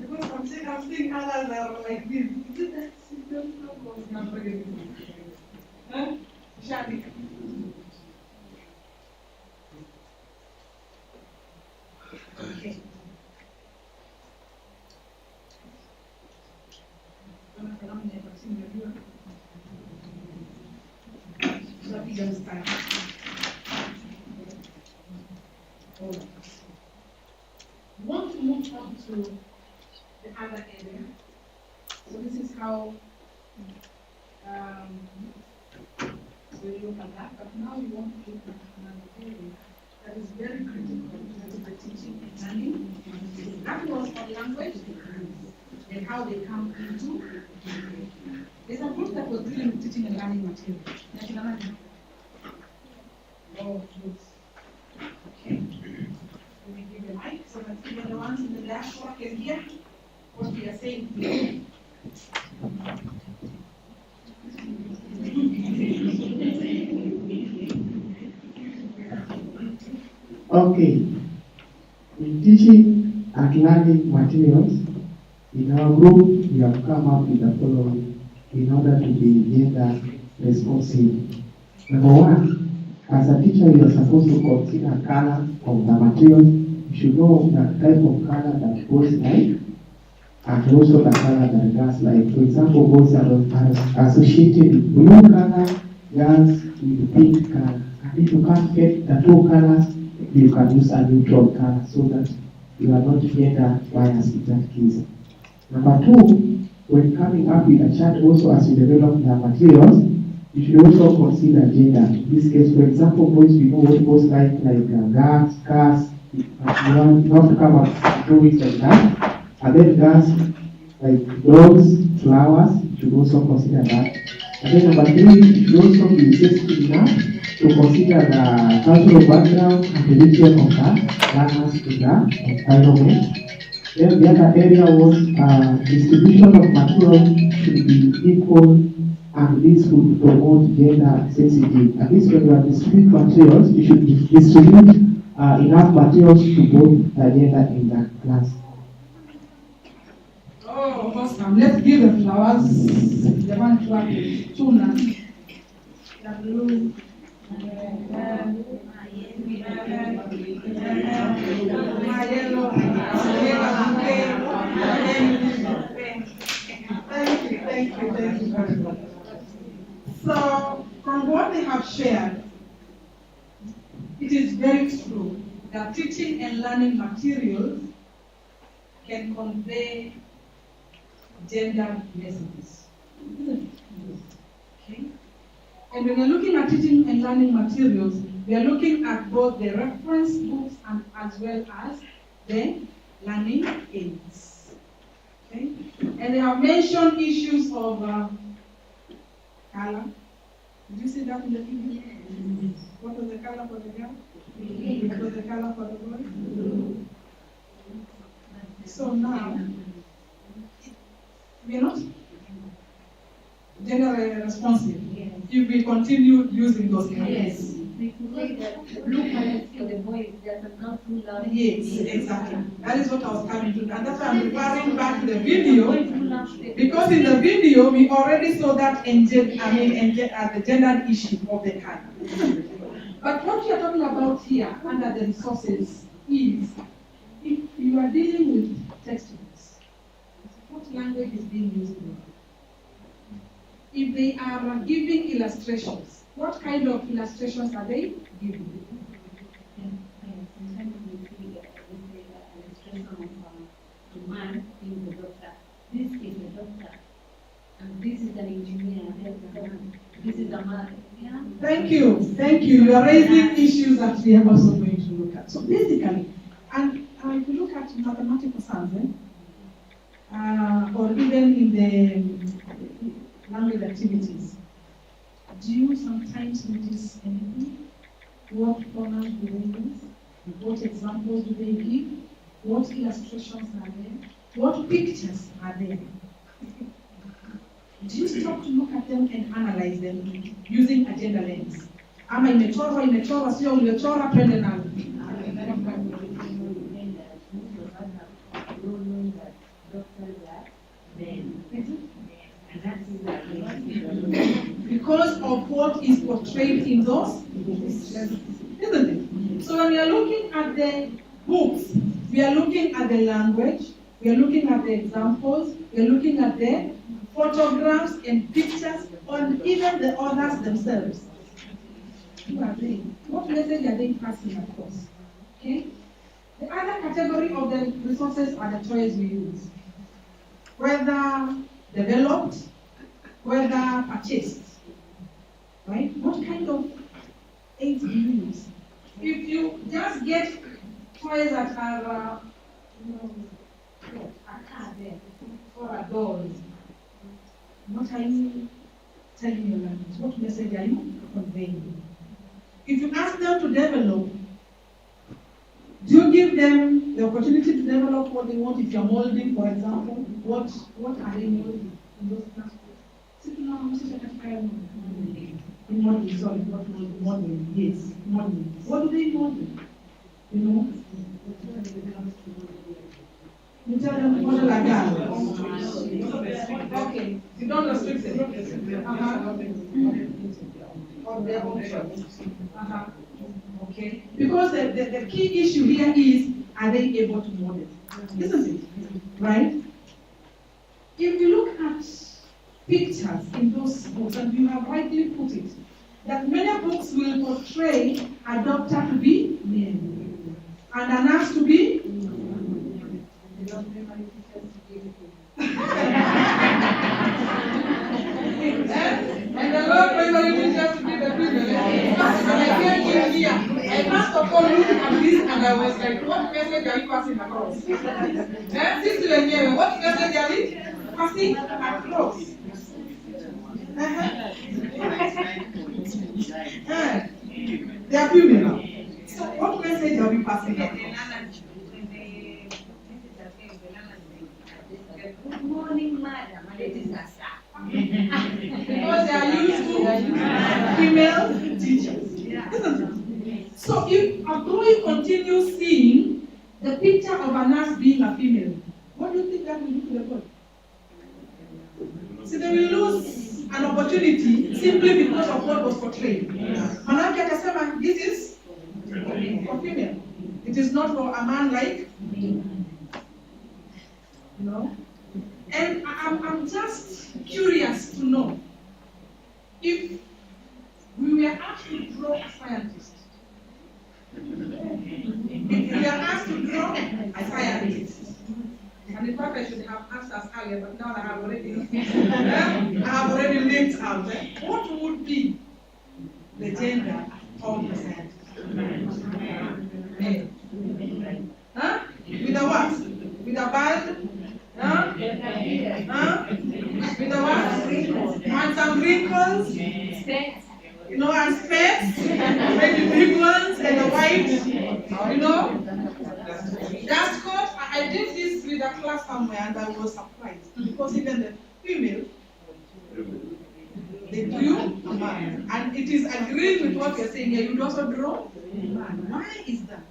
Because I'm seeing others are like this. Huh? Shadi. Okay. So we just start. Want to move on to the other area. So this is how we look at that. But now we want to look at another area that is very critical to the teaching and learning. That was on language and how they come into. There's a group that was dealing with teaching and learning material. Oh, good. Okay. Let me give you a mic so that even the ones in the diaspora can hear what we are saying today. Okay. In teaching and learning materials, in our group, we have come up with the following in order to be gender responsive. Number one, as a teacher, you are supposed to consider color of the material. You should know the type of color that boys like and also the color that girls like. For example, boys are associated with blue color, girls with pink color. And if you can't get the two colors, you can use a neutral color so that you are not gender biased in that case. Number two, when coming up with a chart, also as you develop the materials, you should also consider gender. In this case, for example, boys, we know what boys like guns, cars. You have to come up with drawings like that. And then girls like dogs, flowers, you should also consider that. And then number three, you should also be sensitive enough to consider the cultural background and the region of the learners in the environment. Then the other area was distribution of material should be equal, and this would promote gender sensitive. At least when you are distributing materials, you should distribute enough materials to both the gender in the class. Oh, awesome. Let's give the flowers. The one clap is tuna. The blue. Thank you very much. So, from what they have shared, it is very true that teaching and learning materials can convey gender messages. Okay? And when we're looking at teaching and learning materials, we are looking at both the reference books and as well as the learning aids. Okay? And they have mentioned issues of color. Did you see that in the video? What was the color for the girl? What was the color for the boy? So now, we are not gender responsive. If we continue using those colors. Yes. We could say that blue colors for the boys that are not too loud. Yes, exactly. That is what I was coming to. And that's why I'm referring back to the video. Because in the video, we already saw that as the gender issue of the color. But what we are talking about here, under the resources, is if you are dealing with textbooks, what language is being used in? If they are giving illustrations, what kind of illustrations are they giving? Sometimes we see an illustration of a man being the doctor. This is the doctor, and this is an engineer. This is a man. Yeah. Thank you. You are raising issues that we are also going to look at. So basically, and if you look at mathematical science, or even in the language activities, do you sometimes notice anything? What pronouns do they use? What examples do they give? What illustrations are there? What pictures are there? Do you stop to look at them and analyze them using a gender lens? Ama imechorwa, sio umechora, twende nalo. Because of what is portrayed in those books, isn't it? So when we are looking at the books, we are looking at the language, we are looking at the examples, we are looking at the photographs and pictures, and even the authors themselves. Who are they? What message are they passing across? Okay? The other category of the resources are the toys we use. Whether developed, whether purchased. Right? What kind of aids do you use? If you just get toys that are, a car there, or a doll, what are you telling your learners? What message are you conveying? If you ask them to develop, do you give them the opportunity to develop what they want? If you're molding, for example, what are they molding in those classes? Modeling, yes, modeling. What do they model? You know? You tell them to model a girl. Okay, you don't restrict it. their own choice. Okay? Because the key issue here is, are they able to model? Isn't it? Right? If you look at pictures in those books, and you have rightly put it, that many books will portray a doctor to be male, and a nurse to be and the Lord primary teachers to be the female. I came in here, I first of all looked at this and I was like, what message are we passing across? Since you were here, what message are we passing across? They are female. So what message are we passing across? Good morning, madam. Because they are used to female teachers. So if a boy continues seeing the picture of a nurse being a female, what do you think that will do to the boy? See, they will lose an opportunity simply because of what was portrayed. Manake akasema, this is for female. It is not for a man like me. No? And I'm just curious to know if we were asked to draw a scientist. If we are asked to draw a scientist. And in fact, I should have asked us earlier, but now I have already linked out. What would be the gender of the scientist? Huh? With a what? With a band? Huh? Huh? With the what? And some wrinkles? You know, and specs? Maybe big ones and a white, you know? Dust coat. I did this with a class somewhere and I was surprised because even the female, they drew a man. And it is agreeing with what you're saying here. You also draw a man. Why is that?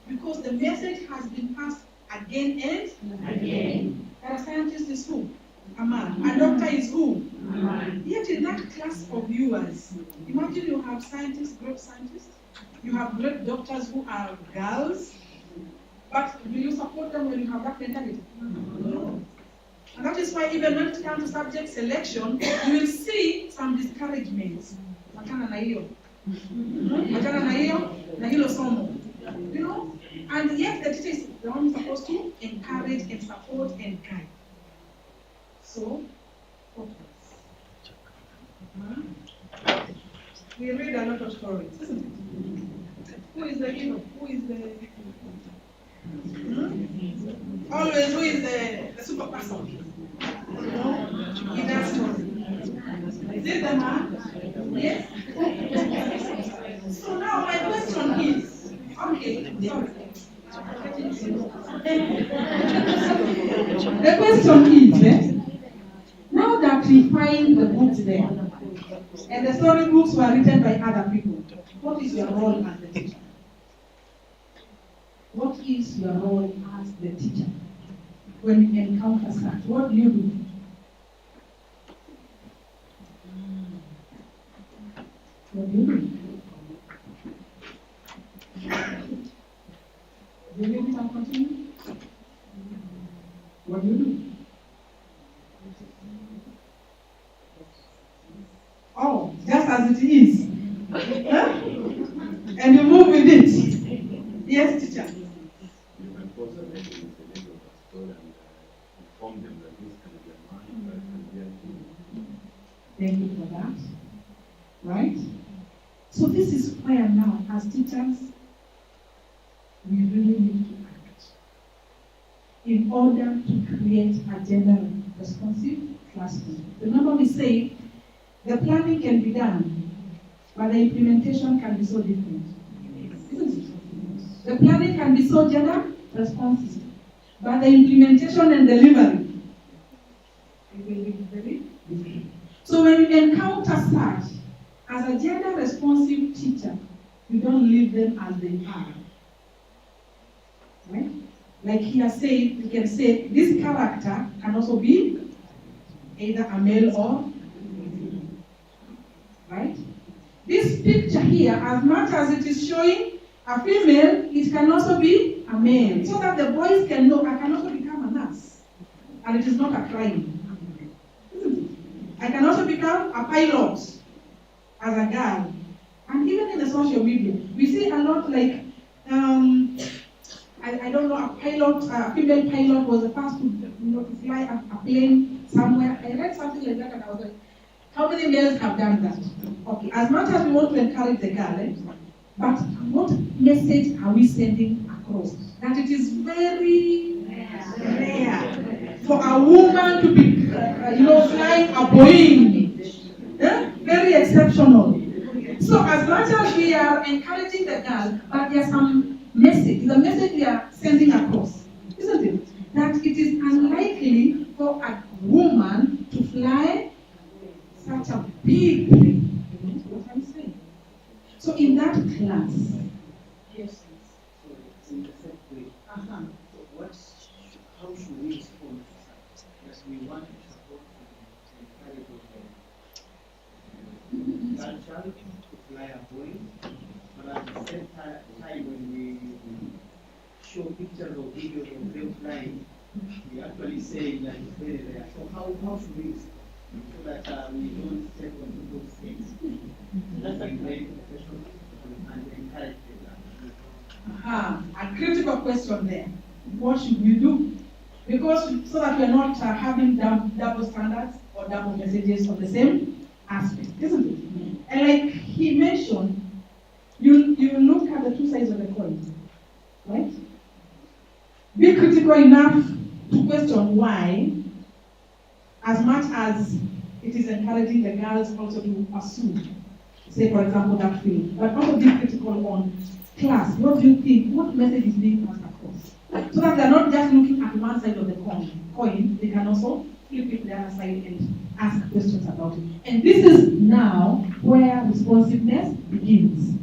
Because the message has been passed again and again. That a scientist is who? A man. A doctor is who? A man. Yet in that class of viewers, imagine you have scientists, great scientists. You have great doctors who are girls. But do you support them when you have that mentality? No. And that is why even when it comes to subject selection, you will see some discouragements. Matana na hiyo. Matana na hiyo, na hilo somo. You know? And yet the teacher is the one supposed to encourage and support and guide. So, focus. We read a lot of stories, isn't it? Who is the hero? Who is the... Always, who is the super person? In that story. Is it the man? Yes? So now my question is, okay, sorry. The question is, now that we find the books there, and the storybooks were written by other people, what is your role as the teacher? What is your role as the teacher when you encounter such? What do you do? What do you do? Do you need to continue? What do you do? Oh, just as it is. Huh? And you move with it. Yes, teacher. Thank you for that. Right? So this is where now, as teachers, we really need to act in order to create a gender responsive classroom. Remember we say the planning can be done, but the implementation can be so different. Isn't it? The planning can be so gender responsive, but the implementation and delivery will be very different. So when you encounter such, as a gender responsive teacher, you don't leave them as they are. Right? Like here said, you can say this character can also be either a male or female. Right? This picture here, as much as it is showing a female, it can also be a male, so that the boys can know I can also become a nurse, and it is not a crime. I can also become a pilot as a girl. And even in the social media, we see a lot like, I don't know, a female pilot was the first to fly a plane somewhere. I read something like that and I was like, how many males have done that? Okay, as much as we want to encourage the girl, but what message are we sending across? That it is very rare for a woman to be, flying a Boeing. Very exceptional. So as much as we are encouraging the girl, but there's some message, the message we are sending across, isn't it? That it is unlikely for a woman to fly such a big plane. What I'm saying. So in that class, yes. So it's in the same way. How should we respond? Yes, we want to support and encourage culture to fly a Boeing, but at the same time when we show pictures or videos of them flying, we actually say that it's very rare. So how should we respond? So that we don't step on people's things. That's a very professional and encourage them. A critical question there. What should we do? Because so that we're not having double standards or double messages of the same aspect, isn't it? And like he mentioned, you look at the two sides of the coin, right? Be critical enough to question why, as much as it is encouraging the girls also to pursue, say for example, that field, but also be critical on class. What do you think? What message is being passed across? So that they're not just looking at one side of the coin, they can also flip it to the other side and ask questions about it. And this is now where responsiveness begins.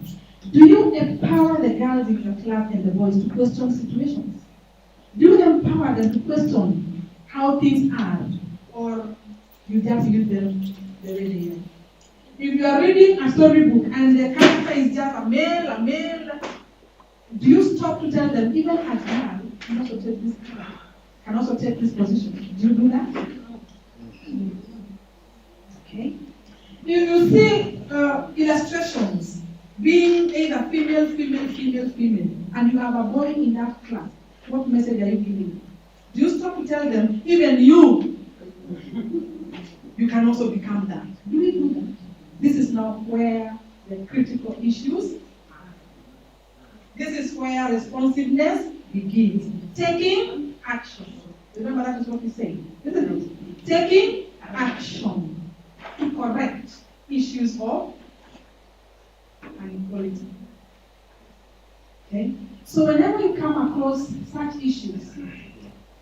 Do you empower the girls in your class and the boys to question situations? Do you empower them to question how things are? Or you just use them the way they are? If you are reading a storybook and the character is just a male, do you stop to tell them, even as girl, can also take this character, can also take this position? Do you do that? Okay. If you see illustrations being either female, and you have a boy in that class, what message are you giving? Do you stop to tell them, even you can also become that? Do we do that? This is now where the critical issues are. This is where responsiveness begins. Taking action. Remember, that is what we say, isn't it? Taking action to correct issues of inequality. Okay? So whenever you come across such issues,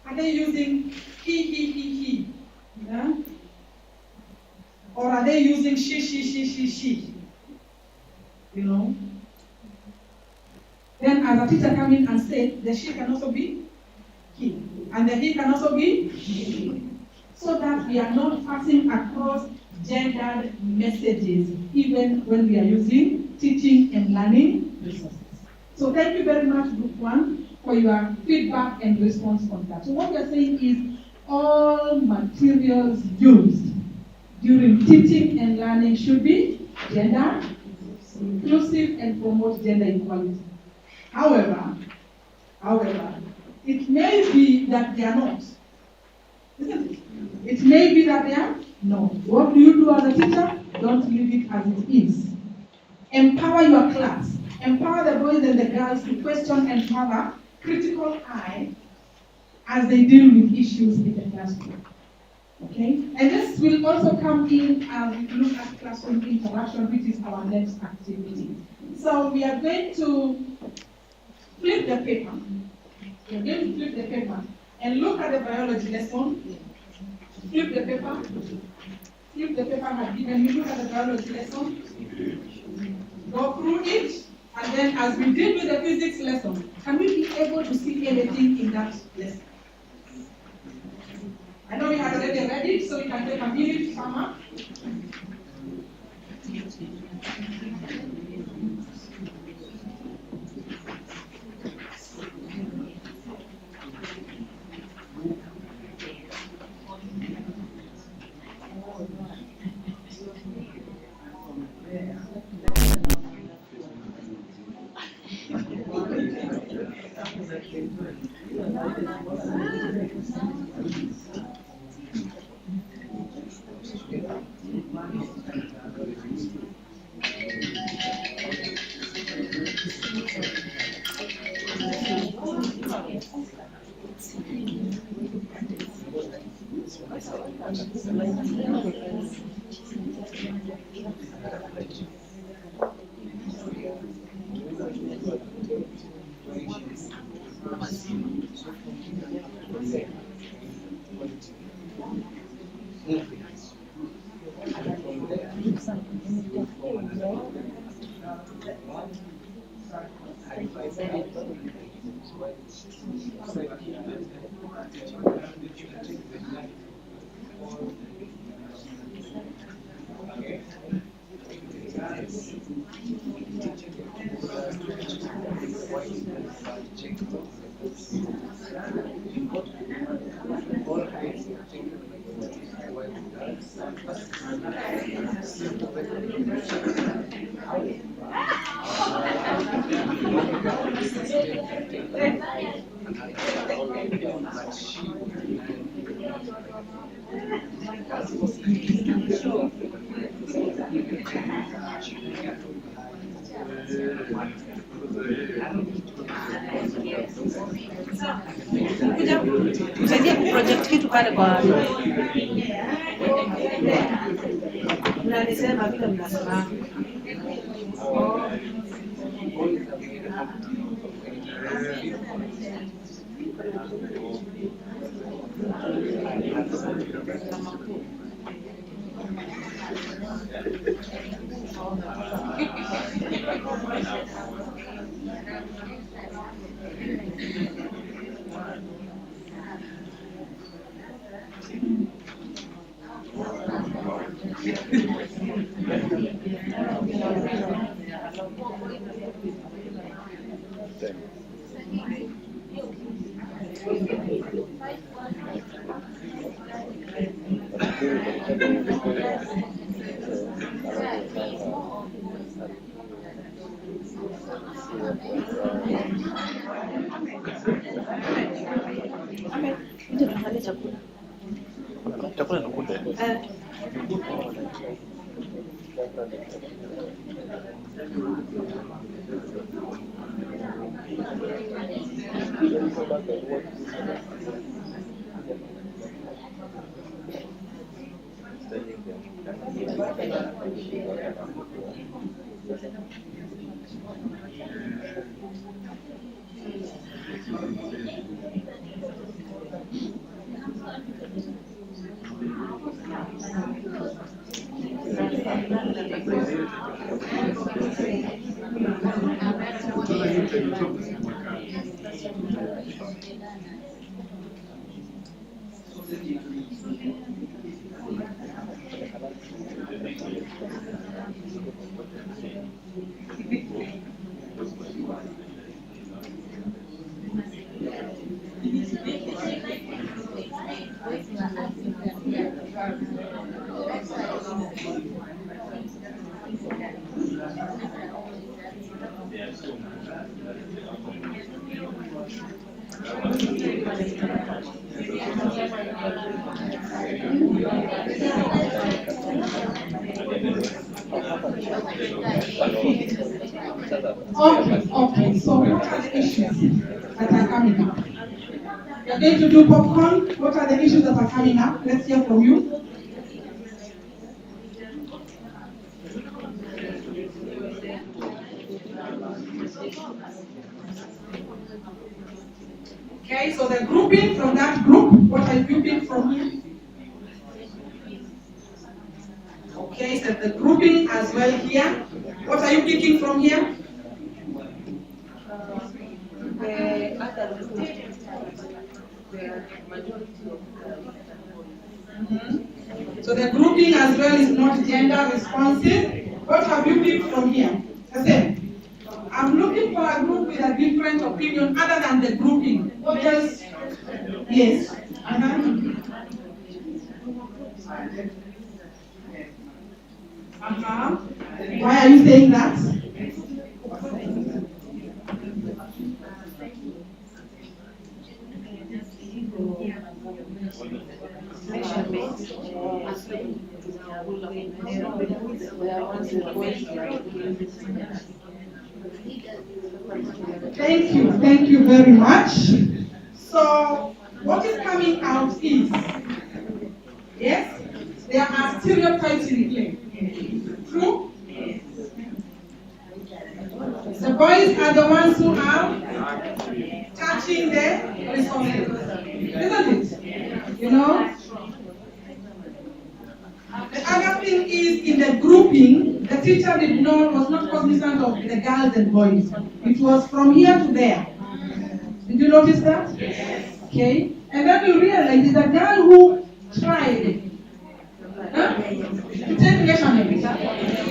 are they using he? Yeah? Or are they using she? You know? Then as a teacher come in and say, the she can also be he. And the he can also be she. So that we are not passing across gendered messages, even when we are using teaching and learning resources. So thank you very much, Group 1, for your feedback and response on that. So what we are saying is all materials used during teaching and learning should be gender inclusive and promote gender equality. However, it may be that they are not. Isn't it? It may be that they are not. What do you do as a teacher? Don't leave it as it is. Empower your class. Empower the boys and the girls to question and have a critical eye as they deal with issues in the classroom. Okay? And this will also come in as we look at classroom interaction, which is our next activity. So we are going to flip the paper. We're going to flip the paper and look at the biology lesson. Flip the paper. Flip the paper had given you. Look at the biology lesson. Go through it. And then as we did with the physics lesson, can we be able to see anything in that lesson? I know we had already read it, so we can take a minute to sum up. Kuja msaidie kuproject kitu pale kwa mnanisema vile mnasema. Ndio tuangalie chakula. Chakula nakuja. Okay, so what are the issues that are coming up? You're going to do popcorn. What are the issues that are coming up? Let's hear from you. Okay, so the grouping from that group, what are you grouping from here? Okay, so the grouping as well here. What are you picking from here? The other group, the majority of So the grouping as well is not gender responsive. What have you picked from here? The same. I'm looking for a group with a different opinion other than the grouping. What else? Yes. Why are you saying that? Thank you very much. So, what is coming out is, yes, there are stereotypes in play. True? The boys are the ones who are touching the resources, isn't it? You know? The other thing is, in the grouping, the teacher was not cognizant of the girls and boys. It was from here to there. Did you notice that? Yes. Okay. And then you realize it's a girl who tried to take measurements.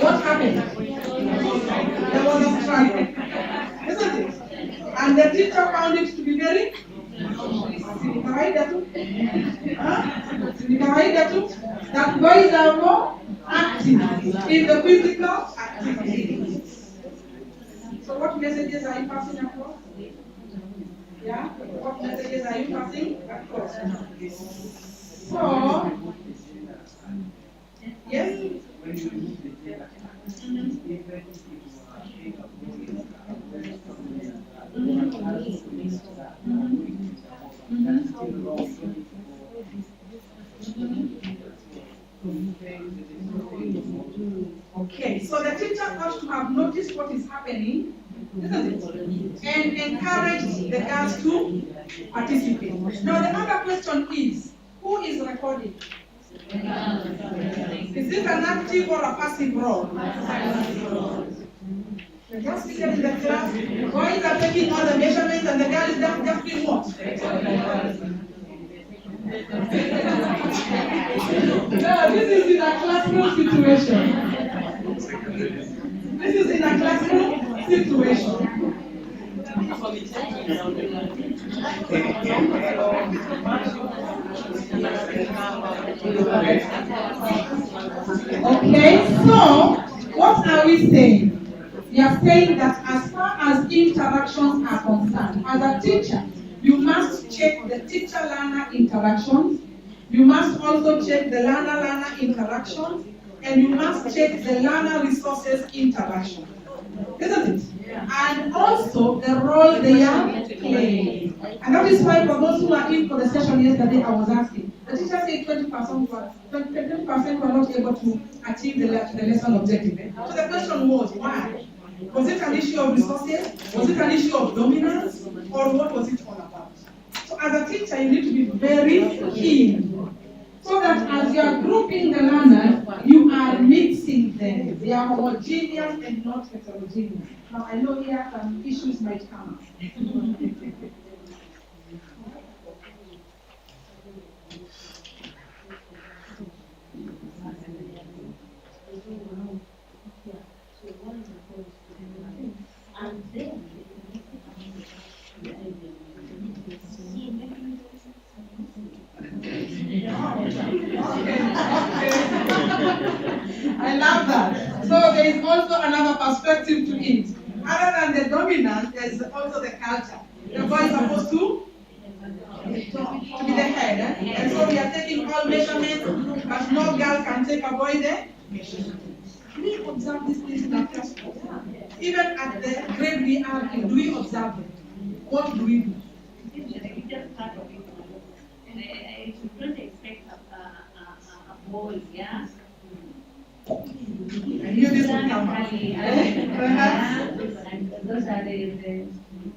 What happened? There was a struggle. Isn't it? And the teacher found it to be very that boys are more active in the physical activity. So what messages are you passing across? Yeah? What messages are you passing across? So, yes? Okay, so the teacher has to have noticed what is happening, isn't it? And encourage the girls to participate. Now the other question is, who is recording? Is it an active or a passive role? The girls seated in the class, boys are taking all the measurements and the girl is just doing what? No, this is in a classroom situation. This is in a classroom situation. Okay, so what are we saying? We are saying that as far as interactions are concerned, as a teacher, you must check the teacher-learner interactions. You must also check the learner-learner interactions, and you must check the learner resources interaction. Isn't it? And also the role they are playing. And that is why for those who are in for the session yesterday, I was asking. The teacher said 20% were not able to achieve the lesson objective. So the question was, why? Was it an issue of resources? Was it an issue of dominance? Or what was it all about? So as a teacher, you need to be very keen. So that as you are grouping the learners, you are mixing them. They are homogeneous and not heterogeneous. Now I know here some issues might come up. I love that. So there is also another perspective to it. Other than the dominance, there is also the culture. The boy is supposed to be the head. And so we are taking all measurements, but no girl can take a boy there. We observe these things in our class. Even at the grade we are in, do we observe them? What do we do? You don't expect a boy, yeah? You this will come up. And those are the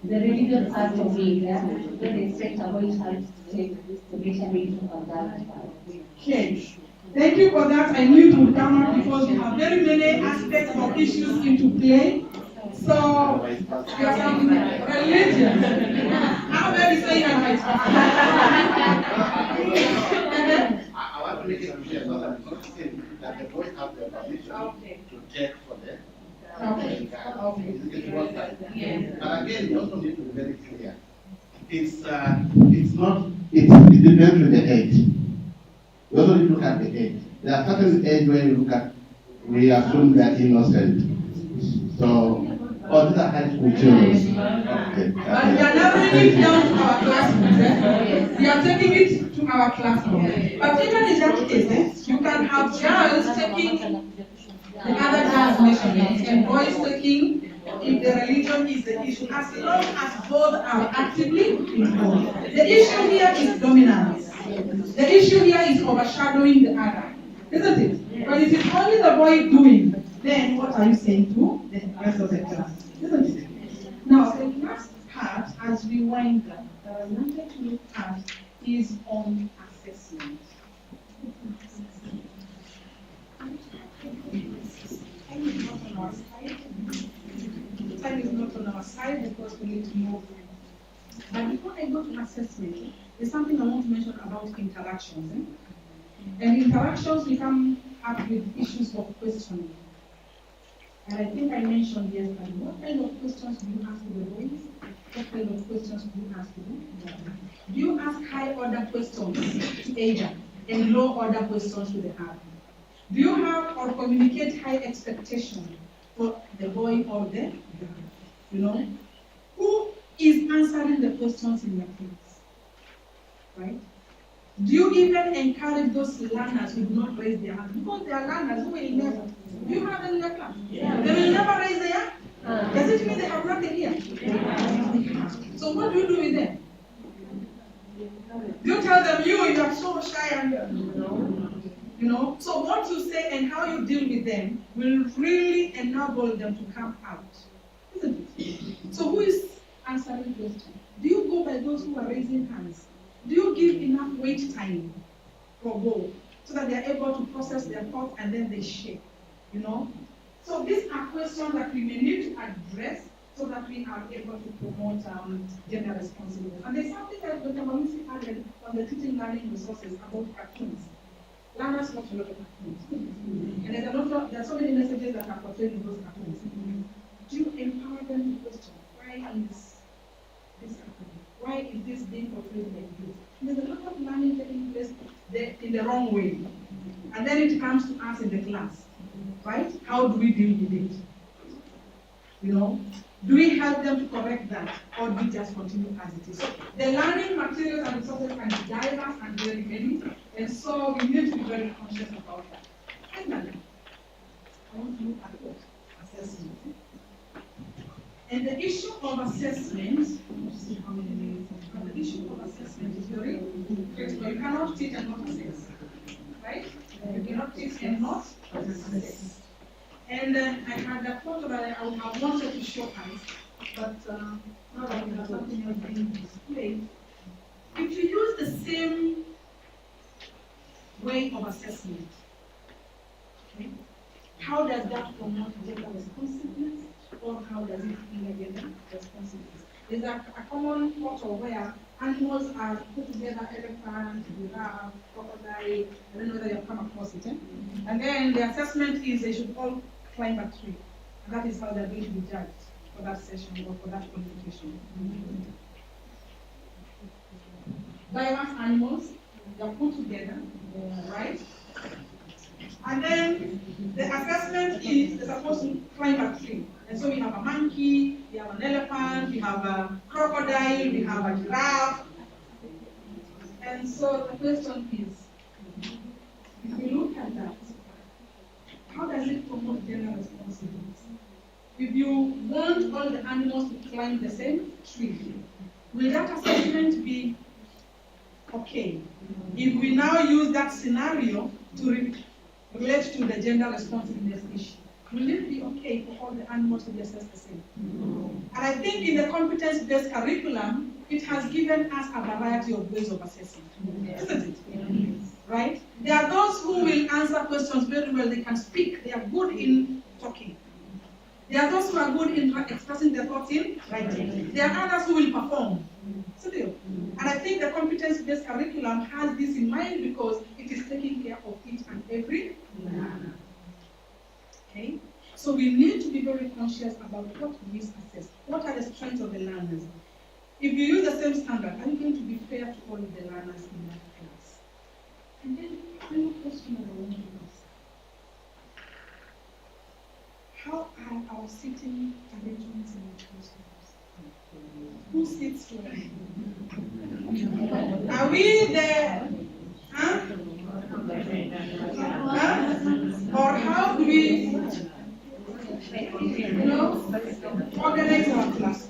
religious part of it. Yeah? Don't expect a boy to take the measurement of that. Okay. Thank you for that. I knew it would come up because you have very many aspects of issues into play. So, you have some religion. How very say I want to make it clear so that it's not saying that the boys have the permission to check for Okay. It's one side. But again, you also need to be very clear. It's not, it depends on the age. You also need to look at the age. There are certain age where you look at, we assume they're innocent. So, oh, these are high school children. Okay. But we are now bringing it down to our classrooms. We are taking it to our classrooms. But even in that case, you can have girls taking the other girls' measurements and boys taking if the religion is the issue, as long as both are actively involved. The issue here is dominance. The issue here is overshadowing the other, isn't it? When it is only the boy doing, then what are you saying to the rest of the class? Isn't it? Now, the last part, as we wind up, that I wanted to look at is on assessment. Time is not on our side because we need to move. But before I go to assessment, there's something I want to mention about interactions. And interactions, we come up with issues of questioning. And I think I mentioned yesterday, what kind of questions do you ask to the boys? What kind of questions do you ask to them? Do you ask high order questions to Ada and low order questions to the other? Do you have or communicate high expectation for the boy or the girl? You know? Who is answering the questions in your class? Right? Do you even encourage those learners who do not raise their hands? Because they are learners who will never. Do you have them in your class? Yeah. They will never raise their hand? Does it mean they have nothing here? Yeah. So what do you do with them? Do you tell them, you are so shy and you know? So what you say and how you deal with them will really enable them to come out. Isn't it? So who is answering questions? Do you go by those who are raising hands? Do you give enough wait time for both so that they are able to process their thoughts and then they share? You know? So these are questions that we may need to address so that we are able to promote gender responsiveness. And there's something that Dr. Mamisi added on the teaching learning resources about cartoons. Learners watch a lot of cartoons. And there are so many messages that are portrayed in those cartoons. Do you empower them to question, why is this happening? Why is this being portrayed like this? There's a lot of learning taking place in the wrong way. And then it comes to us in the class, right? How do we deal with it? You know? Do we help them to correct that, or do we just continue as it is? So the learning materials and resources can be diverse and very many, and so we need to be very conscious about that. Finally, I want to look at what? Assessment. And the issue of assessment, let's see how many minutes, but the issue of assessment is very critical. You cannot teach and not assess, right? You cannot teach and not assess. And I had a photo that I wanted to show us, but now that we have something else being displayed, if you use the same way of assessment, okay, how does that promote gender responsiveness, or how does it hinder gender responsiveness? There's a common photo where animals are put together, elephant, giraffe, crocodile, I don't know whether you have come across it. And then the assessment is they should all climb a tree. And that is how they're going to be judged for that session or for that qualification. Diverse animals, they're put together, right? And then the assessment is they're supposed to climb a tree. And so we have a monkey, we have an elephant, we have a crocodile, we have a giraffe. And so the question is, if we look at that, how does it promote gender responsiveness? If you want all the animals to climb the same tree, will that assessment be okay? If we now use that scenario to relate to the gender responsiveness issue, will it be okay for all the animals to be assessed the same? And I think in the competence-based curriculum, it has given us a variety of ways of assessing, isn't it? Right? There are those who will answer questions very well, they can speak, they are good in talking. There are those who are good in expressing their thoughts in writing. There are others who will perform. And I think the competence-based curriculum has this in mind because it is taking care of each and every learner. Okay? So we need to be very conscious about what we assess. What are the strengths of the learners? If you use the same standard, are you going to be fair to all of the learners in that class? And then one question I want to ask. How are our sitting arrangements in the classrooms? Who sits where? Are we there? Huh? Or how do we, organize our class?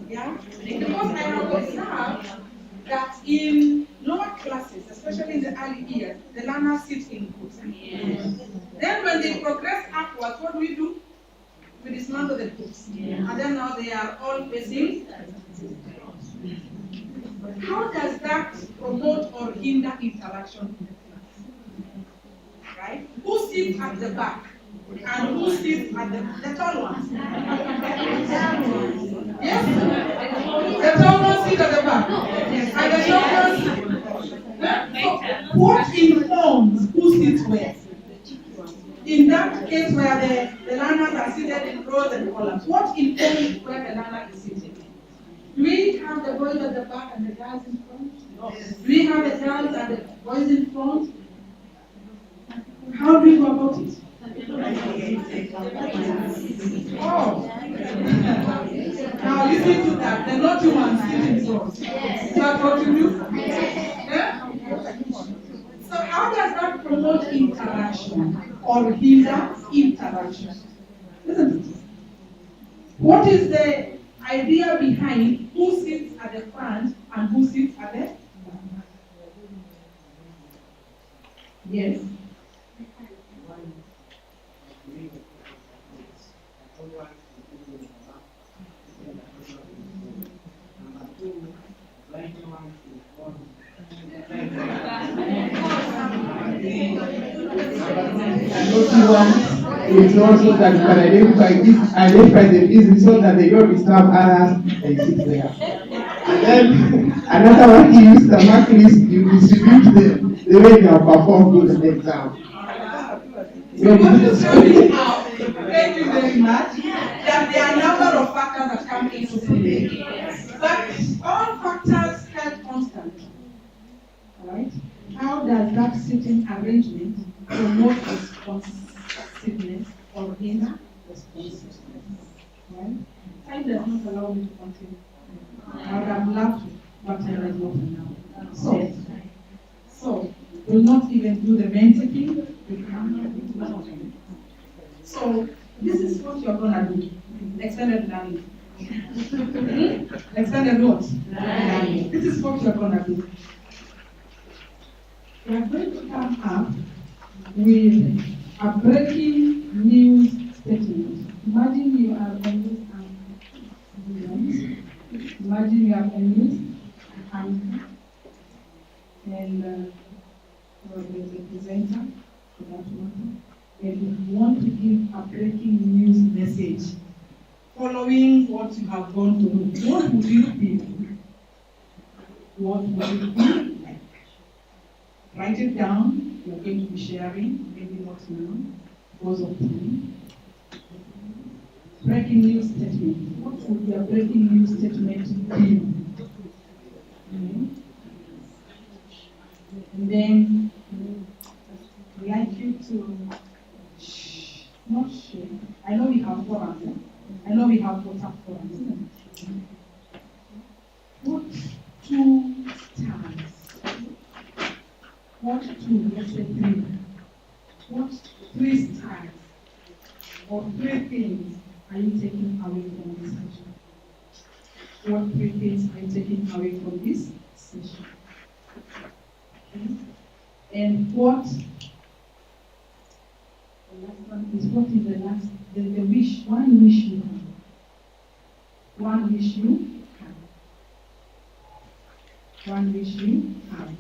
Yeah? Because I have observed that in lower classes, especially in the early years, the learners sit in groups. Then when they progress upwards, what do? We dismantle the groups. And then now they are all facing. How does that promote or hinder interaction in the class? Right? Who sits at the back? And who sits at the tall ones? Yes? The tall ones sit at the back. And the short ones. So what informs who sits where? In that case where the learners are seated in rows and columns, what informs where the learner is sitting? Do we have the boys at the back and the girls in front? No. Do we have the girls and the boys in front? How do we go about it? Oh. Now listen to that. The naughty ones sit in rows. Is that what you do? Yeah? So how does that promote interaction or hinder interaction? Isn't it? What is the idea behind who sits at the front and who sits at the back? Yes. It's also that you can identify the reason so that they don't disturb others and sit there. And then another one you use the mark list, you distribute the way they have performed in the exam. So what is happening now, thank you very much, that there are a number of factors that come into play. But all factors held constant. Right? How does that sitting arrangement promote responsiveness or hinder responsiveness? Right? Time does not allow me to continue. I would have loved to, but time does not allow. So we'll not even do the mental thing. So this is what you're gonna do. Extended learning. Extended what? Learning. This is what you're gonna do. We are going to come up with a breaking news statement. Imagine you are a news anchor. Imagine you are a news anchor and the presenter for that matter, and you want to give a breaking news message following what you have gone through. What would you be? What would it be like? Write it down. You're going to be sharing, maybe not now, because of time. Breaking news statement. What would your breaking news statement be? And then I'd like you to not share. I know we have forums. I know we have WhatsApp forums. Put 2 stars. What 2? Let's say 3. What 3 stars or 3 things are you taking away from this session? What 3 things are you taking away from this session? Okay. And what the last one is, what is the last, the wish, one wish you have. One wish you have. One wish you have.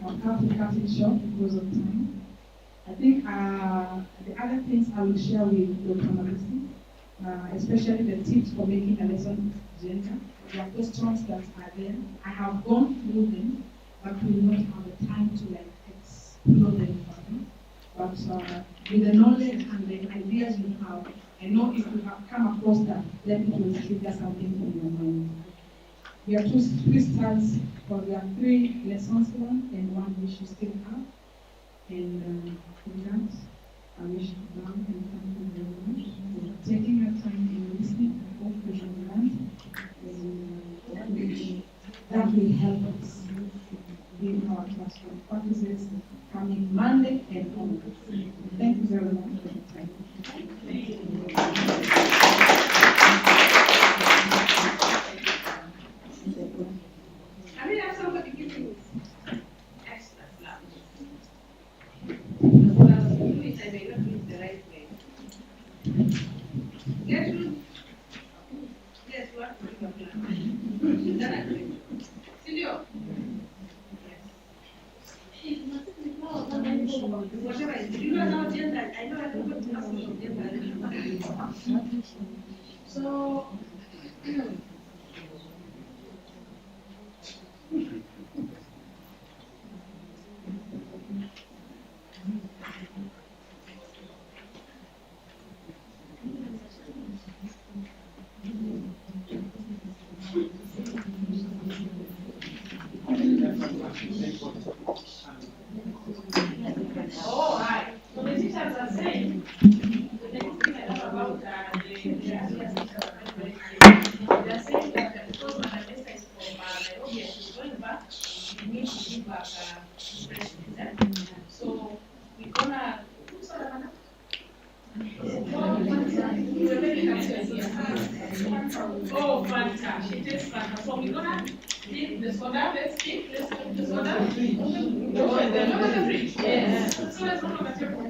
I'll have to cut it short because of time. I think the other things I will share with Dr. Marisi, especially the tips for making a lesson gender. There are questions that are there. I have gone through them, but we will not have the time to explore them further. But but with the knowledge and the ideas you have, I know if you have come across that, then it will trigger something in your mind. We have three stars, or we have 3 lessons learned and 1 which you still have. And with that, I wish you well and thank you very much for taking your time and listening. I hope you have learned, and that will help us in our classroom practices coming Monday and onwards. Thank you very much for your time. I mean, have somebody giving extra love. What I was doing is I may not do it the right way. Gertrude, yes, you have to do your plan. Then I do it. Silvio? Whatever it is, you know gender. I know everybody has some gender. So, oh, right. So the teachers are saying, the next thing I know about they are saying that because Mombasa is from Nairobi and she's going back, we need to give back impressions. So we're gonna, who's Sarah? Oh, Fanta. She takes Fanta. So we're gonna leave the soda. Let's keep the soda. Oh, and then open the fridge. Yes. So let's open the table.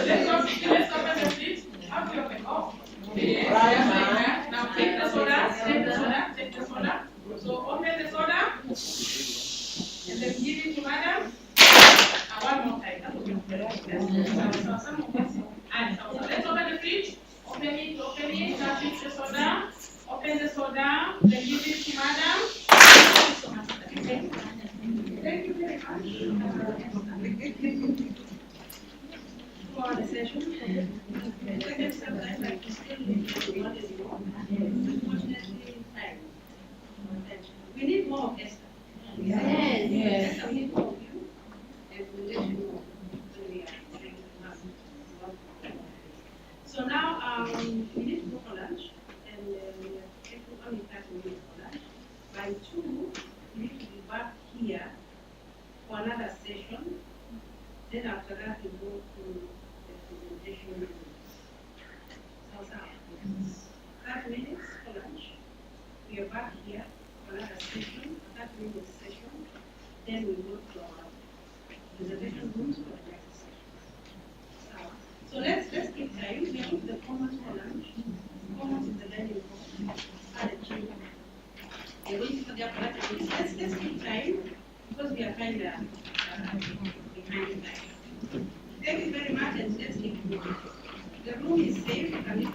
Let's open the fridge. How do you open? Oh. Yes. Now take the soda. Take the soda. Take the soda. So open the soda. And then give it to madam. And one more time. Let's open the fridge. Open it. Now fix the soda. Open the soda. Then give it to madam. Thank you very much. For the session. We need more of Esther. Yes. We need more of you. And we'll let you know. So now we need to go for lunch, and we are only 30 minutes for lunch. By 2, we need to be back here for another session. Then after that, we go to the presentation. So 30 minutes for lunch. We are back here for another session, 30-minute session. Then we go to our presentation rooms for the next session. So let's keep time. We have the format for lunch. Format is the dining room. And the chamber. We're waiting for the apparatus. Let's keep time because we are kind of behind time. Thank you very much, and let's keep moving. The room is safe and